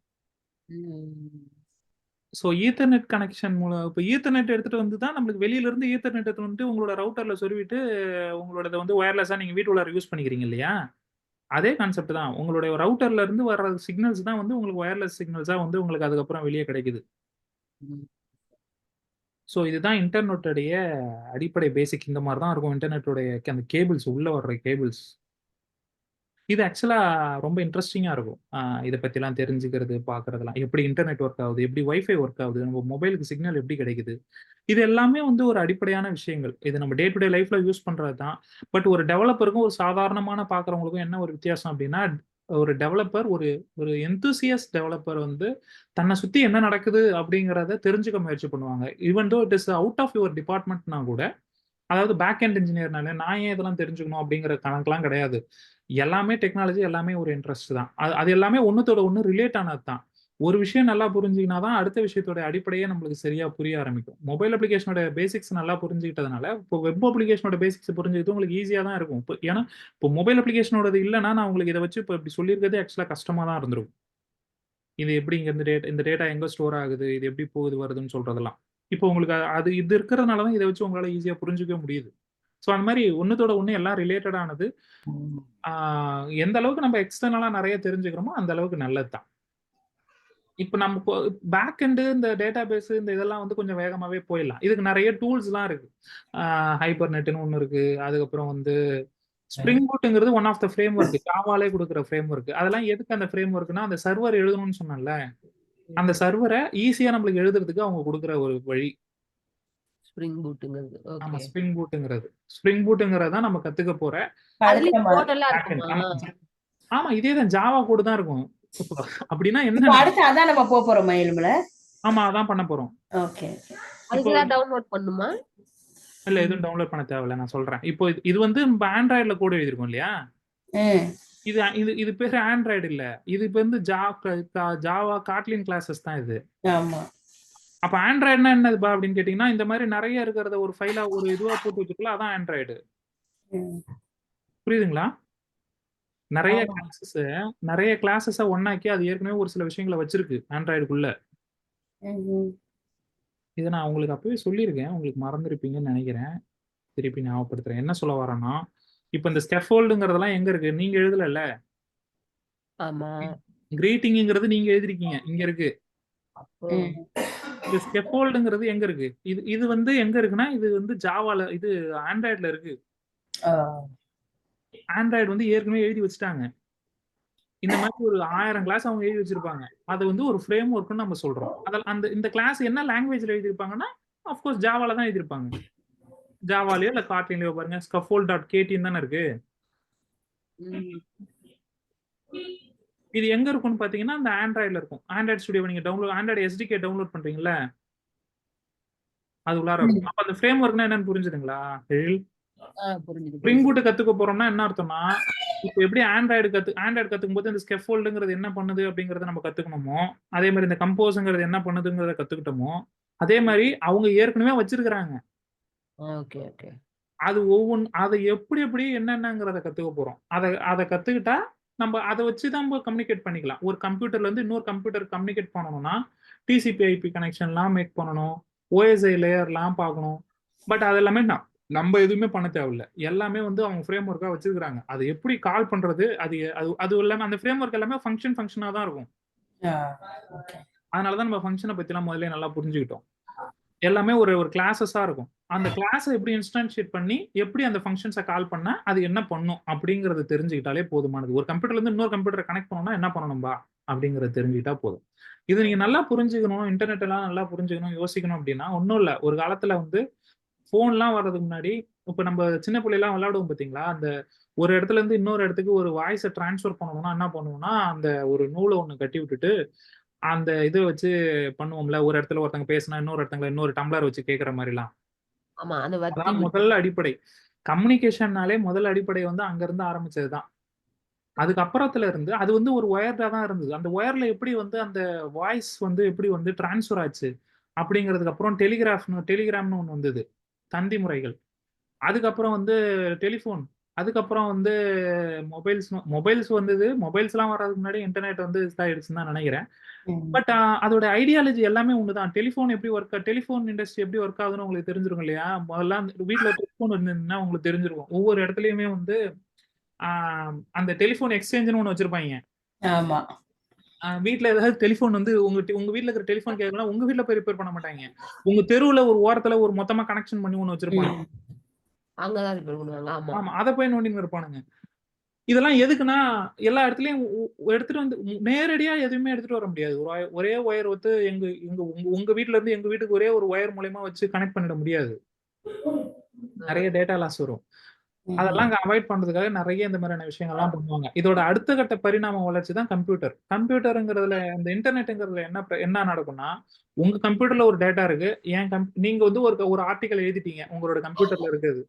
ஸோ ஈத்தர்நெட் கனெக்ஷன் மூலம் இப்போ ஈத்தர்நெட் எடுத்துட்டு வந்து தான் நம்மளுக்கு வெளியில இருந்து ஈத்தர்நெட் எடுத்துட்டு வந்துட்டு உங்களோட ரவுட்டர்ல சொருவிட்டு உங்களோட வந்து ஒயர்லெஸ்ஸா நீங்க வீட்டுக்குள்ள யூஸ் பண்ணிக்கிறீங்க இல்லையா? அதே கான்செப்ட் தான். உங்களுடைய ரவுட்டர்ல இருந்து வர்ற சிக்னல்ஸ் தான் வந்து உங்களுக்கு ஒயர்லெஸ் சிக்னல்ஸா வந்து உங்களுக்கு அதுக்கப்புறம் வெளியே கிடைக்குது. ஸோ இதுதான் இன்டர்நெட்டுடைய அடிப்படை பேசிக். இந்த மாதிரி தான் இருக்கும் இன்டர்நெட்டுடைய அந்த கேபிள்ஸ், உள்ள வர்ற கேபிள்ஸ். இது ஆக்சுவலா ரொம்ப இன்ட்ரெஸ்டிங்கா இருக்கும். இதை பத்திலாம் தெரிஞ்சுக்கிறது, பார்க்கறதெல்லாம். எப்படி இன்டர்நெட் ஒர்க் ஆகுது, எப்படி வைஃபை ஒர்க் ஆகுது, நம்ம மொபைலுக்கு சிக்னல் எப்படி கிடைக்குது, இது எல்லாமே வந்து ஒரு அடிப்படையான விஷயங்கள். இது நம்ம டே டு டே லைஃப்ல யூஸ் பண்றது தான். பட் ஒரு டெவலப்பருக்கும் ஒரு சாதாரணமான பார்க்குறவங்களுக்கும் என்ன ஒரு வித்தியாசம் அப்படின்னா, ஒரு டெவலப்பர் ஒரு ஒரு எந்தூசியஸ்ட் டெவலப்பர் வந்து தன்னை சுத்தி என்ன நடக்குது அப்படிங்கிறத தெரிஞ்சுக்க முயற்சி பண்ணுவாங்க. Even though it is out of your டிபார்ட்மெண்ட்னா கூட, அதாவது பேக் எண்ட் இன்ஜினியர்னாலே நான் ஏன் இதெல்லாம் தெரிஞ்சுக்கணும் அப்படிங்கிற கணக்கெல்லாம் கிடையாது. எல்லாமே டெக்னாலஜி, எல்லாமே ஒரு இன்ட்ரெஸ்ட் தான். அது எல்லாமே ஒண்ணுத்தோட ஒண்ணு ரிலேட் ஆனது தான். ஒரு விஷயம் நல்லா புரிஞ்சுக்கினா தான் அடுத்த விஷயத்தோட அடிப்படையே நம்மளுக்கு சரியா புரிய ஆரம்பிக்கும். மொபைல் அப்ளிகேஷனோட பேசிக்ஸ் நல்லா புரிஞ்சுக்கிட்டதுனால இப்போ வெப் அப்ளிகேஷனோட பேசிக்ஸ் புரிஞ்சுக்கிட்டு உங்களுக்கு ஈஸியா தான் இருக்கும். இப்போ ஏன்னா இப்போ மொபைல் அப்ளிகேஷனோடது இல்லைன்னா நான் உங்களுக்கு இதை வச்சு இப்போ இப்படி சொல்லியிருக்கிறதே ஆக்சுவலா கஷ்டமா தான் இருந்திருக்கும். இது எப்படி இங்க இந்த டேட்டா எங்க ஸ்டோர் ஆகுது, இது எப்படி போகுது வருதுன்னு சொல்றதெல்லாம். இப்போ உங்களுக்கு அது இது இருக்கிறதுனால தான் இதை வச்சு உங்களால ஈஸியா புரிஞ்சுக்க முடியுது. ஸோ அந்த மாதிரி ஒன்றுத்தோட ஒன்று எல்லாம் ரிலேட்டட் ஆனது. எந்த அளவுக்கு நம்ம எக்ஸ்டர்னலா நிறைய தெரிஞ்சுக்கிறோமோ அந்த அளவுக்கு நல்லது தான். இப்போ நம்ம பேக் எண்டு இந்த டேட்டா பேஸ் இந்த இதெல்லாம் வந்து கொஞ்சம் வேகமாவே போயிடலாம். இதுக்கு நிறைய டூல்ஸ்லாம் இருக்கு. ஹைப்பர் நெட்னு ஒன்று இருக்கு. அதுக்கப்புறம் வந்து ஸ்ப்ரிங் பூட்ங்கிறது one of the framework, ஜாவாலே கொடுக்குற ஃப்ரேம் ஒர்க். அதெல்லாம் எதுக்கு அந்த ஃப்ரேம் ஒர்க்னா, அந்த சர்வர் எழுதணும்னு சொன்னேன்ல, அந்த சர்வரை ஈஸியா நம்மளுக்கு எழுதுறதுக்கு அவங்க கொடுக்குற ஒரு வழி. ஸ்ப்ரிங் பூட்டுங்கிறது. ஆமா, ஓகே. ஸ்ப்ரிங் பூட்டுங்கிறது. ஸ்ப்ரிங் பூட்டுங்கிறது தான் நம்ம கத்துக்க போற அதுலயும் அடுத்த கோட் எல்லாம் பேக்கெண்ட். இருக்குமா? ஆமா, இதே தான் ஜாவா கோடு தான் இருக்கும். இப்போ அப்படின்னா இப்போ என்னன்னா, அடுத்து அதான் நம்ம போறோமா எலும்புல? ஆமா அதான் பண்ண போறோம். ஓகே. இப்போ அதுக்கு தான் டவுன்லோட் பண்ணுமா? இல்ல எதுவும் டவுன்லோட் பண்ண தேவையில்ல, நான் சொல்றேன். இப்போ இது வந்து நம்ம ஆண்ட்ராய்டுல கோடு எழுதிருக்கோம் இல்லையா? இது இது இது பேரு ஆண்ட்ராய்டு இல்ல. இது இப்ப வந்து ஜாவா காட்லின் கிளாஸஸ் தான் இது. ஆமா. அப்ப ஆண்ட்ராய்டுனா என்னதுப்பா அப்படின்னு கேட்டீங்கன்னா, இந்த மாதிரி நிறைய இருக்கிறத ஒரு ஃபைலா ஒரு இதுவா போட்டு வச்சுக்கலாம், அதான் ஆண்ட்ராய்டு. ம். புரியுதுங்களா? நிறைய ஆமா. கிளாஸஸ ஒண்ணாக்கி அது ஏற்கனவே ஒரு சில விஷயங்களை வச்சிருக்கு ஆண்ட்ராய்டுக்குள்ள. ம்ஹும். இதை நான் உங்களுக்கு அப்பவே சொல்லியிருக்கேன், உங்களுக்கு மறந்துருப்பீங்கன்னு நினைக்கிறேன். திருப்பி ஞாபகப்படுத்துறேன். என்ன சொல்ல வரேன்னா, இப்ப இந்த ஸ்கெஃபோல்டுங்கிறதெல்லாம் எங்க இருக்கு? நீங்க எழுதல. ஆமா. கிரீட்டிங்கிறது நீங்க எழுதிருக்கீங்க, இங்க இருக்கு. ம். இந்த ஸ்கெஃபோல்டுங்கிறது எங்க இருக்கு? இது இது வந்து எங்க இருக்குன்னா, இது வந்து ஜாவால இது ஆண்ட்ராய்டுல இருக்கு. ஆ. ஆண்ட்ராய்டு வந்து ஏற்கனவே எழுதி வச்சுட்டாங்க. இந்த மாதிரி ஒரு 1000 கிளாஸ் அவங்க எழுதி வச்சிருப்பாங்க. அது வந்து ஒரு ஃப்ரேம் ஒர்க்னு நம்ம சொல்றோம். இந்த கிளாஸ் என்ன லாங்குவேஜ்ல எழுதிருப்பாங்கன்னா, ஆஃப்கோர்ஸ் ஜாவால தான் எழுதிருப்பாங்க. ஜாவாலயோ இல்ல காட்லின்லயோ பாருங்க, scaffold.kt தானே இருக்கு. ம். இது எங்க இருக்கும்னு பாத்தீங்கன்னா, அந்த ஆண்ட்ராய்டுல இருக்கும். ஆண்ட்ராய்டு ஸ்டுடியோ நீங்க ஆண்ட்ராய்டு SDK டவுன்லோட் பண்றீங்கல்ல, அது உள்ளார இருக்கும். அப்ப அந்த ஃப்ரேம் ஒர்க்னா என்னன்னு புரிஞ்சுதுங்களா? புரிஞ்சுது ஸ்ப்ரிங் புரிஞ்சுது. பூட் கத்துக்க போறோம்னா என்ன அர்த்தம்னா, இப்போ எப்படி ஆண்ட்ராய்டு கத்துக்கும் போது இந்த ஸ்கெஃபோல்டுங்கிறது என்ன பண்ணுது அப்படிங்கறத நம்ம கத்துக்கணுமோ, அதே மாதிரி இந்த கம்போஸ்ங்கிறது என்ன பண்ணுதுங்கிறத கத்துக்கிட்டோமோ, அதே மாதிரி அவங்க ஏற்கனவே வச்சிருக்கிறாங்க. Okay okay. அது அதை எப்படி எப்படி என்னென்னங்கிறத கத்துக்க போறோம். அதை கத்துக்கிட்டா நம்ம அதை வச்சு தான் நம்ம கம்யூனிகேட் பண்ணிக்கலாம். ஒரு கம்ப்யூட்டர்ல இருந்து இன்னொரு கம்ப்யூட்டர் கம்யூனிகேட் பண்ணணும்னா TCP/IP கனெக்ஷன்லாம் மேக் பண்ணணும், OSI லேயர்லாம் பார்க்கணும். பட் அது எல்லாமே நம்ம எதுவுமே பண்ண தேவையில்ல. எல்லாமே வந்து அவங்க ஃப்ரேம் ஒர்க்கா வச்சிருக்காங்க. அது எப்படி கால் பண்றது, அது அது எல்லாமே அந்த ஃப்ரேம் ஒர்க் எல்லாமே ஃபங்க்ஷனா தான் இருக்கும். ஆ. ஓகே. அதனால தான் நம்ம ஃபங்க்ஷனை பத்திலாம் முதல்ல நல்லா புரிஞ்சுக்கிட்டோம். எல்லாமே ஒரு கிளாஸஸா இருக்கும். அந்த கிளாஸை எப்படி இன்ஸ்டான்ஷியேட் பண்ணி எப்படி அந்த ஃபங்க்ஷன்ஸை கால் பண்ணா அது என்ன பண்ணும் அப்படிங்கறது தெரிஞ்சுக்கிட்டாலே போதுமானது. ஒரு கம்ப்யூட்டர்ல இருந்து இன்னொரு கம்ப்யூட்டரை கனெக்ட் பண்ணணும்னா என்ன பண்ணணும்பா அப்படிங்கறத தெரிஞ்சுக்கிட்டா போதும். இது நீங்க நல்லா புரிஞ்சுக்கணும், இன்டர்நெட் எல்லாம் நல்லா புரிஞ்சுக்கணும், யோசிக்கணும் அப்படின்னா ஒன்றும் இல்லை. ஒரு காலத்துல வந்து போன்லாம் வர்றதுக்கு முன்னாடி இப்ப நம்ம சின்ன பிள்ளைலாம் விளையாடுவோம் பார்த்தீங்களா, அந்த ஒரு இடத்துல இருந்து இன்னொரு இடத்துக்கு ஒரு வாய்ஸை டிரான்ஸ்ஃபர் பண்ணணும்னா என்ன பண்ணுவோம்னா, அந்த ஒரு நூலை ஒன்று கட்டி விட்டுட்டு அந்த இதை வச்சு பண்ணுவோம்ல. ஒரு இடத்துல ஒருத்தங்க பேசினா இன்னொரு இடத்துல இன்னொரு டம்ளர் வச்சு கேட்கற மாதிரிலாம். ஆமா. அந்த வத்தி அதான் முதல்ல அடிப்படை. கம்யூனிகேஷன்னாலே முதல் அடிப்படை வந்து அங்க இருந்து ஆரம்பிச்சது தான். அதுக்கப்புறத்துல இருந்து அது வந்து ஒரு ஒயர்டா தான் இருந்தது. அந்த ஒயர்ல எப்படி வந்து அந்த வாய்ஸ் வந்து எப்படி வந்து டிரான்ஸ்ஃபர் ஆச்சு அப்படிங்கிறதுக்கு அப்புறம் டெலிகிராம்னு ஒன்று வந்தது, தந்தி முறைகள். அதுக்கப்புறம் வந்து டெலிஃபோன். அதுக்கப்புறம் வந்து மொபைல்ஸ் வந்தது. மொபைல்ஸ்லாம் வர்றதுக்கு முன்னாடி இன்டர்நெட் வந்து இதாயிடுச்சுன்னு தான் நினைக்கிறேன். பட் அதோட ஐடியாலஜி எல்லாமே ஒண்ணுதான். டெலிஃபோன் இண்டஸ்ட்ரி எப்படி ஒர்க் ஆகுதுன்னு உங்களுக்கு தெரிஞ்சிருக்கும் இல்லையா? முதல்ல வீட்ல டெலிஃபோன் இருந்ததுன்னா உங்களுக்கு தெரிஞ்சிருக்கும். ஒவ்வொரு இடத்துலயுமே வந்து அந்த டெலிஃபோன் எக்ஸ்சேஞ்சுன்னு ஒண்ணு வச்சிருப்பாங்க. ஆமா. வீட்ல ஏதாவது டெலிஃபோன் வந்து உங்க வீட்ல இருக்கிற டெலிஃபோன் கேட்கலாம், உங்க வீட்ல போய் ரிப்பேர் பண்ண மாட்டாங்க. உங்க தெருவுல ஒரு ஓரத்துல ஒரு மொத்தமா கனெக்ஷன் பண்ணி ஒண்ணு வச்சிருப்பாங்க. அங்கதான் ரிப்பேர் பண்ணுவாங்க. ஆமா. ஆமா, அதை போய் நோண்டின்னு இருப்பானுங்க. இதெல்லாம் எதுக்குன்னா, எல்லா இடத்துலயும் எடுத்துட்டு வந்து நேரடியா எதுவுமே எடுத்துட்டு வர முடியாது. ஒரே ஒயர் வந்து உங்க வீட்ல இருந்து எங்க வீட்டுக்கு ஒரே ஒரு ஒயர் மூலியமா வச்சு கனெக்ட் பண்ணிட முடியாது. நிறைய டேட்டா லாஸ் வரும். அதெல்லாம் அவாய்ட் பண்றதுக்காக நிறைய இந்த மாதிரியான விஷயங்கள்லாம் பண்ணுவாங்க. இதோட அடுத்த கட்ட பரிணாம வளர்ச்சி தான் கம்ப்யூட்டர். கம்ப்யூட்டருங்கிறதுல இந்த இன்டர்நெட்ங்கிறதுல என்ன நடக்கும்னா, உங்க கம்ப்யூட்டர்ல ஒரு டேட்டா இருக்கு. நீங்க வந்து ஒரு ஆர்டிகல் எழுதிட்டீங்க உங்களோட கம்ப்யூட்டர்ல இருக்குது.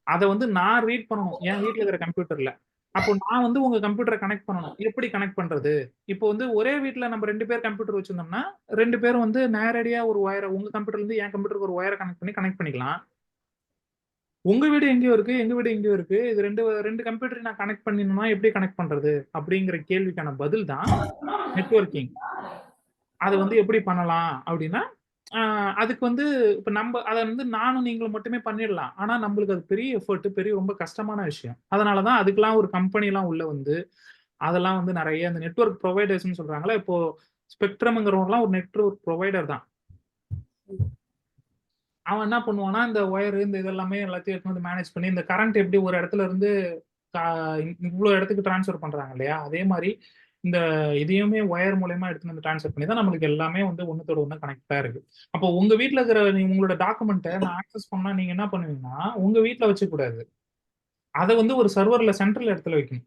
அதை வந்து நான் ரீட் பண்ணணும் என் வீட்ல இருக்கிற கம்ப்யூட்டர்ல. அப்போ நான் வந்து உங்க கம்ப்யூட்டரை கனெக்ட் பண்ணணும். எப்படி கனெக்ட் பண்றது? இப்போ வந்து ஒரே வீட்ல நம்ம 2 பேர் கம்ப்யூட்டர் வச்சிருந்தோம்னா 2 பேரும் வந்து நேரடியா ஒரு ஒயரை உங்க கம்ப்யூட்டர்ல இருந்து என் கம்ப்யூட்டருக்கு ஒரு ஒயரை கனெக்ட் பண்ணிக்கலாம். உங்க வீடு எங்கேயோ இருக்கு, எங்க வீடு எங்கேயோ இருக்கு. இது ரெண்டு கம்ப்யூட்டரை நான் கனெக்ட் பண்ணிடணும்னா எப்படி கனெக்ட் பண்றது அப்படிங்கிற கேள்விக்கான பதில் தான் நெட்வொர்க்கிங். அது வந்து எப்படி பண்ணலாம் அப்படின்னா, அதுக்கு வந்து இப்ப அதை வந்து நானும் நீங்களும் மட்டுமே பண்ணிடலாம். ஆனா நம்மளுக்கு அது பெரிய எஃபர்ட், ரொம்ப கஷ்டமான விஷயம். அதனாலதான் அதுக்கெல்லாம் ஒரு கம்பெனி எல்லாம் உள்ள வந்து அதெல்லாம் வந்து நிறைய இந்த நெட்வொர்க் ப்ரொவைடர்ஸ்னு சொல்றாங்களா. இப்போ ஸ்பெக்ட்ரம்ங்கிறவங்கலாம் ஒரு நெட்வொர்க் ப்ரொவைடர் தான். அவன் என்ன பண்ணுவான்னா, இந்த ஒயர் இந்த இதெல்லாமே எல்லாத்தையும் எடுத்து வந்து மேனேஜ் பண்ணி இந்த கரண்ட் எப்படி ஒரு இடத்துல இருந்து இவ்வளவு இடத்துக்கு டிரான்ஸ்ஃபர் பண்றாங்க இல்லையா, அதே மாதிரி இந்த இதையுமே ஒயர் மூலயமா எடுத்து வந்து ட்ரான்ஸ்ஃபர் பண்ணி தான் நம்மளுக்கு எல்லாமே வந்து ஒன்றுத்தோட ஒன்று கனெக்டா இருக்கு. அப்போ உங்க வீட்டில் இருக்கிற உங்களோட டாக்குமெண்ட்டை நான் ஆக்சஸ் பண்ணா நீங்க என்ன பண்ணுவீங்கன்னா உங்க வீட்டில் வச்சுக்க கூடாது, அதை வந்து ஒரு சர்வர்ல சென்ட்ரல் இடத்துல வைக்கணும்.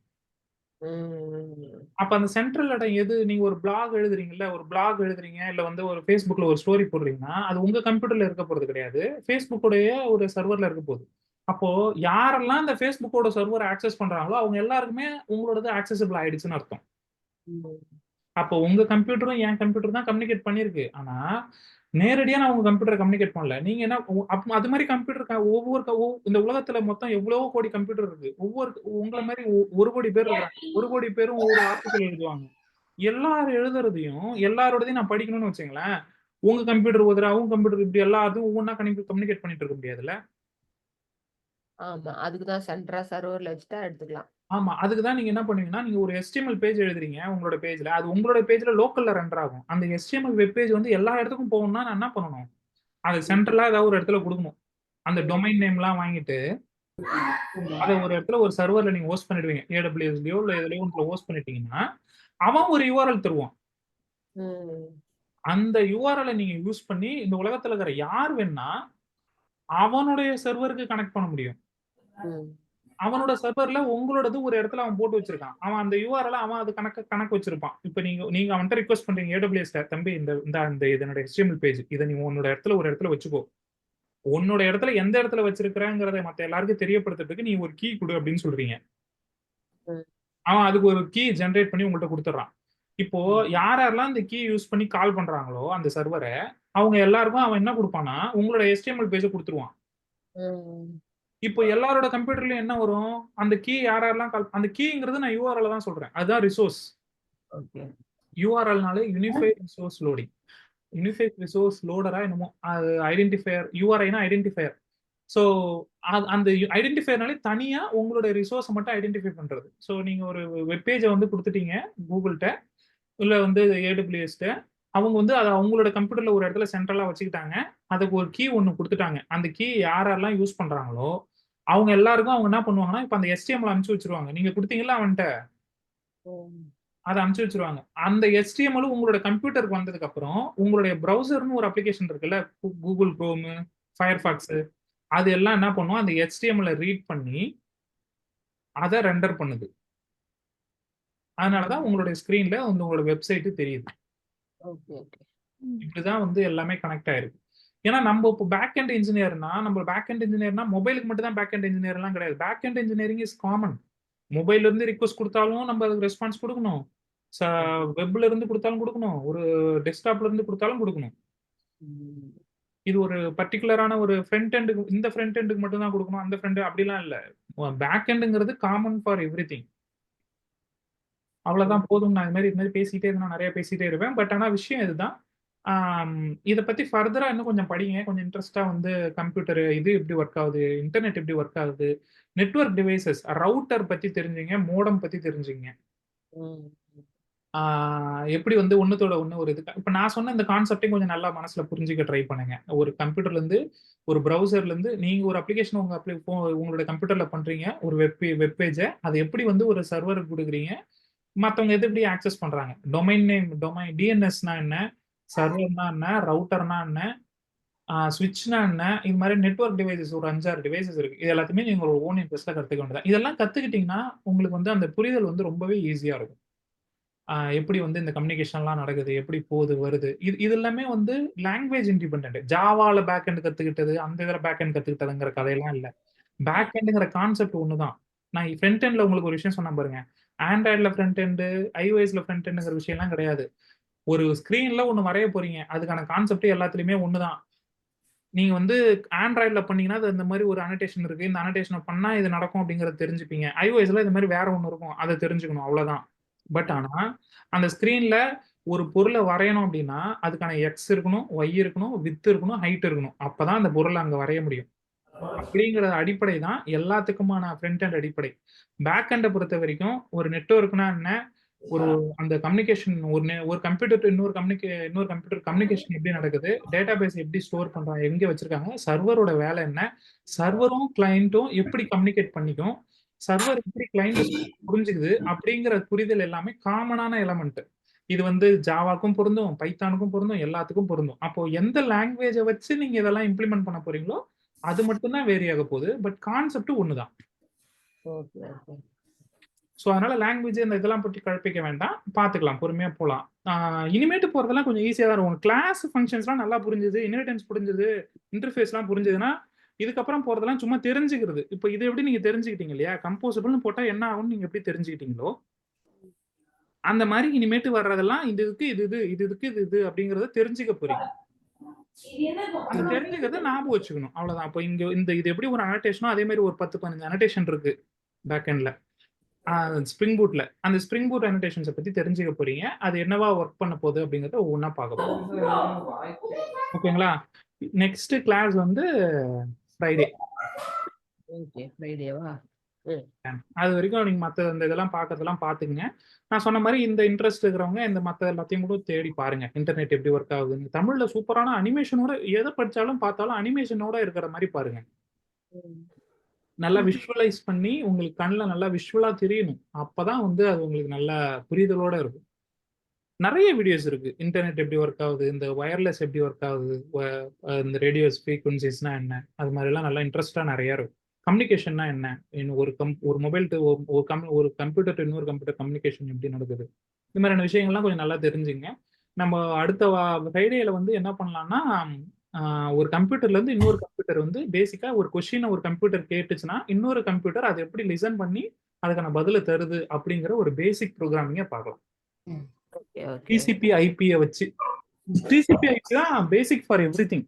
அப்ப அந்த சென்ட்ரல் இடம் எது? நீங்க ஒரு பிளாக் எழுதுறீங்கல்ல, ஒரு பிளாக் எழுதுறீங்க இல்ல வந்து ஒரு Facebookல ஒரு ஸ்டோரி போடுறீங்கன்னா அது உங்க கம்ப்யூட்டர்ல இருக்க போறது கிடையாது, Facebookோடைய ஒரு சர்வர்ல இருக்க போகுது. அப்போ யாரெல்லாம் இந்த Facebookோட சர்வர் ஆக்சஸ் பண்றாங்களோ அவங்க எல்லாருக்குமே உங்களோடது ஆக்சசிபிள் ஆயிடுச்சுன்னு அர்த்தம். அப்போ உங்க கம்ப்யூட்டரும் என் கம்ப்யூட்டர் தான் கம்யூனிகேட் பண்ணிருக்கு. ஆனா நேரடியா நான் உங்க கம்ப்யூட்டரை கம்யூனிகேட் பண்ணல. நீங்க என்ன அது மாதிரி கம்ப்யூட்டர் இந்த உலகத்துல மொத்தம் எவ்வளவோ கோடி கம்ப்யூட்டர் இருக்கு. உங்களை மாதிரி 1 கோடி பேர் இருக்காங்க. 1 கோடி பேரும் ஒவ்வொரு ஆர்டிக்கல் எழுதுவாங்க. எல்லாரும் எழுதுறதையும் எல்லாரோடதையும் நான் படிக்கணும்னு வச்சுங்களேன், உங்க கம்ப்யூட்டர் அவங்க கம்ப்யூட்டர் இப்படி எல்லாத்தையும் ஒவ்வொன்றா கம்யூனிகேட் பண்ணிட்டு இருக்க முடியாதுல்ல. ஆமா, அதுக்குதான் சென்ட்ரா சர்வர்ல வச்சுட்டா எடுத்துக்கலாம். ஆமா, அதுக்கு தான் நீங்க என்ன பண்ணுவீங்கன்னா நீங்க ஒரு HTML பேஜ் எழுதுறீங்க உங்களோட பேஜ்ல, அது உங்களோட பேஜ்ல லோக்கல்ல ரெண்டர் ஆகும். அந்த HTML வெப் பேஜ் வந்து எல்லா இடத்துக்கும் போகணும்னா நான் என்ன பண்ணணும், அது சென்ட்ரலா ஏதாவது ஒரு இடத்துல கொடுக்கணும். அந்த டொமைன் நேம்லாம் வாங்கிட்டு அதை ஒரு இடத்துல ஒரு சர்வர்ல நீங்க ஹோஸ்ட் பண்ணிடுவீங்க, AWSலயோ இல்ல எதுலயோ ஒன்றுல ஹோஸ்ட் பண்ணிட்டீங்கன்னா அவன் ஒரு URL தருவான். அந்த URL நீங்க யூஸ் பண்ணி இந்த உலகத்துல இருக்கிற யார் வேணா அவனுடைய சர்வருக்கு கனெக்ட் பண்ண முடியும். அவனோட சர்வர்ல உங்களோடது ஒரு இடத்துல அவன் போட்டு வச்சிருக்கான். அவன் அந்த URL அவன் அது கணக்கு வச்சிருப்பான். இப்ப நீங்க அவன்கிட்ட ரிக்வெஸ்ட் பண்றீங்க AWS தம்பி இந்த இதனோட HTML பேஜ் இதை நீ உன்னோட இடத்துல ஒரு இடத்துல வச்சுக்கோ, உன்னோட இடத்துல எந்த இடத்துல வச்சிருக்கிறங்கிறத மத்த எல்லாருக்கும் தெரியப்படுத்துறதுக்கு நீ ஒரு கீ கொடு அப்படின்னு சொல்றீங்க. அவன் அதுக்கு ஒரு கீ ஜெனரேட் பண்ணி உங்கள்கிட்ட கொடுத்துட்றான். இப்போ யாரெல்லாம் இந்த கீ யூஸ் பண்ணி கால் பண்றாங்களோ அந்த சர்வரை அவங்க எல்லாருக்கும் அவன் என்ன கொடுப்பானா உங்களோட HTML பேஜை கொடுத்துருவான். இப்போ எல்லாரோட கம்ப்யூட்டர்லயும் என்ன வரும், அந்த கீ யாரெல்லாம் அந்த கீங்கிறது நான் URL தான் சொல்றேன், அதுதான் ரிசோர்ஸ். URLனாலே unified resource loading, unified resource லோடரா என்னமோ அது ஐடென்டிஃபையர், URIனா ஐடென்டிஃபையர். ஸோ அந்த ஐடென்டிஃபையர்னாலே தனியா உங்களோட ரிசோர்ஸை மட்டும் ஐடென்டிஃபை பண்றது. ஸோ நீங்க ஒரு வெப் பேஜை வந்து கொடுத்துட்டீங்க கூகுள்கிட்ட இல்ல வந்து AWSட்ட, அவங்க வந்து அதை அவங்களோட கம்ப்யூட்டர்ல ஒரு இடத்துல சென்ட்ரலா வச்சுக்கிட்டாங்க, அதுக்கு ஒரு கீ ஒன்று கொடுத்துட்டாங்க. அந்த கீ யாரெல்லாம் யூஸ் பண்றாங்களோ அவங்க எல்லாருக்கும் அவங்க என்ன பண்ணுவாங்கன்னா இப்ப அந்த HTML அனுப்பிச்சு வச்சிருவாங்க. நீங்க கொடுத்தீங்களா அவன்கிட்ட அதை அனுப்பிச்சு வச்சிருவாங்க. அந்த HTML உங்களோட கம்ப்யூட்டருக்கு வந்ததுக்கு அப்புறம் உங்களுடைய ப்ரௌசர்னு ஒரு அப்ளிகேஷன் இருக்குல்ல, கூகுள் குரோம், ஃபயர்ஃபாக்ஸ், அது எல்லாம் என்ன பண்ணும் அந்த HTML ரீட் பண்ணி அதை ரெண்டர் பண்ணுது. அதனாலதான் உங்களுடைய ஸ்கிரீன்ல வந்து உங்களோட வெப்சைட் தெரியுது. இப்படிதான் வந்து எல்லாமே கனெக்ட் ஆயிருக்கு. ஏன்னா நம்ம இப்போ பேக் அண்ட் இன்ஜினியர்னா மொபைலுக்கு மட்டும் தான் பேக் அண்ட் இன்ஜினியர் எல்லாம் கிடையாது. Back end engineering is common. மொபைல்ல இருந்து ரிக்வெஸ்ட் கொடுத்தாலும் நம்ம அதுக்கு ரெஸ்பான்ஸ் கொடுக்கணும், வெப்ல இருந்து கொடுத்தாலும் கொடுக்கணும், ஒரு டெஸ்க்டாப்ல இருந்து கொடுத்தாலும் கொடுக்கணும். இது ஒரு பர்டிகுலரான ஒரு ஃப்ரண்ட் எண்டுக்கு, இந்த ஃப்ரண்ட் எண்டுக்கு மட்டும் தான் கொடுக்கணும், அந்த ஃப்ரண்ட் அப்படிலாம் இல்லை. பேக் எண்டுங்கிறது காமன் ஃபார் எவ்ரிதிங். அவ்வளவுதான் போதும். நான் இது மாதிரி பேசிட்டே இருந்தா நிறைய பேசிட்டே இருப்பேன். பட் ஆனா விஷயம் இதுதான். இதை பத்தி ஃபர்தரா இன்னும் கொஞ்சம் படிங்க, கொஞ்சம் இன்ட்ரெஸ்டா வந்து கம்ப்யூட்டர் இது எப்படி ஒர்க் ஆகுது, இன்டர்நெட் எப்படி ஒர்க் ஆகுது, நெட்வொர்க் டிவைசஸ், ரவுட்டர் பத்தி தெரிஞ்சுங்க, மோடம் பத்தி தெரிஞ்சுங்க. எப்படி வந்து ஒன்னத்தோட ஒண்ணு ஒரு இது. இப்ப நான் சொன்ன இந்த கான்செப்டையும் கொஞ்சம் நல்லா மனசுல புரிஞ்சுக்க ட்ரை பண்ணுங்க. ஒரு கம்ப்யூட்டர்ல இருந்து ஒரு ப்ரௌசர்ல இருந்து நீங்க ஒரு அப்ளிகேஷன் உங்களோட கம்ப்யூட்டர்ல பண்றீங்க, ஒரு வெப் பேஜை அதை எப்படி வந்து ஒரு சர்வருக்கு கொடுக்குறீங்க, மற்றவங்க எது எப்படி ஆக்சஸ் பண்றாங்க, டொமைன் நேம், DNSனா என்ன, சர்வர்னா என்ன, ரவுட்டர்னா என்ன, ஸ்விட்ச்னா என்ன, இது மாதிரி நெட்வொர்க் டிவைசஸ் ஒரு 5-6 டிவைசஸ் இருக்கு. இது எல்லாத்தையுமே நீங்க ஒரு ஓன் இன்ட்ரெஸ்ட்ல கத்துக்க வேண்டியதான். இதெல்லாம் கத்துக்கிட்டீங்கன்னா உங்களுக்கு வந்து அந்த புரிதல் வந்து ரொம்பவே ஈஸியா இருக்கும். எப்படி வந்து இந்த கம்யூனிகேஷன்லாம் நடக்குது, எப்படி போகுது வருது, இது எல்லாமே வந்து லாங்குவேஜ் இண்டிபெண்டன்ட். ஜாவால பேக் எண்ட் கத்துக்கிட்டது, அந்த இதில் பேக் எண்ட் கத்துக்கிட்டதுங்கிற கதையெல்லாம் இல்லை. பேக் எண்டுங்கிற கான்செப்ட் ஒண்ணுதான். நான் ஃப்ரண்ட் எண்ட்ல உங்களுக்கு ஒரு விஷயம் சொன்ன பாருங்க, ஆண்ட்ராய்ட்ல ஃப்ரண்ட் எண்டு, iOSல ஃப்ரண்ட் எண்டுங்கிற விஷயம்லாம் கிடையாது. ஒரு ஸ்கிரீன்ல ஒன்று வரைய போறீங்க, அதுக்கான கான்செப்ட் எல்லாத்துலயுமே ஒண்ணுதான். நீங்க வந்து ஆண்ட்ராய்ட்ல பண்ணீங்கன்னா அது இந்த மாதிரி ஒரு அனோடேஷன் இருக்கு, இந்த அனோடேஷனை பண்ணா இது நடக்கும் அப்படிங்கறத தெரிஞ்சுப்பீங்க. iOSல இது மாதிரி வேற ஒன்று இருக்கும், அதை தெரிஞ்சுக்கணும், அவ்வளவுதான். பட் ஆனா அந்த ஸ்கிரீன்ல ஒரு பொருளை வரையணும் அப்படின்னா அதுக்கான X இருக்கணும், Y இருக்கணும், வித் இருக்கணும், ஹைட் இருக்கணும், அப்பதான் அந்த பொருளை அங்க வரைய முடியும். அப்படிங்கிற அடிப்படை தான் எல்லாத்துக்குமான ஃப்ரண்ட் எண்ட் அடிப்படை. பேக் எண்டை பொறுத்த வரைக்கும் ஒரு நெட்வொர்க்னா என்ன, ஒரு அந்த கம்யூனிகேஷன், ஒரு கம்ப்யூட்டர் இன்னொரு கம்ப்யூட்டர் கம்யூனிகேஷன் எப்படி நடக்குது, டேட்டா பேஸ் எப்படி ஸ்டோர் பண்றாங்க, எங்க வச்சிருக்காங்க, சர்வரோட வேலை என்ன, சர்வரும் கிளையண்ட்டும் எப்படி கம்யூனிகேட் பண்ணிக்கும், சர்வர் எப்படி கிளைண்ட் புரிஞ்சுக்குது அப்படிங்கிற புரிதல் எல்லாமே காமனான எலமெண்ட். இது வந்து ஜாவாக்கும் பொருந்தும், பைத்தானுக்கும் பொருந்தும், எல்லாத்துக்கும் பொருந்தும். அப்போ எந்த லாங்குவேஜை வச்சு நீங்க இதெல்லாம் இம்ப்ளிமெண்ட் பண்ண போறீங்களோ அது மட்டும்தான் வேரி ஆக போகுது. பட் கான்செப்ட் ஒண்ணுதான். Okay okay. ஸோ அதனால லாங்குவேஜ் இந்த இதெல்லாம் பற்றி கற்பிக்க வேண்டாம், பார்த்துக்கலாம், பொறுமையா போகலாம். இனிமேட்டு போறதெல்லாம் கொஞ்சம் ஈஸியாக தான் இருக்கும். கிளாஸ் ஃபங்க்ஷன்ஸ்லாம் நல்லா புரிஞ்சுது, இன்ஹெரிட்டன்ஸ் புரிஞ்சுது, இன்டர்ஃபேஸ்லாம் புரிஞ்சுதுன்னா இதுக்கப்புறம் போறதெல்லாம் சும்மா தெரிஞ்சுக்கிறது. இப்போ இது எப்படி நீங்க தெரிஞ்சுக்கிட்டீங்க இல்லையா, கம்போசபிள்னு போட்டா என்ன ஆகும்னு நீங்க எப்படி தெரிஞ்சுக்கிட்டீங்களோ அந்த மாதிரி இனிமேட்டு வர்றதெல்லாம் இது இதுக்கு இது இது இது இதுக்கு இது இது அப்படிங்கறத தெரிஞ்சுக்க போறீங்க. அது தெரிஞ்சுக்கிறத ஞாபகம் வச்சுக்கணும், அவ்வளவுதான். அப்போ இங்க இந்த இது எப்படி ஒரு அனோட்டேஷனோ அதே மாதிரி ஒரு 10-15 அனோட்டேஷன் இருக்கு பேக் எண்ட்ல, ஸ்ப்ரிங் பூட்ல. அந்த ஸ்ப்ரிங் பூட் அனோட்டேஷன்ஸை பத்தி தெரிஞ்சுக்க போறீங்க. அது என்னவா ஒர்க் பண்ண போகுது அப்படிங்கறத ஒவ்வொன்றா பார்க்க போறோம். ஓகேங்களா? நெக்ஸ்ட் கிளாஸ் வந்து ஃப்ரைடே. ஓகே, ஃப்ரைடேவா? அது வரைக்கும் நீங்க மற்ற இந்த இதெல்லாம் பார்க்கறதெல்லாம் பார்த்துக்குங்க. நான் சொன்ன மாதிரி இந்த இன்ட்ரெஸ்ட் இருக்கிறவங்க இந்த மற்ற எல்லாத்தையும் கூட தேடி பாருங்க, இன்டர்நெட் எப்படி ஒர்க் ஆகுதுன்னு. தமிழ்ல சூப்பரான அனிமேஷனோட, எதை படிச்சாலும் பார்த்தாலும் அனிமேஷனோட இருக்கிற மாதிரி பாருங்க. நல்லா விஷுவலைஸ் பண்ணி உங்களுக்கு கண்ணில் நல்லா விஷுவலா தெரியணும். அப்பதான் வந்து அது உங்களுக்கு நல்லா புரிதலோட இருக்கும். நிறைய வீடியோஸ் இருக்கு, இன்டர்நெட் எப்படி ஒர்க் ஆகுது, இந்த வயர்லெஸ் எப்படி ஒர்க் ஆகுது, இந்த ரேடியோஸ் ஃப்ரீக்வன்சிஸ்னா என்ன, அது மாதிரிலாம் நல்லா இன்ட்ரெஸ்டா நிறைய இருக்கும். கம்யூனிகேஷன்னா என்ன, ஒரு மொபைல் டு ஒரு கம்ப்யூட்டர் டு இன்னொரு கம்ப்யூட்டர் கம்யூனிகேஷன் எப்படி நடக்குது, இந்த மாதிரியான விஷயங்கள்லாம் கொஞ்சம் நல்லா தெரிஞ்சுங்க. நம்ம அடுத்த ஃப்ரைடேல வந்து என்ன பண்ணலாம்னா, ஒரு கம்ப்யூட்டர்ல இருந்து இன்னொரு கம்ப்யூட்டர் வந்து பேசிக்கா ஒரு கொஸ்டினை ஒரு கம்ப்யூட்டர் கேட்டுச்சுன்னா இன்னொரு கம்ப்யூட்டர் அதை எப்படி லிசன் பண்ணி அதுக்கான பதிலை தருது அப்படிங்கிற ஒரு பேசிக் ப்ரோக்ராமிங்கை பார்க்கலாம். டிசிபி ஐபியை வச்சு. டிசிபி ஐபி தான் பேசிக் ஃபார் எவ்ரிதிங்.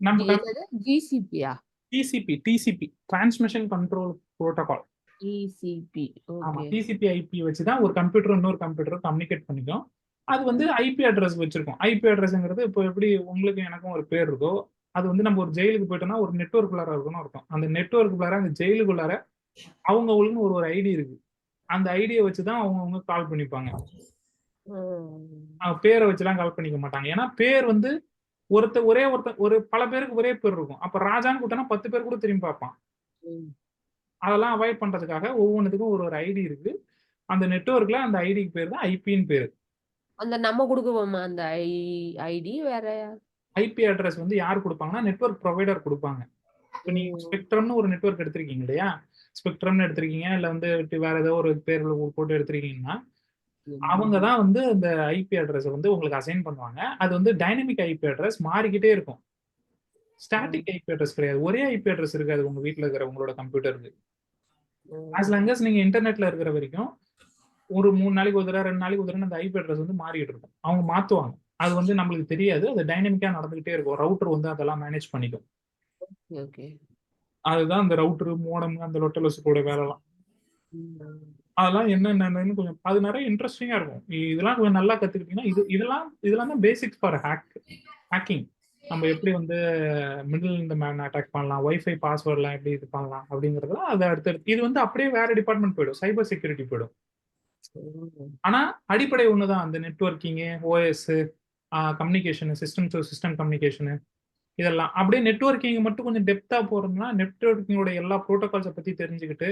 நம்ம ஜிசிபியா? TCP transmission control protocol. TCP. ஆமா, டிசிபி ஐபி வச்சு தான் ஒரு கம்ப்யூட்டர் இன்னொரு கம்ப்யூட்டர் கம்யூனிகேட் பண்ணிக்கும். அது வந்து ஐபி அட்ரஸ் வச்சிருக்கோம். ஐபி அட்ரஸ்ங்கிறது இப்போ எப்படி உங்களுக்கு எனக்கும் ஒரு பேர் இருக்கோ, அது வந்து நம்ம ஒரு ஜெயிலுக்கு போயிட்டோம்னா ஒரு நெட்வொர்க்குள்ளார இருக்குன்னு இருக்கும். அந்த நெட்வொர்க்குள்ளார அந்த ஜெயிலுக்குள்ளார அவங்களுக்குன்னு ஒரு ஐடி இருக்கு. அந்த ஐடியை வச்சுதான் அவங்க கால் பண்ணிப்பாங்க. பேரை வச்சுலாம் கால் பண்ணிக்க மாட்டாங்க. ஏன்னா பேர் வந்து ஒரு பல பேருக்கு ஒரே பேர் இருக்கும். அப்ப ராஜான்னு கூட்டனா 10 பேர் கூட திரும்பி பார்ப்பான். அதெல்லாம் அவாய்ட் பண்றதுக்காக ஒவ்வொன்றுத்துக்கும் ஒரு ஐடி இருக்கு. அந்த நெட்வொர்க்ல அந்த ஐடிக்கு பேர் தான் ஐபின்னு பேரு. அந்த நம்ம கொடுக்குவோமா அந்த ஐடி? வேற ஐபி அட்ரஸ் வந்து யார் கொடுப்பாங்கன்னா நெட்வொர்க் ப்ரொவைடர் கொடுப்பாங்க. இப்போ நீங்க ஸ்பெக்ட்ரம்னு ஒரு நெட்வொர்க் எடுத்திருக்கீங்க இல்லையா, ஸ்பெக்ட்ரம்னு எடுத்திருக்கீங்க, இல்ல வந்து வேற ஏதோ ஒரு பேர்ல போட்டு எடுத்திருக்கீங்கன்னா அவங்க தான் வந்து அந்த ஐபி அட்ரஸ் வந்து உங்களுக்கு அசைன் பண்ணுவாங்க. அது வந்து டைனமிக் ஐபி அட்ரஸ், மாறிக்கிட்டே இருக்கும். ஸ்டாட்டிக் ஐபி அட்ரஸ் கிடையாது. ஒரே ஐபி அட்ரஸ் இருக்காது உங்க வீட்டில் இருக்கிற உங்களோட கம்ப்யூட்டருக்கு. ஆஸ் லாங் அஸ் நீங்க இன்டர்நெட்ல இருக்கிற வரைக்கும் ஒரு 3 நாளைக்கு ஒரு தடவை 2 நாளைக்கு ஒரு தடவை அந்த ஐபி அட்ரஸ் வந்து மாறிட்டு இருக்கும். அவங்க மாத்துவாங்க. அது வந்து நம்மளுக்கு தெரியாது. அது டைனமிக்கா நடந்துகிட்டே இருக்கும். ரவுட்டர் வந்து அதெல்லாம் மேனேஜ் பண்ணிக்கும். அதுதான் அந்த ரவுட்டர், மோடம், அந்த லொட்டலோஸோட வேலைலாம். அதெல்லாம் என்னென்னு கொஞ்சம் அது நிறைய இன்ட்ரெஸ்டிங்கா இருக்கும். இதெல்லாம் கொஞ்சம் நல்லா கத்துக்கிட்டீங்கன்னா இதெல்லாம் தான் பேசிக்ஸ் ஃபார் ஹேக்கிங். நம்ம எப்படி வந்து மிடில் இந்த மேன் அட்டாக் பண்ணலாம், வைஃபை பாஸ்வேர்ட்லாம் எப்படி இது பண்ணலாம் அப்படிங்கிறதுலாம் அது அடுத்தடுத்து. இது வந்து அப்படியே வேற டிபார்ட்மெண்ட் போயிடும், சைபர் செக்யூரிட்டி போயிடும். ஆனா அடிப்படை ஒண்ணுதான், அந்த நெட்வொர்க்கிங்கு, OS, communication, system to system கம்யூனிகேஷனு, இதெல்லாம். அப்படியே நெட்வொர்க்கிங் மட்டும் கொஞ்சம் டெப்தா போறோம்னா நெட்வொர்க்கிங்கோட எல்லா ப்ரோட்டோகால்ஸை பத்தி தெரிஞ்சுக்கிட்டு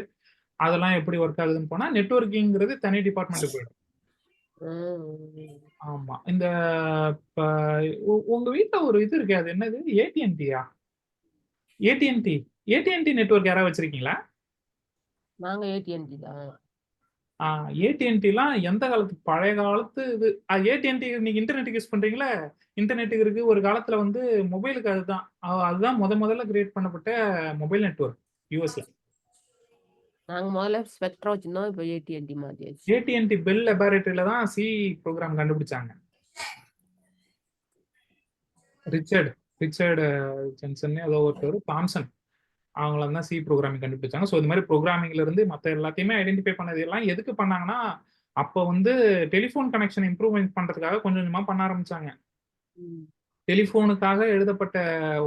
அதெல்லாம் எப்படி ஒர்க் ஆகுதுன்னு போனா நெட்வொர்க்கிங்கிறது தனி டிபார்ட்மெண்ட் போயிடும். ஆமா. இந்த உங்க வீட்டுல ஒரு இது இருக்கு, அது என்னது, ஏடிஎன்டியா? ஏடிஎன்டி நெட்வொர்க் யாராவது வச்சிருக்கீங்களா? நாங்க ஏடிஎன்டி தான். ஏடிஎன்டிலாம் எந்த காலத்து, பழைய காலத்து இது. ஏடிஎன்டி நீங்க இன்டர்நெட்டுக்கு யூஸ் பண்றீங்களா? இன்டர்நெட்டுக்கு இருக்கு. ஒரு காலத்துல வந்து மொபைலுக்கு அதுதான் முதல்ல கிரியேட் பண்ணப்பட்ட மொபைல் நெட்வொர்க் யூஎஸ்ல. நாங்க முதல்ல ஸ்பெக்ட்ரா வச்சிருந்தோம், இப்போ ஏடிஎன்டி மாத்தியாச்சு. ஏடிஎன்டி பெல் லெபார்டரியில தான் சி ப்ரோக்ராம் கண்டுபிடிச்சாங்க. ரிச்சர்ட் ஜென்சன் ஏதோ ஒருத்தர், தாம்சன், அவங்கள தான் சி ப்ரோக்ராமிங் கண்டுபிடிச்சாங்க. ஸோ இந்த மாதிரி ப்ரோக்ராமிங்ல இருந்து மற்ற எல்லாத்தையுமே ஐடென்டிஃபை பண்ணது எல்லாம் எதுக்கு பண்ணாங்கன்னா, அப்போ வந்து டெலிஃபோன் கனெக்ஷன் இம்ப்ரூவ்மெண்ட் பண்றதுக்காக கொஞ்சம் கொஞ்சமா பண்ண ஆரம்பிச்சாங்க. டெலிஃபோனுக்காக எழுதப்பட்ட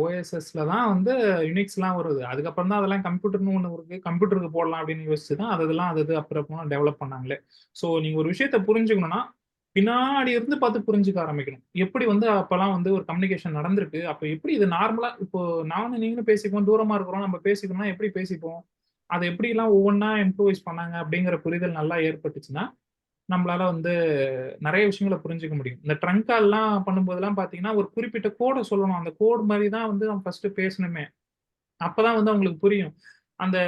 ஓஎஸ்எஸ்ல தான் வந்து யூனிக்ஸ்லாம் வருது. அதுக்கப்புறம் தான் அதெல்லாம் கம்ப்யூட்டர்னு ஒன்று இருக்கு, கம்ப்யூட்டருக்கு போடலாம் அப்படின்னு யோசிச்சு தான் அதெல்லாம் அது அப்புறம் டெவலப் பண்ணாங்களே. ஸோ நீங்க ஒரு விஷயத்த புரிஞ்சுக்கணும்னா பின்னாடி இருந்து பார்த்து புரிஞ்சுக்க ஆரம்பிக்கணும். எப்படி வந்து அப்பலாம் வந்து ஒரு கம்யூனிகேஷன் நடந்திருக்கு. அப்ப எப்படி இது நார்மலா இப்போ நானும் நீங்களும் பேசிப்போம். தூரமா இருக்கிறோம். நம்ம பேசிக்கணும்னா எப்படி பேசிப்போம்? அத எப்படிலாம் ஒவ்வொன்னா இம்ப்ரூவைஸ் பண்ணாங்க அப்படிங்கிற புரிதல் நல்லா ஏற்பட்டுச்சுன்னா, நம்மளால வந்து நெறைய விஷயங்கள புரிஞ்சுக்க முடியும். இந்த ட்ரங்க் கால்லாம் பண்ணும்போதெல்லாம் பார்த்தீங்கன்னா, ஒரு குறிப்பிட்ட கோட சொல்லணும். அந்த கோட் மாரி தான் வந்து நம்ம ஃபர்ஸ்ட்டு பேசணுமே. அப்பதான் வந்து அவங்களுக்கு புரியும். அந்த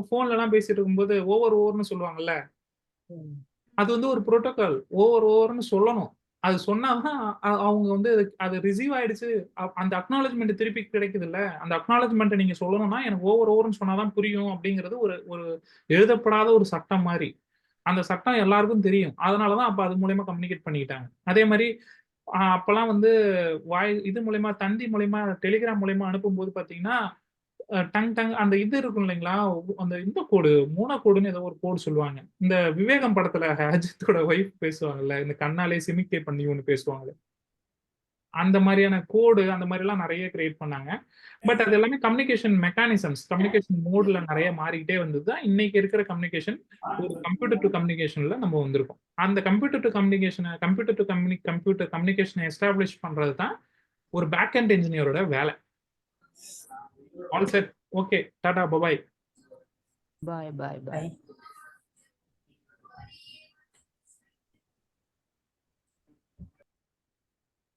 ஃபோன்லலாம் பேசிட்டு இருக்கும்போது ஓவர்ன்னு சொல்லுவாங்கல்ல. அது வந்து ஒரு புரோட்டோகால். ஓவர்ன்னு சொல்லணும். அது சொன்னா தான் அவங்க வந்து அது ரிசீவ் ஆயிடுச்சு. அந்த அக்னாலெட்ஜ்மென்ட் திருப்பி கிடைக்குதுல்ல. அந்த அக்னாலெட்ஜ்மென்ட்ட நீங்க சொல்லணும்னா, எனக்கு ஓவர்ன்னு சொன்னா தான் புரியும் அப்படிங்கிறது ஒரு ஒரு எழுதப்படாத ஒரு சட்டம் மாரி. அந்த சட்டம் எல்லாருக்கும் தெரியும். அதனால தான் அப்ப அது மூலியமா கம்யூனிகேட் பண்ணிக்கிட்டாங்க. அதே மாரி அப்பலாம் வந்து இது மூலியமா தந்தி மூலியமா டெலிகிராம் மூலியமா அனுப்பும்போது பார்த்தீங்கன்னா, டங் அந்த இது இருக்கும் இல்லைங்களா? அந்த இந்த கோடு, மோனோ கோடுன்னு ஏதோ ஒரு கோடு சொல்லுவாங்க. இந்த விவேகம் படத்துல அஜித்தோட ஒய்ஃப் பேசுவாங்கல்ல. இந்த கண்ணாலே சிமிக்கே பண்ணி ஒண்ணு பேசுவாங்களே. அந்த மாரியான கோடு அந்த மாரிலாம் நெறைய கிரியேட் பண்ணாங்க. பட் அது எல்லாமே கம்யூனிகேஷன் மெக்கானிசம்ஸ், கம்யூனிகேஷன் மோட்ல நெறைய மாறிக்கிட்டே வந்தது தான் இன்னைக்கு இருக்கிற கம்யூனிகேஷன் ஒரு கம்ப்யூட்டர் டூ கம்யூனிகேஷன்ல நம்ம வந்திருக்கோம். அந்த கம்ப்யூட்டர் டூ கம்ப்யூட்டர் கம்யூனிகேஷன எஸ்டாப்ளிஷ் பண்றது தான் ஒரு பேக் எண்ட் என்ஜினியரோட வேலை. All set. Okay. Tata. Bye. Bye. Bye.